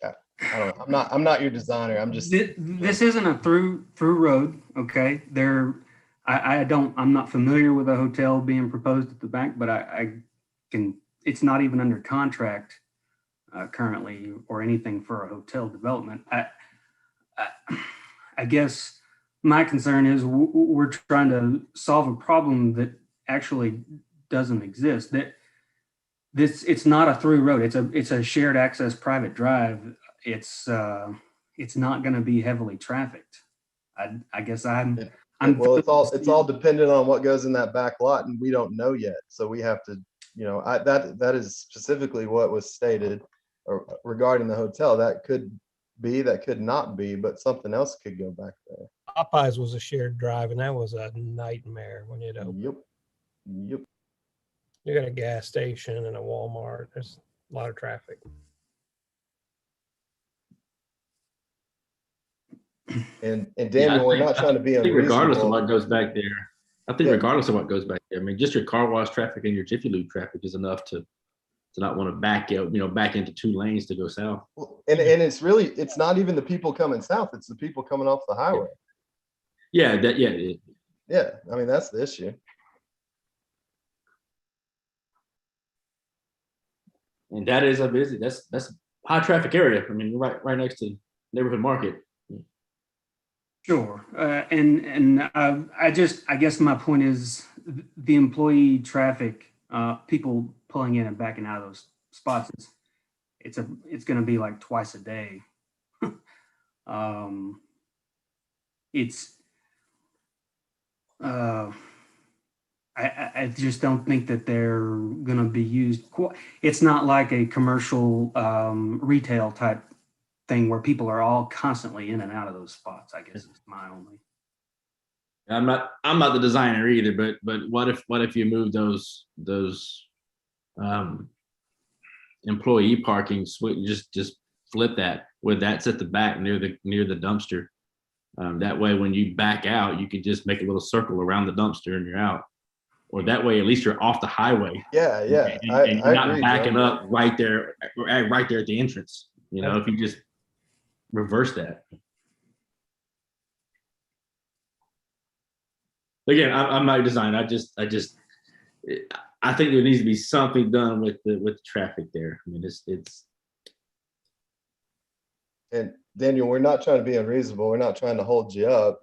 I: I don't know. I'm not your designer. I'm just.
O: This isn't a through road. Okay. I'm not familiar with a hotel being proposed at the back, but it's not even under contract currently or anything for a hotel development. I guess my concern is we're trying to solve a problem that actually doesn't exist. It's not a through road. It's a shared access private drive. It's not going to be heavily trafficked. I guess
I: well, it's all dependent on what goes in that back lot, and we don't know yet. So we have to, that is specifically what was stated regarding the hotel. That could be, that could not be, but something else could go back there.
C: Popeyes was a shared drive, and that was a nightmare when it opened.
I: Yep.
C: You got a gas station and a Walmart. There's a lot of traffic.
I: And Daniel, we're not trying to be unreasonable.
B: Regardless of what goes back there, regardless of what goes back there, I mean, just your car wash traffic and your Jiffy Lube traffic is enough to not want to back into 2 lanes to go south.
I: And it's not even the people coming south; it's the people coming off the highway.
B: Yeah.
I: Yeah. I mean, that's the issue.
B: And that is that's a high traffic area. I mean, you're right next to neighborhood market.
O: Sure. I guess my point is the employee traffic, people pulling in and backing out of those spots, it's going to be like twice a day. I just don't think that they're going to be used. It's not like a commercial retail type thing where people are all constantly in and out of those spots. I guess is my only.
B: I'm not the designer either, but what if you move those employee parking, just flip that where that's at the back near the dumpster. That way, when you back out, you can just make a little circle around the dumpster and you're out. Or that way, at least you're off the highway.
I: Yeah.
B: And you're not
I: agree,
B: backing
I: Joe.
B: up right there at the entrance. If you just reverse that. Again, I'm not a designer. I think there needs to be something done with the traffic there. I mean, it's.
I: And Daniel, we're not trying to be unreasonable. We're not trying to hold you up.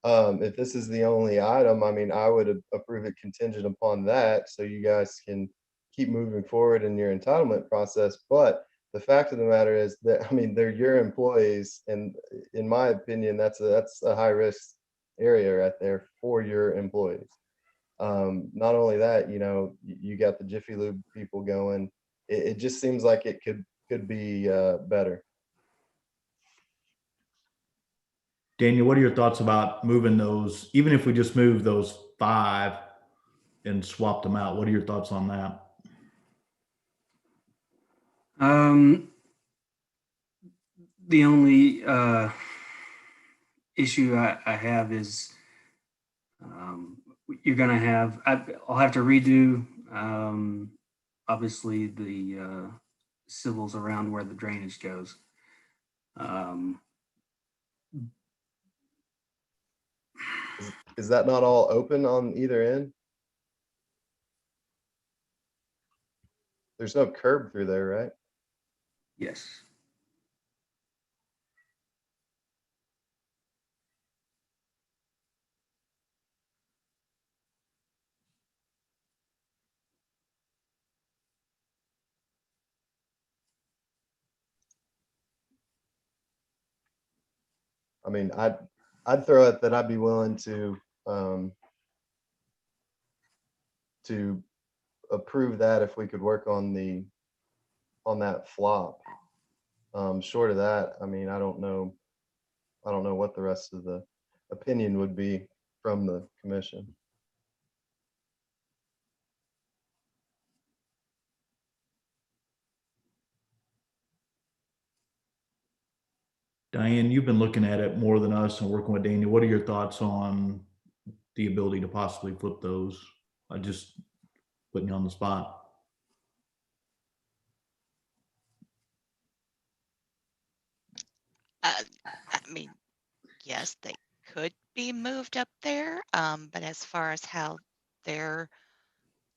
I: If this is the only item, I mean, I would approve it contingent upon that, so you guys can keep moving forward in your entitlement process. But the fact of the matter is that, I mean, they're your employees, and in my opinion, that's a high risk area right there for your employees. Not only that, you got the Jiffy Lube people going. It just seems like it could be better.
A: Daniel, what are your thoughts about moving those, even if we just move those 5 and swap them out? What are your thoughts on that?
O: The only issue I have is you're going to have, I'll have to redo obviously the civils around where the drainage goes.
I: Is that not all open on either end? There's no curb through there, right?
O: Yes.
I: I mean, I'd throw it that I'd be willing to to approve that if we could work on that flop. Short of that, I mean, I don't know what the rest of the opinion would be from the commission.
A: Diane, you've been looking at it more than us and working with Daniel. What are your thoughts on the ability to possibly flip those? I just putting you on the spot.
J: I mean, yes, they could be moved up there, but as far as how their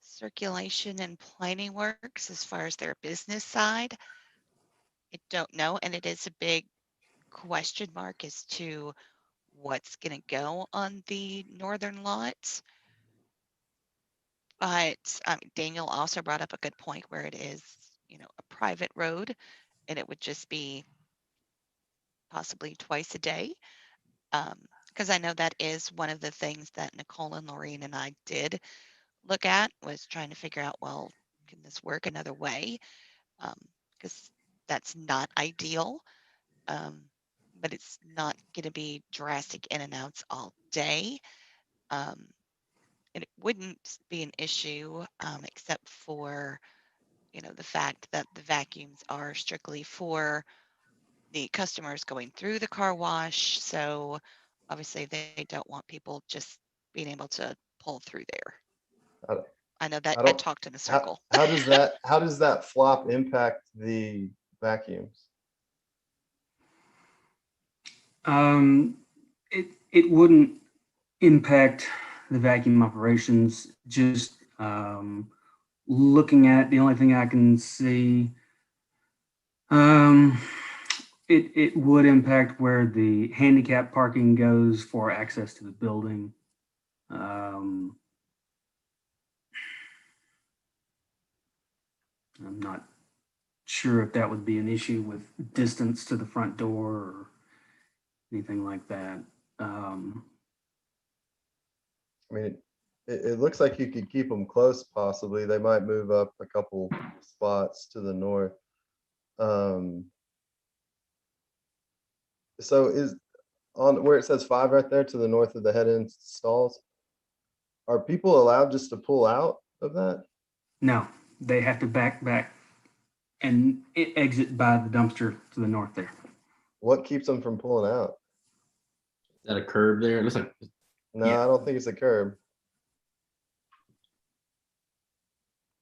J: circulation and planning works, as far as their business side, I don't know, and it is a big question mark as to what's going to go on the northern lots. But Daniel also brought up a good point where it is, a private road, and it would just be possibly twice a day. Because I know that is one of the things that Nicole and Laureen and I did look at, was trying to figure out, well, can this work another way? Because that's not ideal, but it's not going to be drastic in and outs all day. And it wouldn't be an issue except for, the fact that the vacuums are strictly for the customers going through the car wash. So obviously they don't want people just being able to pull through there. I know that I talked in a circle.
I: How does that flop impact the vacuums?
O: It wouldn't impact the vacuum operations. Just looking at, the only thing I can see, it would impact where the handicap parking goes for access to the building. I'm not sure if that would be an issue with distance to the front door or anything like that.
I: I mean, it looks like you could keep them close, possibly. They might move up a couple spots to the north. So is on where it says 5 right there to the north of the head-end stalls, are people allowed just to pull out of that?
O: No, they have to back and exit by the dumpster to the north there.
I: What keeps them from pulling out?
B: Is that a curb there? It looks like.
I: No, I don't think it's a curb.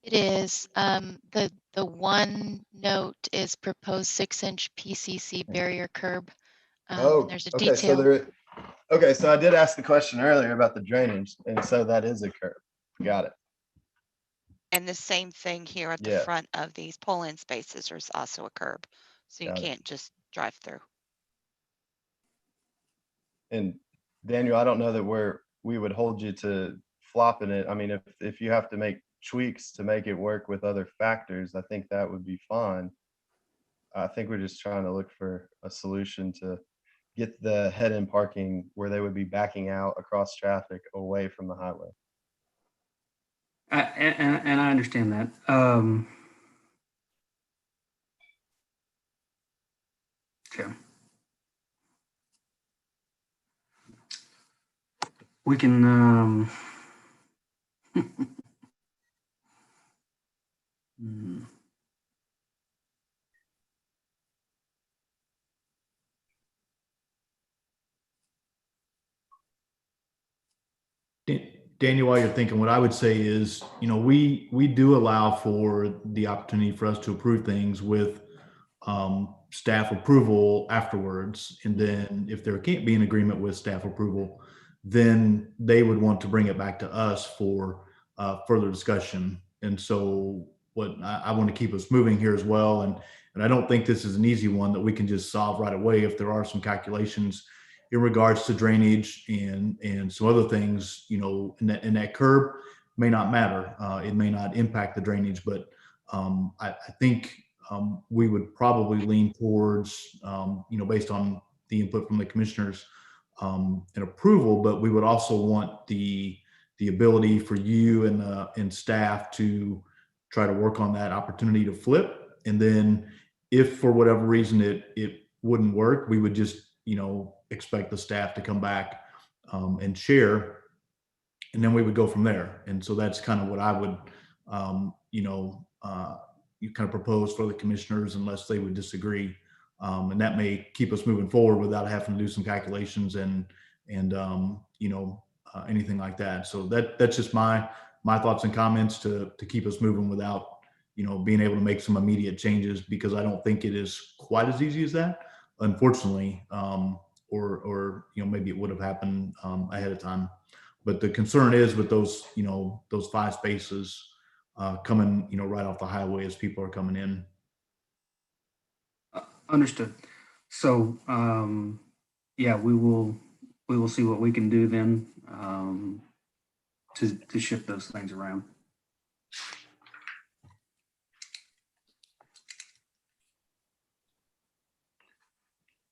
F: It is. The one note is proposed 6-inch PCC barrier curb. There's a
I: okay.
F: detail.
I: So I did ask the question earlier about the drainage, and so that is a curb. Got it.
J: And the same thing here at the front of these pull-in spaces. There's also a curb, so you can't just drive through.
I: And Daniel, I don't know that we would hold you to flopping it. I mean, if you have to make tweaks to make it work with other factors, I think that would be fine. I think we're just trying to look for a solution to get the head-in parking where they would be backing out across traffic away from the highway.
O: And I understand that. Okay. We can
A: Daniel, while you're thinking, what I would say is, we do allow for the opportunity for us to approve things with staff approval afterwards. And then if there can't be an agreement with staff approval, then they would want to bring it back to us for further discussion. And so what I want to keep us moving here as well. And I don't think this is an easy one that we can just solve right away. If there are some calculations in regards to drainage and some other things, in that curb may not matter. It may not impact the drainage, but I think we would probably lean towards, based on the input from the commissioners, an approval, but we would also want the the ability for you and staff to try to work on that opportunity to flip. And then if for whatever reason it wouldn't work, we would just, expect the staff to come back and share, and then we would go from there. And so that's kind of what I would, you kind of propose for the commissioners unless they would disagree. And that may keep us moving forward without having to do some calculations and anything like that. So that's just my thoughts and comments to keep us moving without, being able to make some immediate changes, because I don't think it is quite as easy as that, unfortunately. Or maybe it would have happened ahead of time. But the concern is with those, those 5 spaces coming, right off the highway as people are coming in.
O: Understood. So, yeah, we will see what we can do then to shift those things around.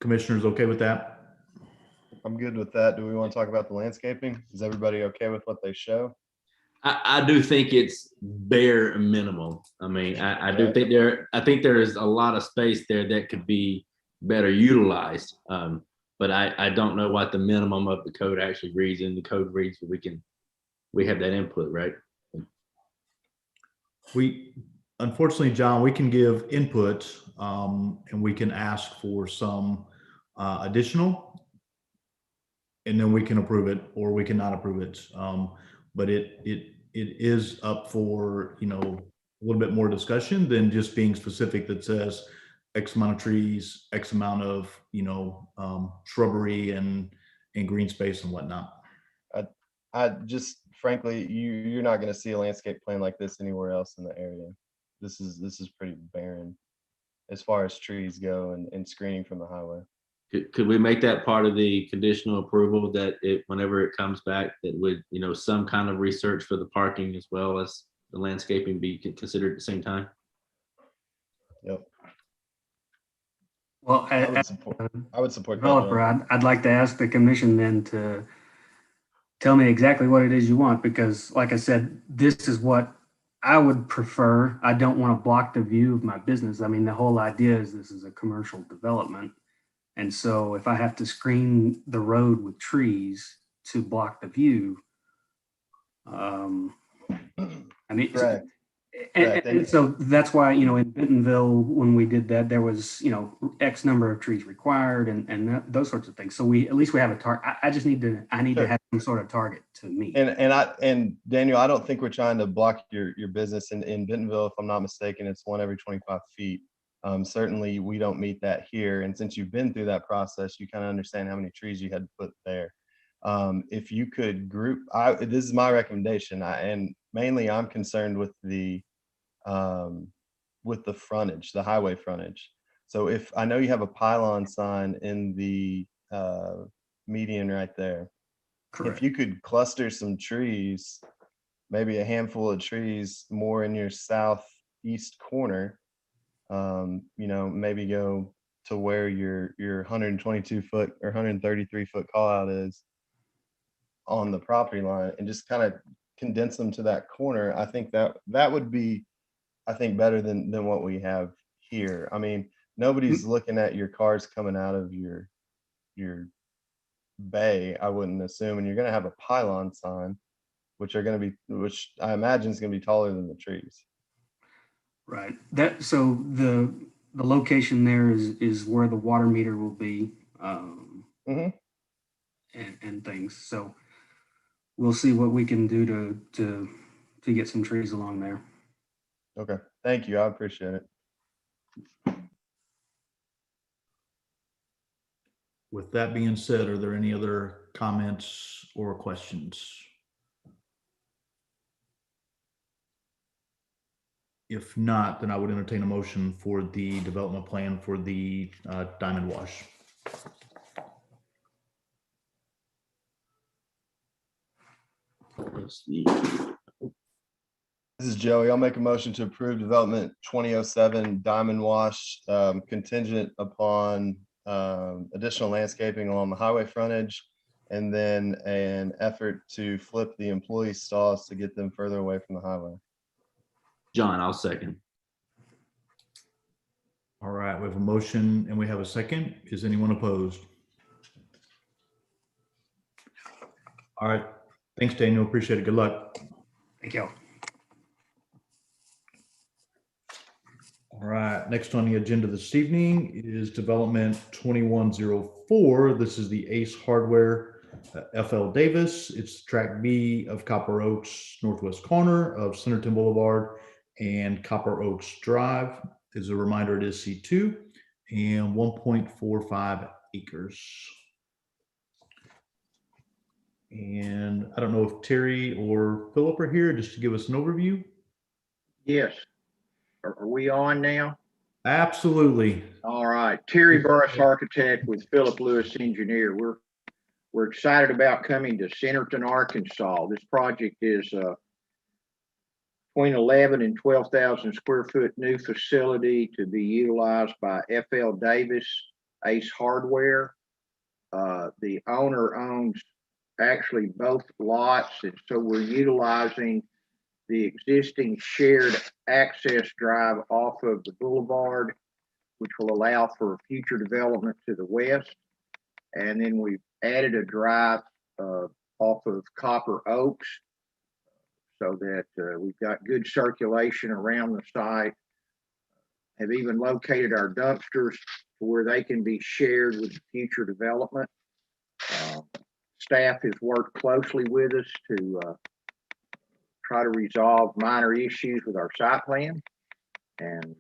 A: Commissioners, okay with that?
I: I'm good with that. Do we want to talk about the landscaping? Is everybody okay with what they show?
B: I do think it's bare minimum. I mean, I do think there is a lot of space there that could be better utilized. But I don't know what the minimum of the code actually reads, and the code reads, but we have that input, right?
A: Unfortunately, John, we can give input and we can ask for some additional, and then we can approve it or we cannot approve it. But it is up for, a little bit more discussion than just being specific that says X amount of trees, X amount of, shrubbery and green space and whatnot.
I: I just, frankly, you're not going to see a landscape plan like this anywhere else in the area. This is pretty barren as far as trees go and screening from the highway.
B: Could we make that part of the conditional approval, that whenever it comes back, that would, some kind of research for the parking as well as the landscaping be considered at the same time?
I: Yep.
O: Well,
I: I would support
O: developer,
I: that.
O: I'd like to ask the commission then to tell me exactly what it is you want, because like I said, this is what I would prefer. I don't want to block the view of my business. I mean, the whole idea is this is a commercial development. And so if I have to screen the road with trees to block the view, I mean,
I: Correct.
O: and so that's why, in Bentonville, when we did that, there was, X number of trees required and those sorts of things. So at least we have a target. I need to have some sort of target to meet.
I: And Daniel, I don't think we're trying to block your business in Bentonville. If I'm not mistaken, it's 1 every 25 feet. Certainly we don't meet that here. And since you've been through that process, you kind of understand how many trees you had to put there. If you could group, this is my recommendation, and mainly I'm concerned with the frontage, the highway frontage. So if I know you have a pylon sign in the median right there,
O: correct.
I: If you could cluster some trees, maybe a handful of trees more in your southeast corner, maybe go to where your 122 foot or 133 foot call out is on the property line, and just kind of condense them to that corner. I think that would be, better than what we have here. I mean, nobody's looking at your cars coming out of your bay, I wouldn't assume, and you're going to have a pylon sign, which I imagine is going to be taller than the trees.
O: Right. So the location there is where the water meter will be, and things. So we'll see what we can do to get some trees along there.
I: Okay. Thank you. I appreciate it.
A: With that being said, are there any other comments or questions? If not, then I would entertain a motion for the development plan for the Diamond Wash.
I: This is Joey. I'll make a motion to approve development 2007 Diamond Wash, contingent upon additional landscaping along the highway frontage and then an effort to flip the employee stalls to get them further away from the highway.
B: John, I'll second.
A: All right, we have a motion and we have a second. Is anyone opposed? All right, thanks, Daniel. Appreciate it. Good luck.
O: Thank you.
A: All right, next on the agenda this evening is Development 2104. This is the Ace Hardware FL Davis. It's Track B of Copper Oaks northwest corner of Centerton Boulevard and Copper Oaks Drive. As a reminder, it is C2 and 1.45 acres. And I don't know if Terry or Philip are here just to give us an overview.
P: Yes. Are we on now?
A: Absolutely.
P: All right. Terry Burris, architect with Philip Lewis Engineer. We're excited about coming to Centerton, Arkansas. This project is between 11 and 12,000 square foot new facility to be utilized by FL Davis Ace Hardware. The owner owns actually both lots, and so we're utilizing the existing shared access drive off of the boulevard, which will allow for future development to the west. And then we've added a drive off of Copper Oaks so that we've got good circulation around the site. Have even located our dumpsters to where they can be shared with future development. Staff has worked closely with us to try to resolve minor issues with our site plan, and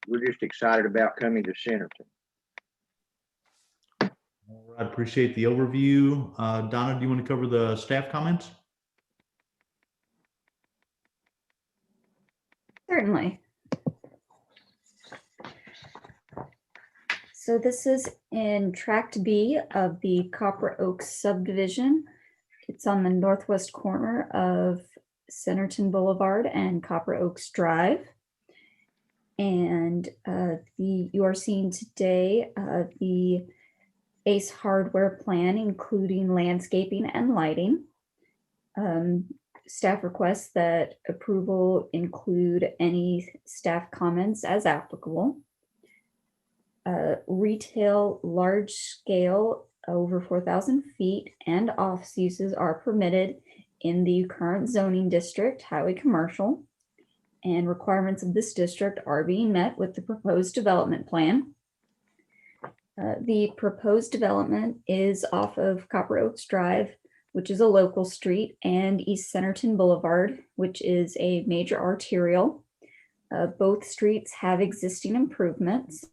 P: we're just excited about coming to Centerton.
A: All right, appreciate the overview. Donna, do you want to cover the staff comments?
H: Certainly. So this is in Tract B of the Copper Oaks subdivision. It's on the northwest corner of Centerton Boulevard and Copper Oaks Drive. And you are seeing today the Ace Hardware plan, including landscaping and lighting. Staff requests that approval include any staff comments as applicable. Retail large scale over 4,000 feet and office uses are permitted in the current zoning district, highway commercial, and requirements of this district are being met with the proposed development plan. The proposed development is off of Copper Oaks Drive, which is a local street, and East Centerton Boulevard, which is a major arterial. Both streets have existing improvements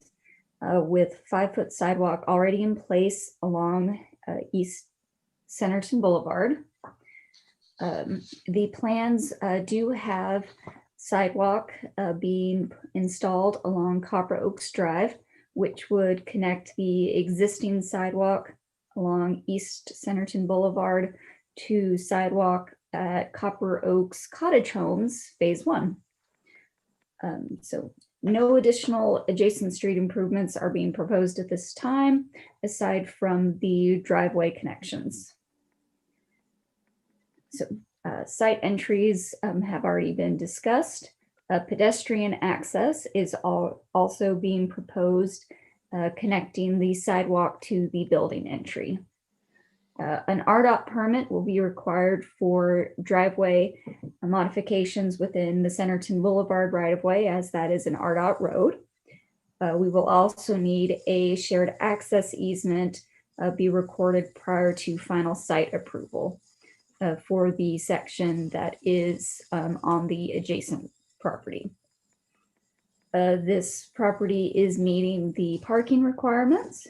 H: with 5-foot sidewalk already in place along East Centerton Boulevard. The plans do have sidewalk being installed along Copper Oaks Drive, which would connect the existing sidewalk along East Centerton Boulevard to sidewalk at Copper Oaks Cottage Homes, Phase 1. So no additional adjacent street improvements are being proposed at this time, aside from the driveway connections. So site entries have already been discussed. Pedestrian access is also being proposed, connecting the sidewalk to the building entry. An RDOT permit will be required for driveway modifications within the Centerton Boulevard right-of-way, as that is an RDOT road. We will also need a shared access easement be recorded prior to final site approval for the section that is on the adjacent property. This property is meeting the parking requirements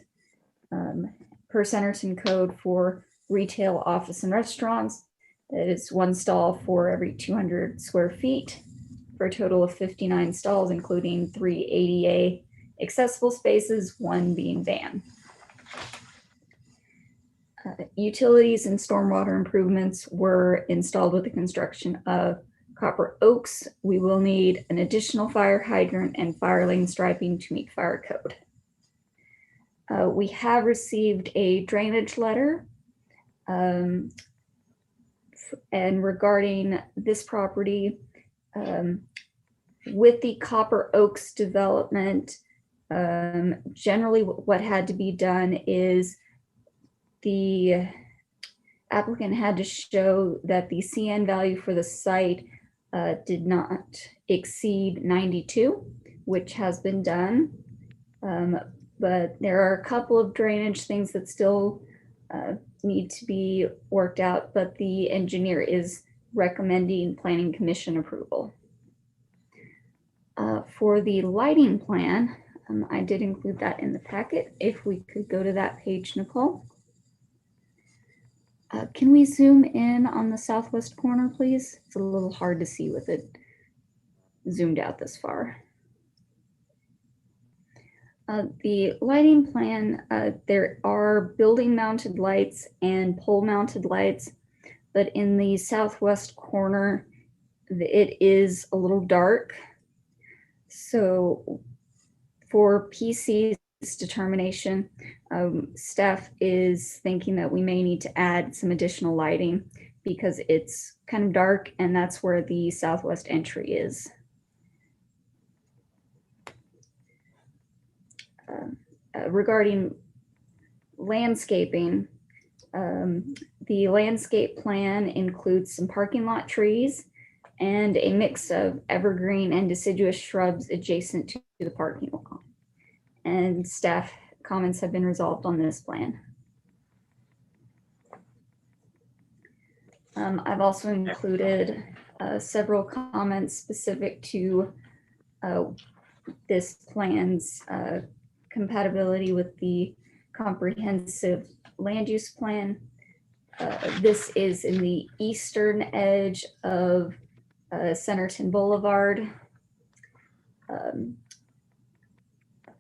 H: per Centerton code for retail, office, and restaurants. That is 1 stall for every 200 square feet for a total of 59 stalls, including 3 ADA accessible spaces, 1 being van. Utilities and stormwater improvements were installed with the construction of Copper Oaks. We will need an additional fire hydrant and fire lane striping to meet fire code. We have received a drainage letter And regarding this property, with the Copper Oaks development, generally what had to be done is the applicant had to show that the CN value for the site did not exceed 92, which has been done. But there are a couple of drainage things that still need to be worked out, but the engineer is recommending planning commission approval. For the lighting plan, I did include that in the packet. If we could go to that page, Nicole. Can we zoom in on the southwest corner, please? It's a little hard to see with it zoomed out this far. The lighting plan, there are building mounted lights and pole mounted lights, but in the southwest corner, it is a little dark. So for PC's determination, staff is thinking that we may need to add some additional lighting because it's kind of dark and that's where the southwest entry is. Regarding landscaping, the landscape plan includes some parking lot trees and a mix of evergreen and deciduous shrubs adjacent to the parking lot. And staff comments have been resolved on this plan. I've also included several comments specific to this plan's compatibility with the comprehensive land use plan. This is in the eastern edge of Centerton Boulevard.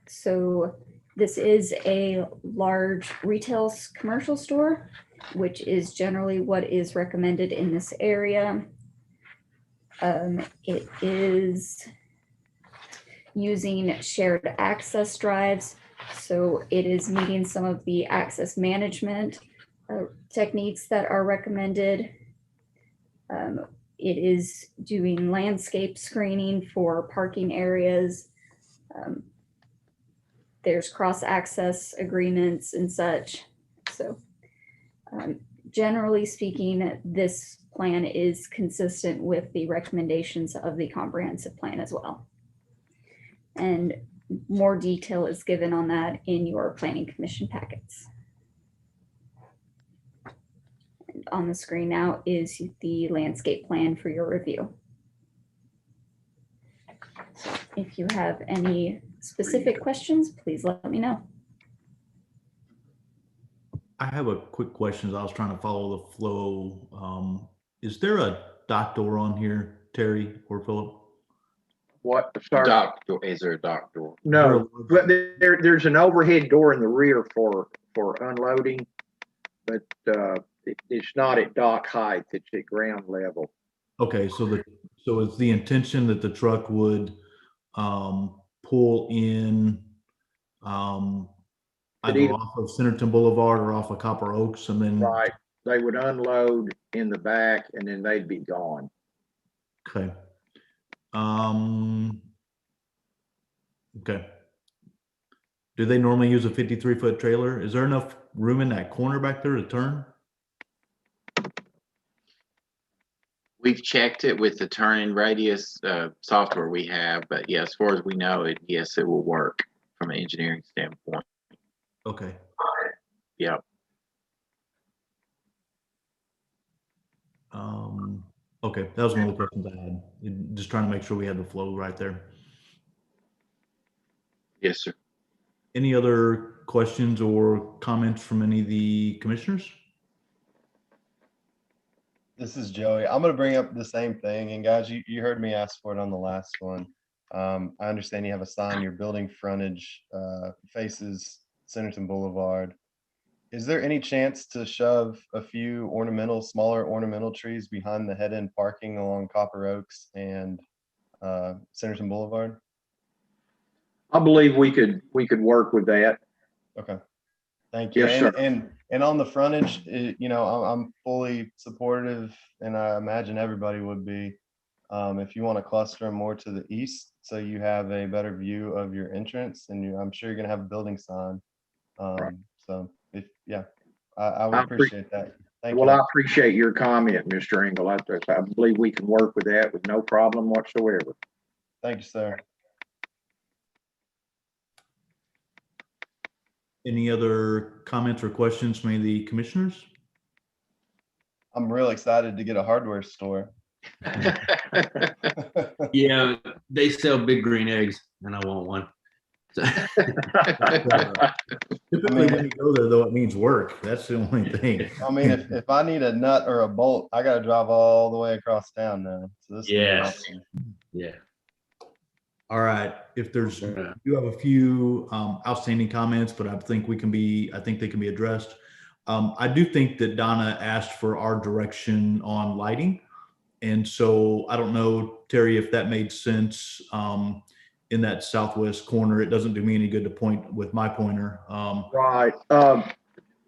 H: So this is a large retail commercial store, which is generally what is recommended in this area. It is using shared access drives. So it is meeting some of the access management techniques that are recommended. It is doing landscape screening for parking areas. There's cross-access agreements and such. So generally speaking, this plan is consistent with the recommendations of the comprehensive plan as well. And more detail is given on that in your planning commission packets. And on the screen now is the landscape plan for your review. So if you have any specific questions, please let me know.
A: I have a quick question as I was trying to follow the flow. Is there a dock door on here, Terry or Philip?
P: What? Sorry.
R: Dock door, is there a dock door?
P: No, but there's an overhead door in the rear for unloading, but it's not at dock height. It's at ground level.
A: Okay, so it's the intention that the truck would pull in either off of Centerton Boulevard or off of Copper Oaks, and then
P: right, they would unload in the back, and then they'd be gone.
A: Okay. Okay. Do they normally use a 53-foot trailer? Is there enough room in that corner back there to turn?
R: We've checked it with the turning radius software we have, but yeah, as far as we know, yes, it will work from an engineering standpoint.
A: Okay.
R: Yeah.
A: Okay, that was one of the questions I had. Just trying to make sure we had the flow right there.
R: Yes, sir.
A: Any other questions or comments from any of the commissioners?
I: This is Joey. I'm going to bring up the same thing. And guys, you heard me ask for it on the last one. I understand you have a sign, your building frontage faces Centerton Boulevard. Is there any chance to shove a few smaller ornamental trees behind the head-end parking along Copper Oaks and Centerton Boulevard?
P: I believe we could work with that.
I: Okay. Thank you.
P: Yes, sir.
I: And And on the frontage, you know, I'm fully supportive, and I imagine everybody would be. If you want to cluster them more to the east, so you have a better view of your entrance, and I'm sure you're gonna have a building sign. So if, yeah, I would
P: I appre-
I: appreciate that. Thank
P: Well,
I: you.
P: I appreciate your comment, Mr. Engel. I believe we can work with that with no problem whatsoever.
I: Thank you, sir.
A: Any other comments or questions from any of the commissioners?
I: I'm real excited to get a hardware store.
B: Yeah, they sell big green eggs, and I want one.
A: Typically, when you go there, though, it means work. That's the only thing.
I: I mean, if I need a nut or a bolt, I gotta drive all the way across town now. So this is
B: Yes.
I: awesome.
B: Yeah.
A: All right. If there's, you have a few outstanding comments, but I think they can be addressed. I do think that Donna asked for our direction on lighting. And so I don't know, Terry, if that made sense in that southwest corner. It doesn't do me any good to point with my pointer.
P: Right.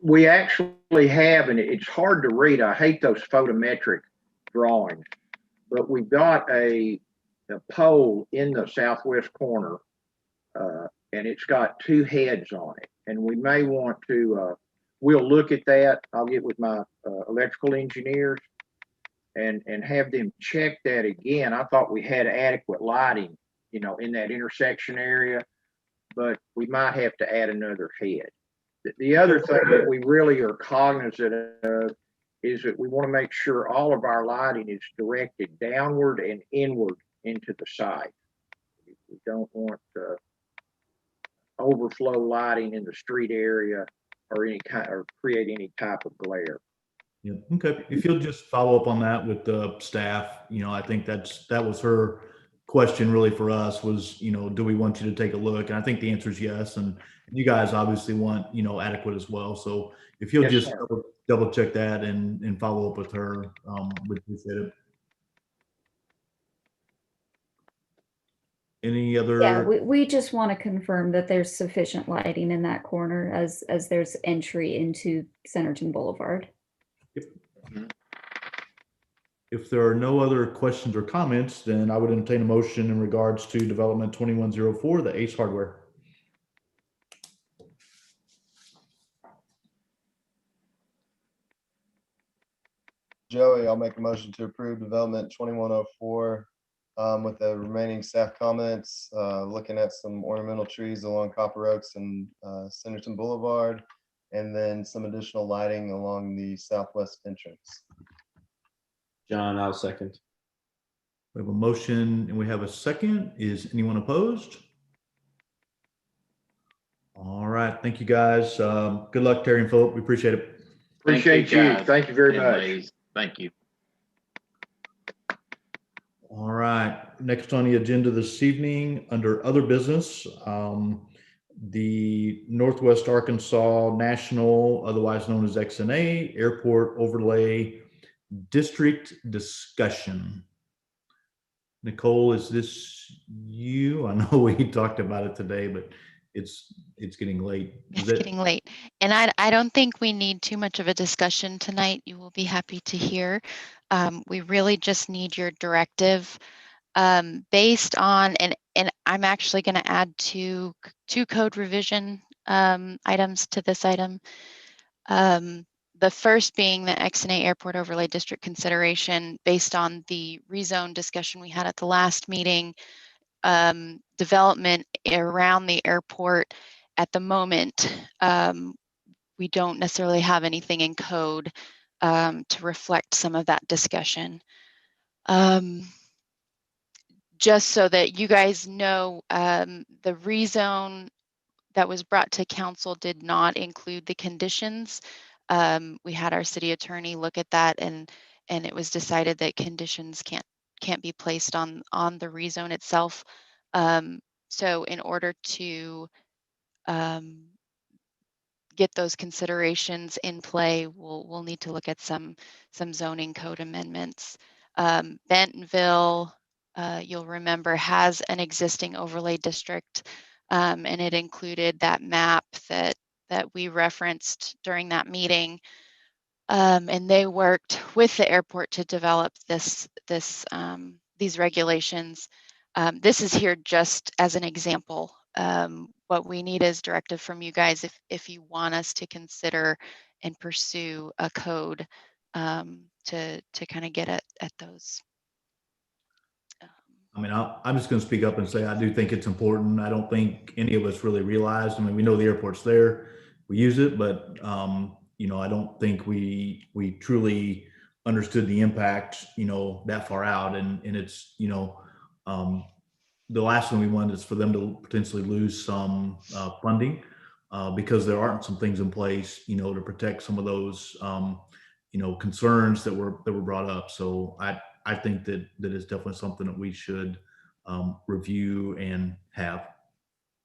P: We actually have, and it's hard to read. I hate those photometric drawings, but we've got a pole in the southwest corner, and it's got two heads on it. And we may want to, we'll look at that. I'll get with my electrical engineers and have them check that again. I thought we had adequate lighting, you know, in that intersection area, but we might have to add another head. The other thing that we really are cognizant of is that we want to make sure all of our lighting is directed downward and inward into the site. We don't want overflow lighting in the street area or create any type of glare.
A: Yeah. Okay. If you'll just follow up on that with the staff, you know, I think that was her question really for us was, you know, do we want you to take a look? And I think the answer is yes. And you guys obviously want, you know, adequate as well. So if you'll
P: Yes,
A: just
P: sir.
A: double check that and follow up with her, we'd appreciate it. Any other?
H: Yeah, we just want to confirm that there's sufficient lighting in that corner as there's entry into Centerton Boulevard.
A: If there are no other questions or comments, then I would entertain a motion in regards to development 2104, the Ace Hardware.
I: Joey, I'll make a motion to approve development 2104 with the remaining staff comments, looking at some ornamental trees along Copper Oaks and Centerton Boulevard, and then some additional lighting along the southwest entrance.
B: John, I'll second.
A: We have a motion and we have a second. Is anyone opposed? All right. Thank you, guys. Good luck, Terry and Philip. We appreciate it.
P: Appreciate you.
R: guys.
P: Thank you very
R: And
P: much.
R: ladies, thank you.
A: All right. Next on the agenda this evening, under other business, the Northwest Arkansas National, otherwise known as XNA, Airport Overlay District discussion. Nicole, is this you? I know we talked about it today, but it's getting late.
F: It's getting late. And I don't think we need too much of a discussion tonight. You will be happy to hear. We really just need your directive based on, and I'm actually going to add two code revision items to this item. The first being the XNA Airport Overlay District consideration based on the rezone discussion we had at the last meeting. Development around the airport at the moment, we don't necessarily have anything in code to reflect some of that discussion. Just so that you guys know, the rezone that was brought to council did not include the conditions. We had our city attorney look at that, and it was decided that conditions can't be placed on the rezone itself. So in order to get those considerations in play, we'll need to look at some zoning code amendments. Bentonville, you'll remember, has an existing overlay district, and it included that map that that we referenced during that meeting. And they worked with the airport to develop these regulations. This is here just as an example. What we need is directive from you guys if you want us to consider and pursue a code to kind of get at those.
A: I mean, I'm just going to speak up and say I do think it's important. I don't think any of us really realized. I mean, we know the airport's there, we use it, but you know, I don't think we truly understood the impact, you know, that far out. And it's, you know, the last thing we want is for them to potentially lose some funding because there aren't some things in place, you know, to protect some of those, you know, concerns that were brought up. So I think that is definitely something that we should review and have.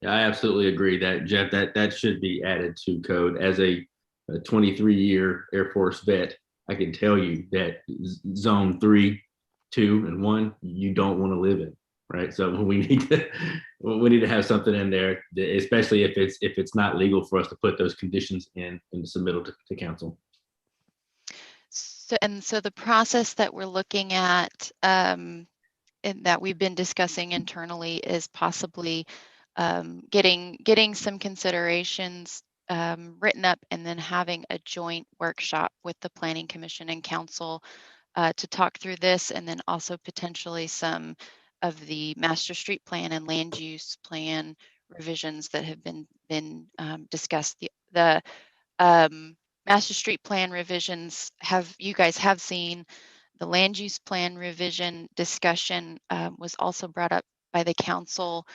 B: Yeah, I absolutely agree that Jeff, that should be added to code. As a 23-year Air Force vet, I can tell you that zone 3, 2, and 1, you don't want to live in, right? So we need to have something in there, especially if it's not legal for us to put those conditions in the submittal to council.
F: So the process that we're looking at and that we've been discussing internally is possibly getting some considerations written up and then having a joint workshop with the Planning Commission and Council to talk through this, and then also potentially some of the master street plan and land use plan revisions that have been discussed. The master street plan revisions you guys have seen. The land use plan revision discussion was also brought up by the council,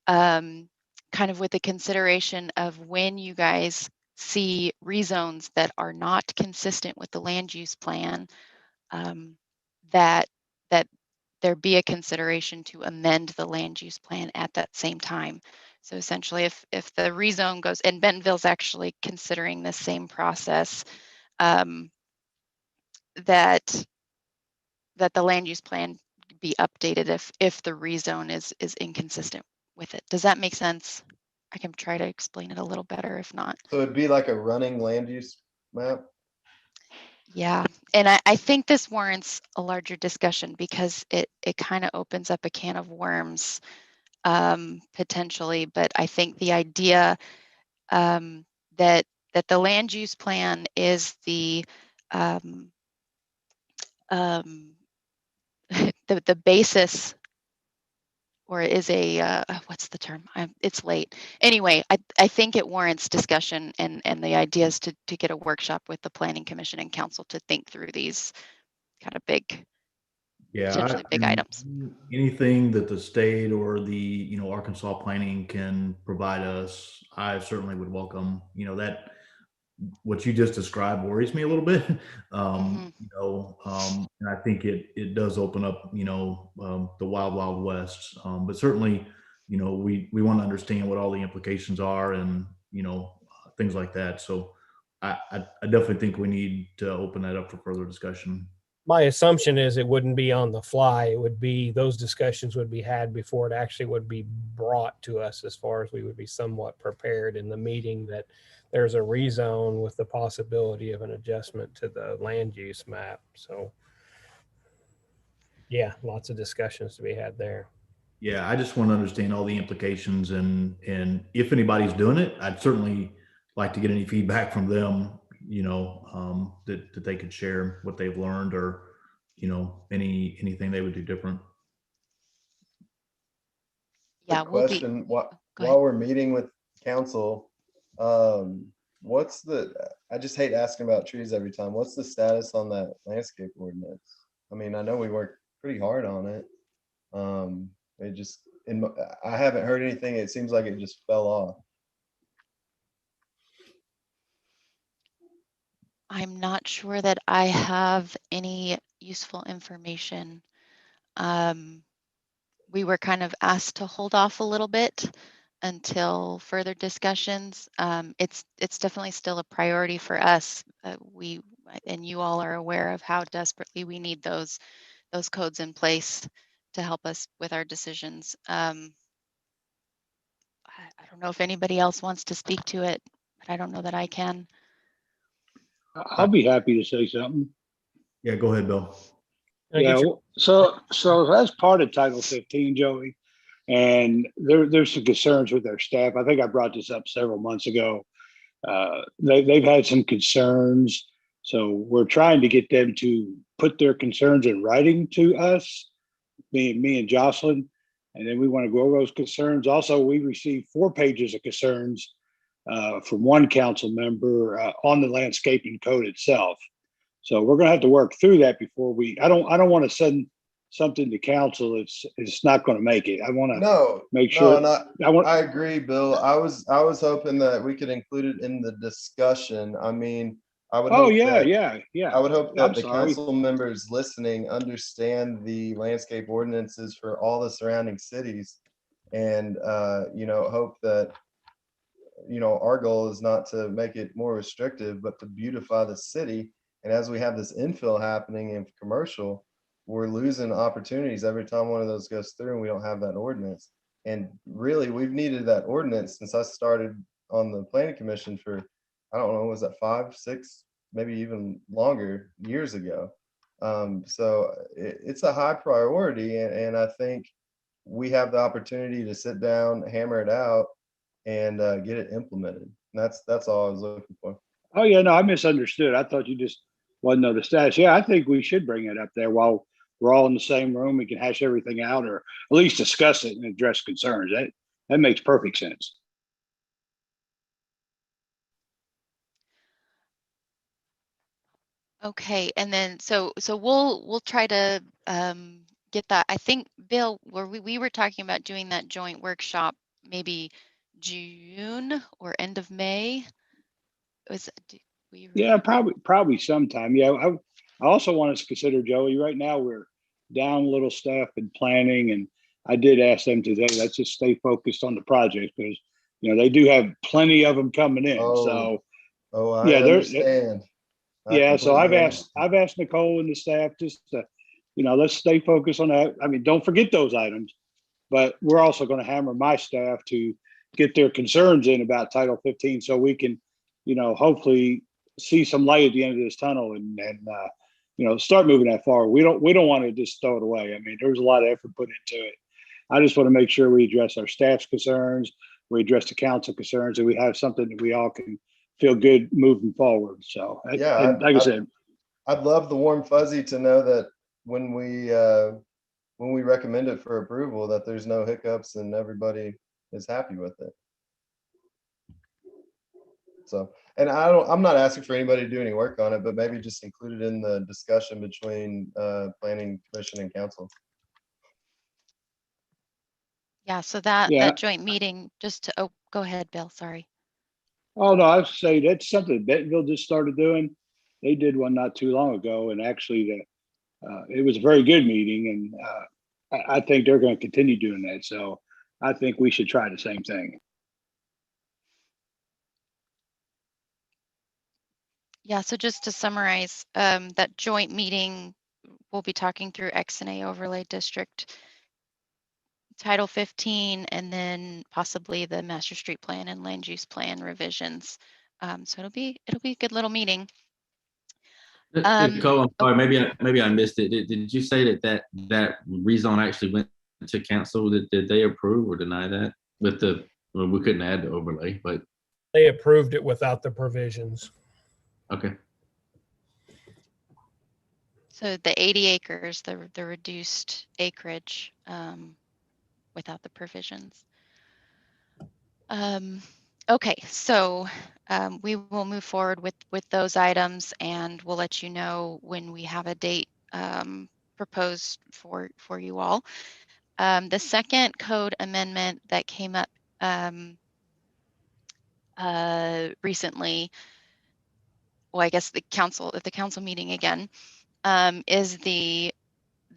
F: kind of with the consideration of when you guys see rezones that are not consistent with the land use plan, that there be a consideration to amend the land use plan at that same time. So essentially, if the rezone goes, and Bentonville's actually considering the same process, that the land use plan be updated if the rezone is inconsistent with it. Does that make sense? I can try to explain it a little better if not.
I: So it'd be like a running land use map?
F: Yeah, and I think this warrants a larger discussion because it kind of opens up a can of worms potentially. But I think the idea that the land use plan is the the basis, or is a what's the term? It's late. Anyway, I think it warrants discussion, and the idea is to get a workshop with the Planning Commission and Council to think through these kind of big, potentially big items.
A: Anything that the state or the, you know, Arkansas planning can provide us, I certainly would welcome. You know, that what you just described worries me a little bit. You know, and I think it does open up, you know, the wild west. But certainly, you know, we want to understand what all the implications are, and you know, things like that. So I definitely think we need to open that up for further discussion.
C: My assumption is it wouldn't be on the fly. It would be, those discussions would be had before it actually would be brought to us, as far as we would be somewhat prepared in the meeting that there's a rezone with the possibility of an adjustment to the land use map. So yeah, lots of discussions to be had there.
A: Yeah, I just want to understand all the implications, and if anybody's doing it, I'd certainly like to get any feedback from them, you know, that they could share what they've learned, or, you know, anything they would do different.
F: Yeah,
I: Question, while we're meeting with council, what's I just hate asking about trees every time. What's the status on that landscape ordinance? I mean, I know we worked pretty hard on it. It just, I haven't heard anything. It seems like it just fell off.
F: I'm not sure that I have any useful information. We were kind of asked to hold off a little bit until further discussions. It's definitely still a priority for us. We, and you all are aware of how desperately we need those codes in place to help us with our decisions. I don't know if anybody else wants to speak to it. but I don't know that I can.
L: I'll be happy to say something.
A: Yeah, go ahead, Bill.
L: Yeah, so that's part of Title 15, Joey. And there's some concerns with their staff. I think I brought this up several months ago. They've had some concerns. So we're trying to get them to put their concerns in writing to us, me and Jocelyn. And then we want to go over those concerns. Also, we received 4 pages of concerns from one council member on the landscaping code itself. So we're going to have to work through that before I don't want to send something to council. It's not going to make it. I want to make sure.
I: I agree, Bill. I was hoping that we could include it in the discussion. I mean, I would.
L: Oh,
I: hope
L: yeah,
I: that,
L: yeah.
I: I would hope that
L: I'm
I: the
L: sorry.
I: council members listening understand the landscape ordinances for all the surrounding cities, and hope that our goal is not to make it more restrictive, but to beautify the city. And as we have this infill happening in commercial, we're losing opportunities every time one of those goes through and we don't have that ordinance. And really, we've needed that ordinance since I started on the planning commission for, I don't know, was that 5, 6, maybe even longer years ago. So it's a high priority. And I think we have the opportunity to sit down, hammer it out, and get it implemented. And that's all I was looking for.
L: Oh, yeah, no, I misunderstood. I thought you just wanted to know the status. Yeah, I think we should bring it up there while we're all in the same room. We can hash everything out, or at least discuss it and address concerns. That makes perfect sense.
F: Okay, and then so we'll try to get that. I think, Bill, where we were talking about doing that joint workshop maybe June or end of May.
L: Yeah, probably sometime. Yeah, I also want us to consider, Joey, right now we're down a little staff and planning, and I did ask them today, let's just stay focused on the project because they do have plenty of them coming in.
I: I
L: yeah,
I: understand.
L: So I've asked Nicole and the staff just to, let's stay focused on that. I mean, don't forget those items, but we're also going to hammer my staff to get their concerns in about Title 15 so we can, hopefully see some light at the end of this tunnel and start moving that forward. We don't want to just throw it away. I mean, there's a lot of effort put into it. I just want to make sure we address our staff's concerns, we address the council concerns, and we have something that we all can feel good moving forward. So
I: yeah,
L: like I said,
I: I'd love the warm fuzzy to know that when we recommend it for approval, that there's no hiccups and everybody is happy with it. So, and I'm not asking for anybody to do any work on it, but maybe just include it in the discussion between planning commission and council.
F: Yeah, so that joint meeting, go ahead, Bill, sorry.
L: Oh, no, I'd say that's something Bentonville just started doing. They did one not too long ago, and actually it was a very good meeting, and I think they're going to continue doing that. So I think we should try the same thing.
F: Yeah, so just to summarize, that joint meeting, we'll be talking through XNA overlay district, Title 15, and then possibly the master street plan and land use plan revisions. So it'll be a good little meeting.
B: Nicole, I'm sorry, maybe I missed it. Did you say that rezone actually went to council? Did they approve or deny that? We couldn't add the overlay, but
C: they approved it without the provisions.
B: Okay.
F: So the 80 acres, the reduced acreage, without the provisions. Okay, so we will move forward with those items, and we'll let you know when we have a date proposed for you all. The second code amendment that came up recently, well, I guess at the council meeting again, is the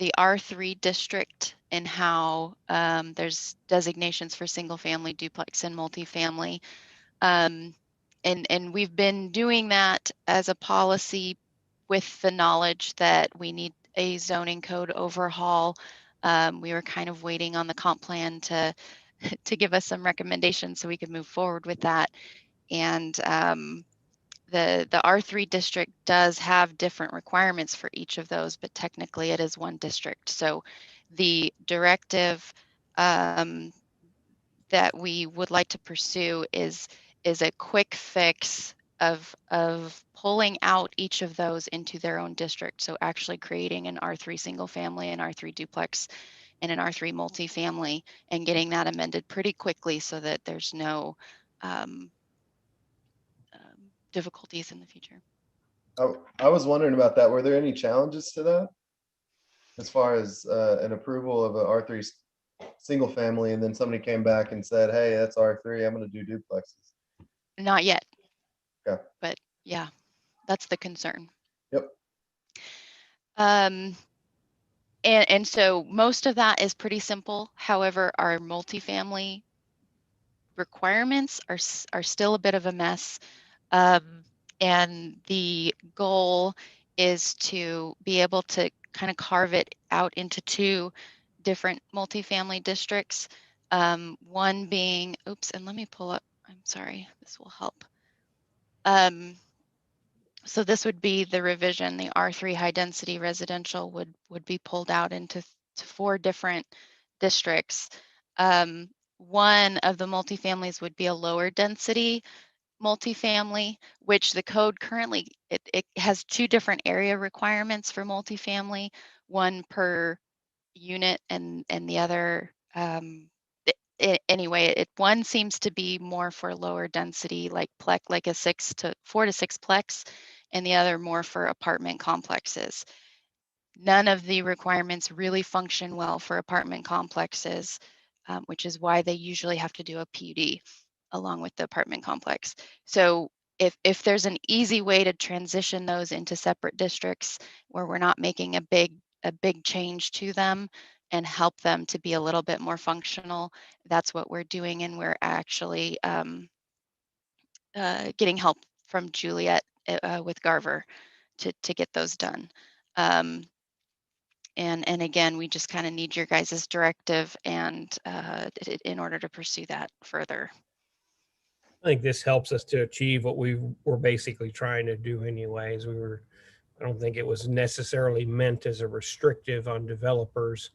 F: R3 district and how there's designations for single family, duplex, and multifamily. And we've been doing that as a policy with the knowledge that we need a zoning code overhaul. We were kind of waiting on the comp plan to give us some recommendations so we could move forward with that. And the R3 district does have different requirements for each of those, but technically it is one district. So the directive that we would like to pursue is a quick fix of pulling out each of those into their own district. So actually creating an R3 single family, an R3 duplex, and an R3 multifamily, and getting that amended pretty quickly so that there's no difficulties in the future.
I: I was wondering about that. Were there any challenges to that? As far as an approval of a R3 single family, and then somebody came back and said, hey, that's R3, I'm going to do duplexes.
F: Not yet.
I: Okay.
F: But yeah, that's the concern.
I: Yep.
F: And so most of that is pretty simple. However, our multifamily requirements are still a bit of a mess. And the goal is to be able to kind of carve it out into two different multifamily districts. One being, oops, and let me pull up, I'm sorry, this will help. So this would be the revision. The R3 high density residential would be pulled out into 4 different districts. One of the multifamilies would be a lower density multifamily, which the code currently, it has 2 different area requirements for multifamily, one per unit and the other, anyway, one seems to be more for lower density, like a 4 to 6 plex, and the other more for apartment complexes. None of the requirements really function well for apartment complexes, which is why they usually have to do a PUD along with the apartment complex. So if there's an easy way to transition those into separate districts where we're not making a big change to them and help them to be a little bit more functional, that's what we're doing. And we're actually getting help from Juliet with Garver to get those done. And again, we just kind of need your guys' directive and in order to pursue that further.
C: I think this helps us to achieve what we were basically trying to do anyways. I don't think it was necessarily meant as a restrictive on developers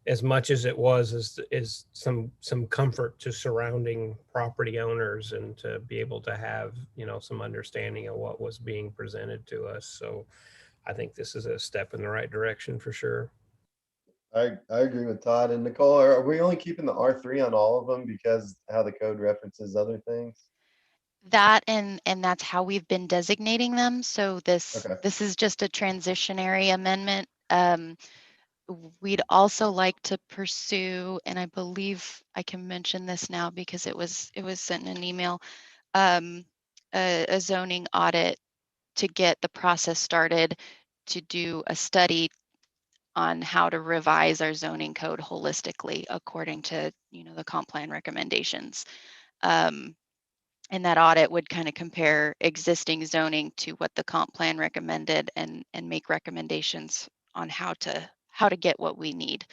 C: as much as it was as some comfort to surrounding property owners and to be able to have, some understanding of what was being presented to us. So I think this is a step in the right direction for sure.
I: I agree with Todd and Nicole. Are we only keeping the R3 on all of them because how the code references other things?
F: That and that's how we've been designating them. So this is just a transitionary amendment. We'd also like to pursue, and I believe I can mention this now because it was sent in an email, a zoning audit to get the process started to do a study on how to revise our zoning code holistically according to the comp plan recommendations. And that audit would kind of compare existing zoning to what the comp plan recommended and make recommendations on how to get what we need.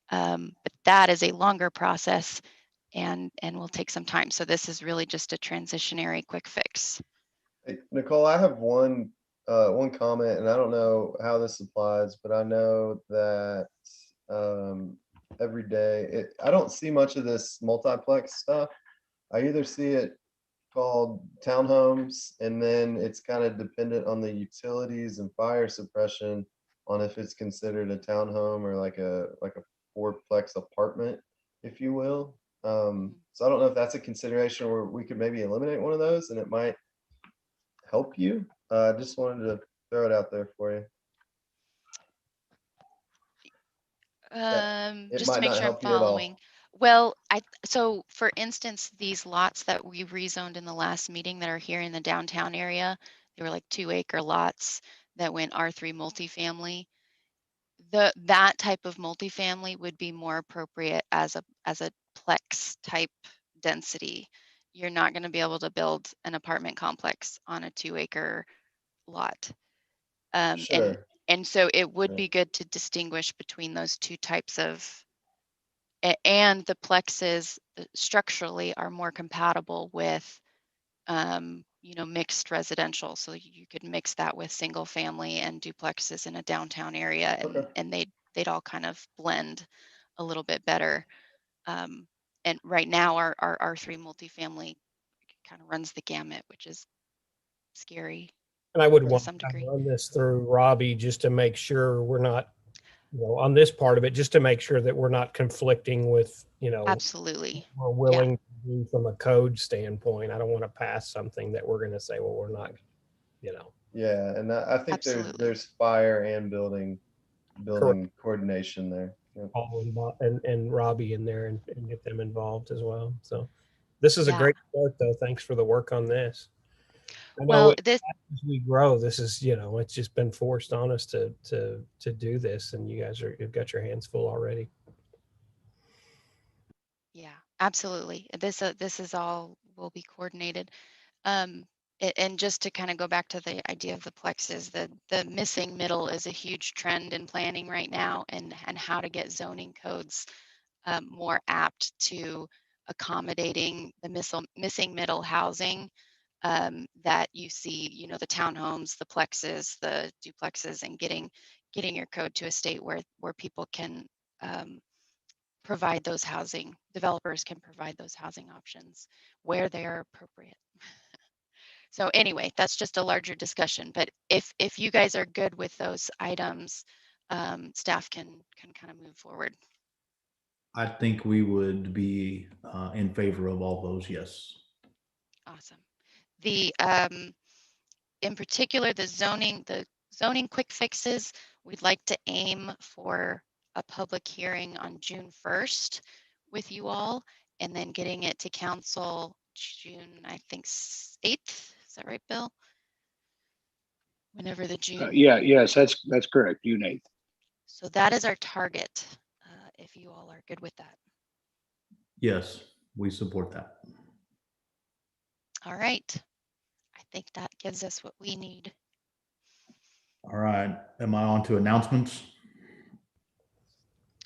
F: But that is a longer process and will take some time. So this is really just a transitionary quick fix.
I: Hey, Nicole, I have one comment, and I don't know how this applies, but I know that every day, I don't see much of this multiplex stuff. I either see it called townhomes, and then it's kind of dependent on the utilities and fire suppression on if it's considered a townhome or like a fourplex apartment, if you will. So I don't know if that's a consideration where we could maybe eliminate one of those and it might help you. I just wanted to throw it out there for you.
F: Just to make sure I'm following. Well, so for instance, these lots that we rezoned in the last meeting that are here in the downtown area, they were like 2-acre lots that went R3 multifamily. That type of multifamily would be more appropriate as a plex type density. You're not going to be able to build an apartment complex on a 2-acre lot.
I: Sure.
F: And so it would be good to distinguish between those two types of, and the plexes structurally are more compatible with you know, mixed residential. So you could mix that with single family and duplexes in a downtown area, and they'd all kind of blend a little bit better. And right now our R3 multifamily kind of runs the gamut, which is scary.
C: And I would
F: to
C: want
F: some
C: to
F: degree.
C: run this through Robbie just to make sure we're not, you know, on this part of it, just to make sure that we're not conflicting with, you know,
F: Absolutely.
C: we're willing to do from a code standpoint. I don't want to pass something that we're going to say, well, we're not, you know.
I: Yeah, and I think there's fire and building coordination there. Yep.
C: Paul and Robbie in there and get them involved as well. So this is a great start, though. Thanks for the work on this. I know as we grow, this is, you know, it's just been forced on us to do this, and you've got your hands full already.
F: Yeah, absolutely. This is all will be coordinated. And just to kind of go back to the idea of the plexes, the missing middle is a huge trend in planning right now, and how to get zoning codes more apt to accommodating the missing middle housing that you see, you know, the townhomes, the plexes, the duplexes, and getting your code to a state where people can provide those housing, developers can provide those housing options where they are appropriate. So anyway, that's just a larger discussion, but if you guys are good with those items, staff can kind of move forward.
A: I think we would be in favor of all those, yes.
F: Awesome. The in particular, the zoning quick fixes, we'd like to aim for a public hearing on June 1st with you all, and then getting it to council June, I think 8th. Is that right, Bill? Whenever the June.
L: Yes, that's correct. June 8th.
F: So that is our target, if you all are good with that.
A: Yes, we support that.
F: All right. I think that gives us what we need.
A: All right. Am I on to announcements?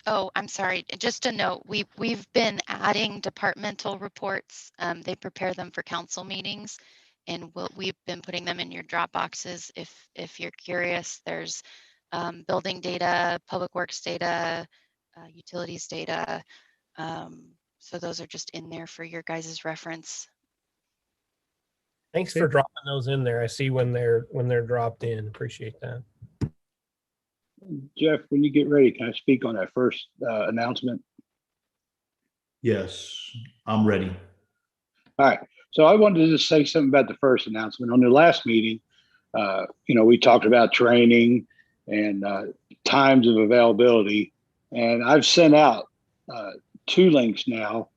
F: Oh, I'm sorry. Just a note, we've been adding departmental reports. They prepare them for council meetings, and we've been putting them in your drop boxes. If you're curious, there's building data, public works data, utilities data. So those are just in there for your guys' reference.
C: Thanks for dropping those in there. I see when they're dropped in. Appreciate that.
L: Jeff, when you get ready, can I speak on that first announcement?
A: Yes, I'm ready.
L: All right. So I wanted to just say something about the first announcement. On the last meeting, you know, we talked about training and times of availability, and I've sent out 2 links now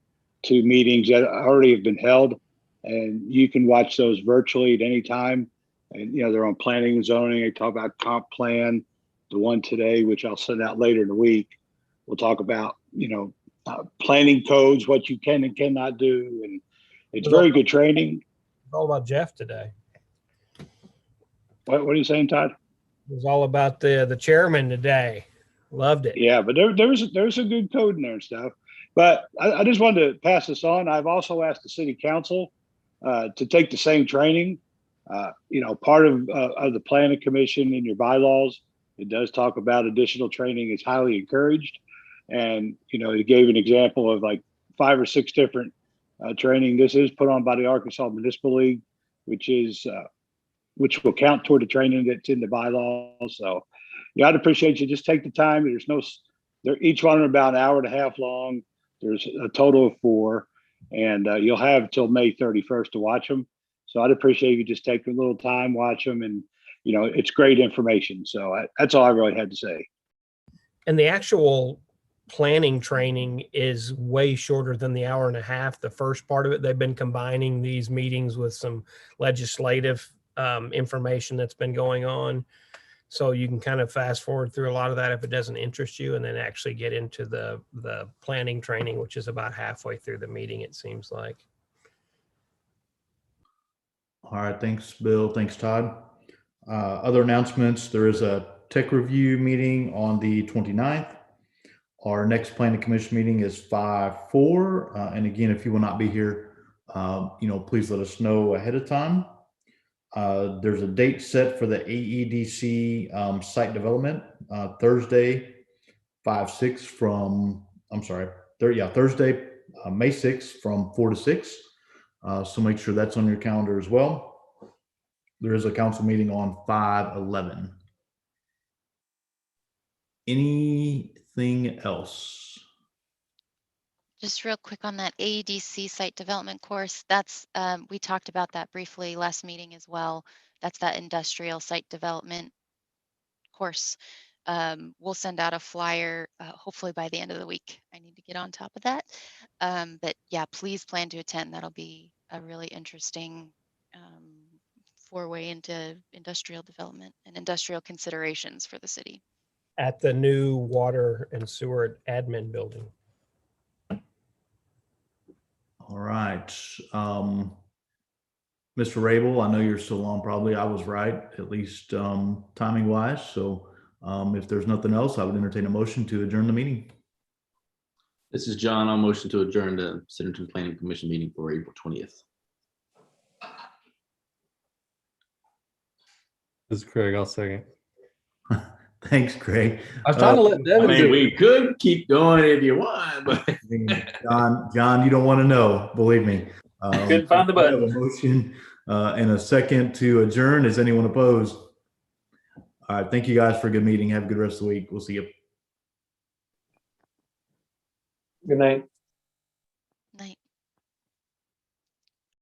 L: to meetings that already have been held, and you can watch those virtually at any time. And, you know, they're on planning and zoning. They talk about comp plan. The one today, which I'll send out later in the week, we'll talk about, you know, planning codes, what you can and cannot do. And it's very good training.
C: It's all about Jeff today.
L: What are you saying, Todd?
C: It was all about the chairman today. Loved it.
L: Yeah, but there's a good code in there and stuff. But I just wanted to pass this on. I've also asked the city council to take the same training. You know, part of the planning commission in your bylaws, it does talk about additional training is highly encouraged. And, you know, it gave an example of like 5 or 6 different training. This is put on by the Arkansas Municipal League, which will count toward the training that's in the bylaws. So yeah, I'd appreciate you just take the time. They're each one about an hour and a half long. There's a total of 4, and you'll have till May 31st to watch them. So I'd appreciate you just take a little time, watch them, and, you know, it's great information. So that's all I really had to say.
C: And the actual planning training is way shorter than the hour and a half. The first part of it, they've been combining these meetings with some legislative information that's been going on. So you can kind of fast forward through a lot of that if it doesn't interest you, and then actually get into the planning training, which is about halfway through the meeting, it seems like.
A: All right. Thanks, Bill. Thanks, Todd. Other announcements. There is a tech review meeting on the 29th. Our next planning commission meeting is 5/4. And again, if you will not be here, please let us know ahead of time. There's a date set for the AEDC site development, Thursday, Thursday, May 6th from 4 to 6. So make sure that's on your calendar as well. There is a council meeting on 5/11. Anything else?
F: Just real quick on that AEDC site development course, that's, we talked about that briefly last meeting as well. That's that industrial site development course. We'll send out a flyer, hopefully by the end of the week. I need to get on top of that. But yeah, please plan to attend. That'll be a really interesting foray into industrial development and industrial considerations for the city.
C: At the new water and sewer admin building.
A: All right. Mr. Rabel, I know you're still on probably. I was right, at least timing wise. So if there's nothing else, I would entertain a motion to adjourn the meeting.
B: This is John. I'll motion to adjourn the Centerton Planning Commission meeting for April 20th.
Q: This is Craig. I'll second.
A: Thanks, Craig.
Q: I was trying to let Devin do it.
B: We could keep going if you want, but
A: John, you don't want to know, believe me.
Q: Couldn't find the
A: we have
Q: button.
A: a motion and a second to adjourn. Is anyone opposed? All right. Thank you guys for a good meeting. Have a good rest of the week. We'll see you.
K: Good night.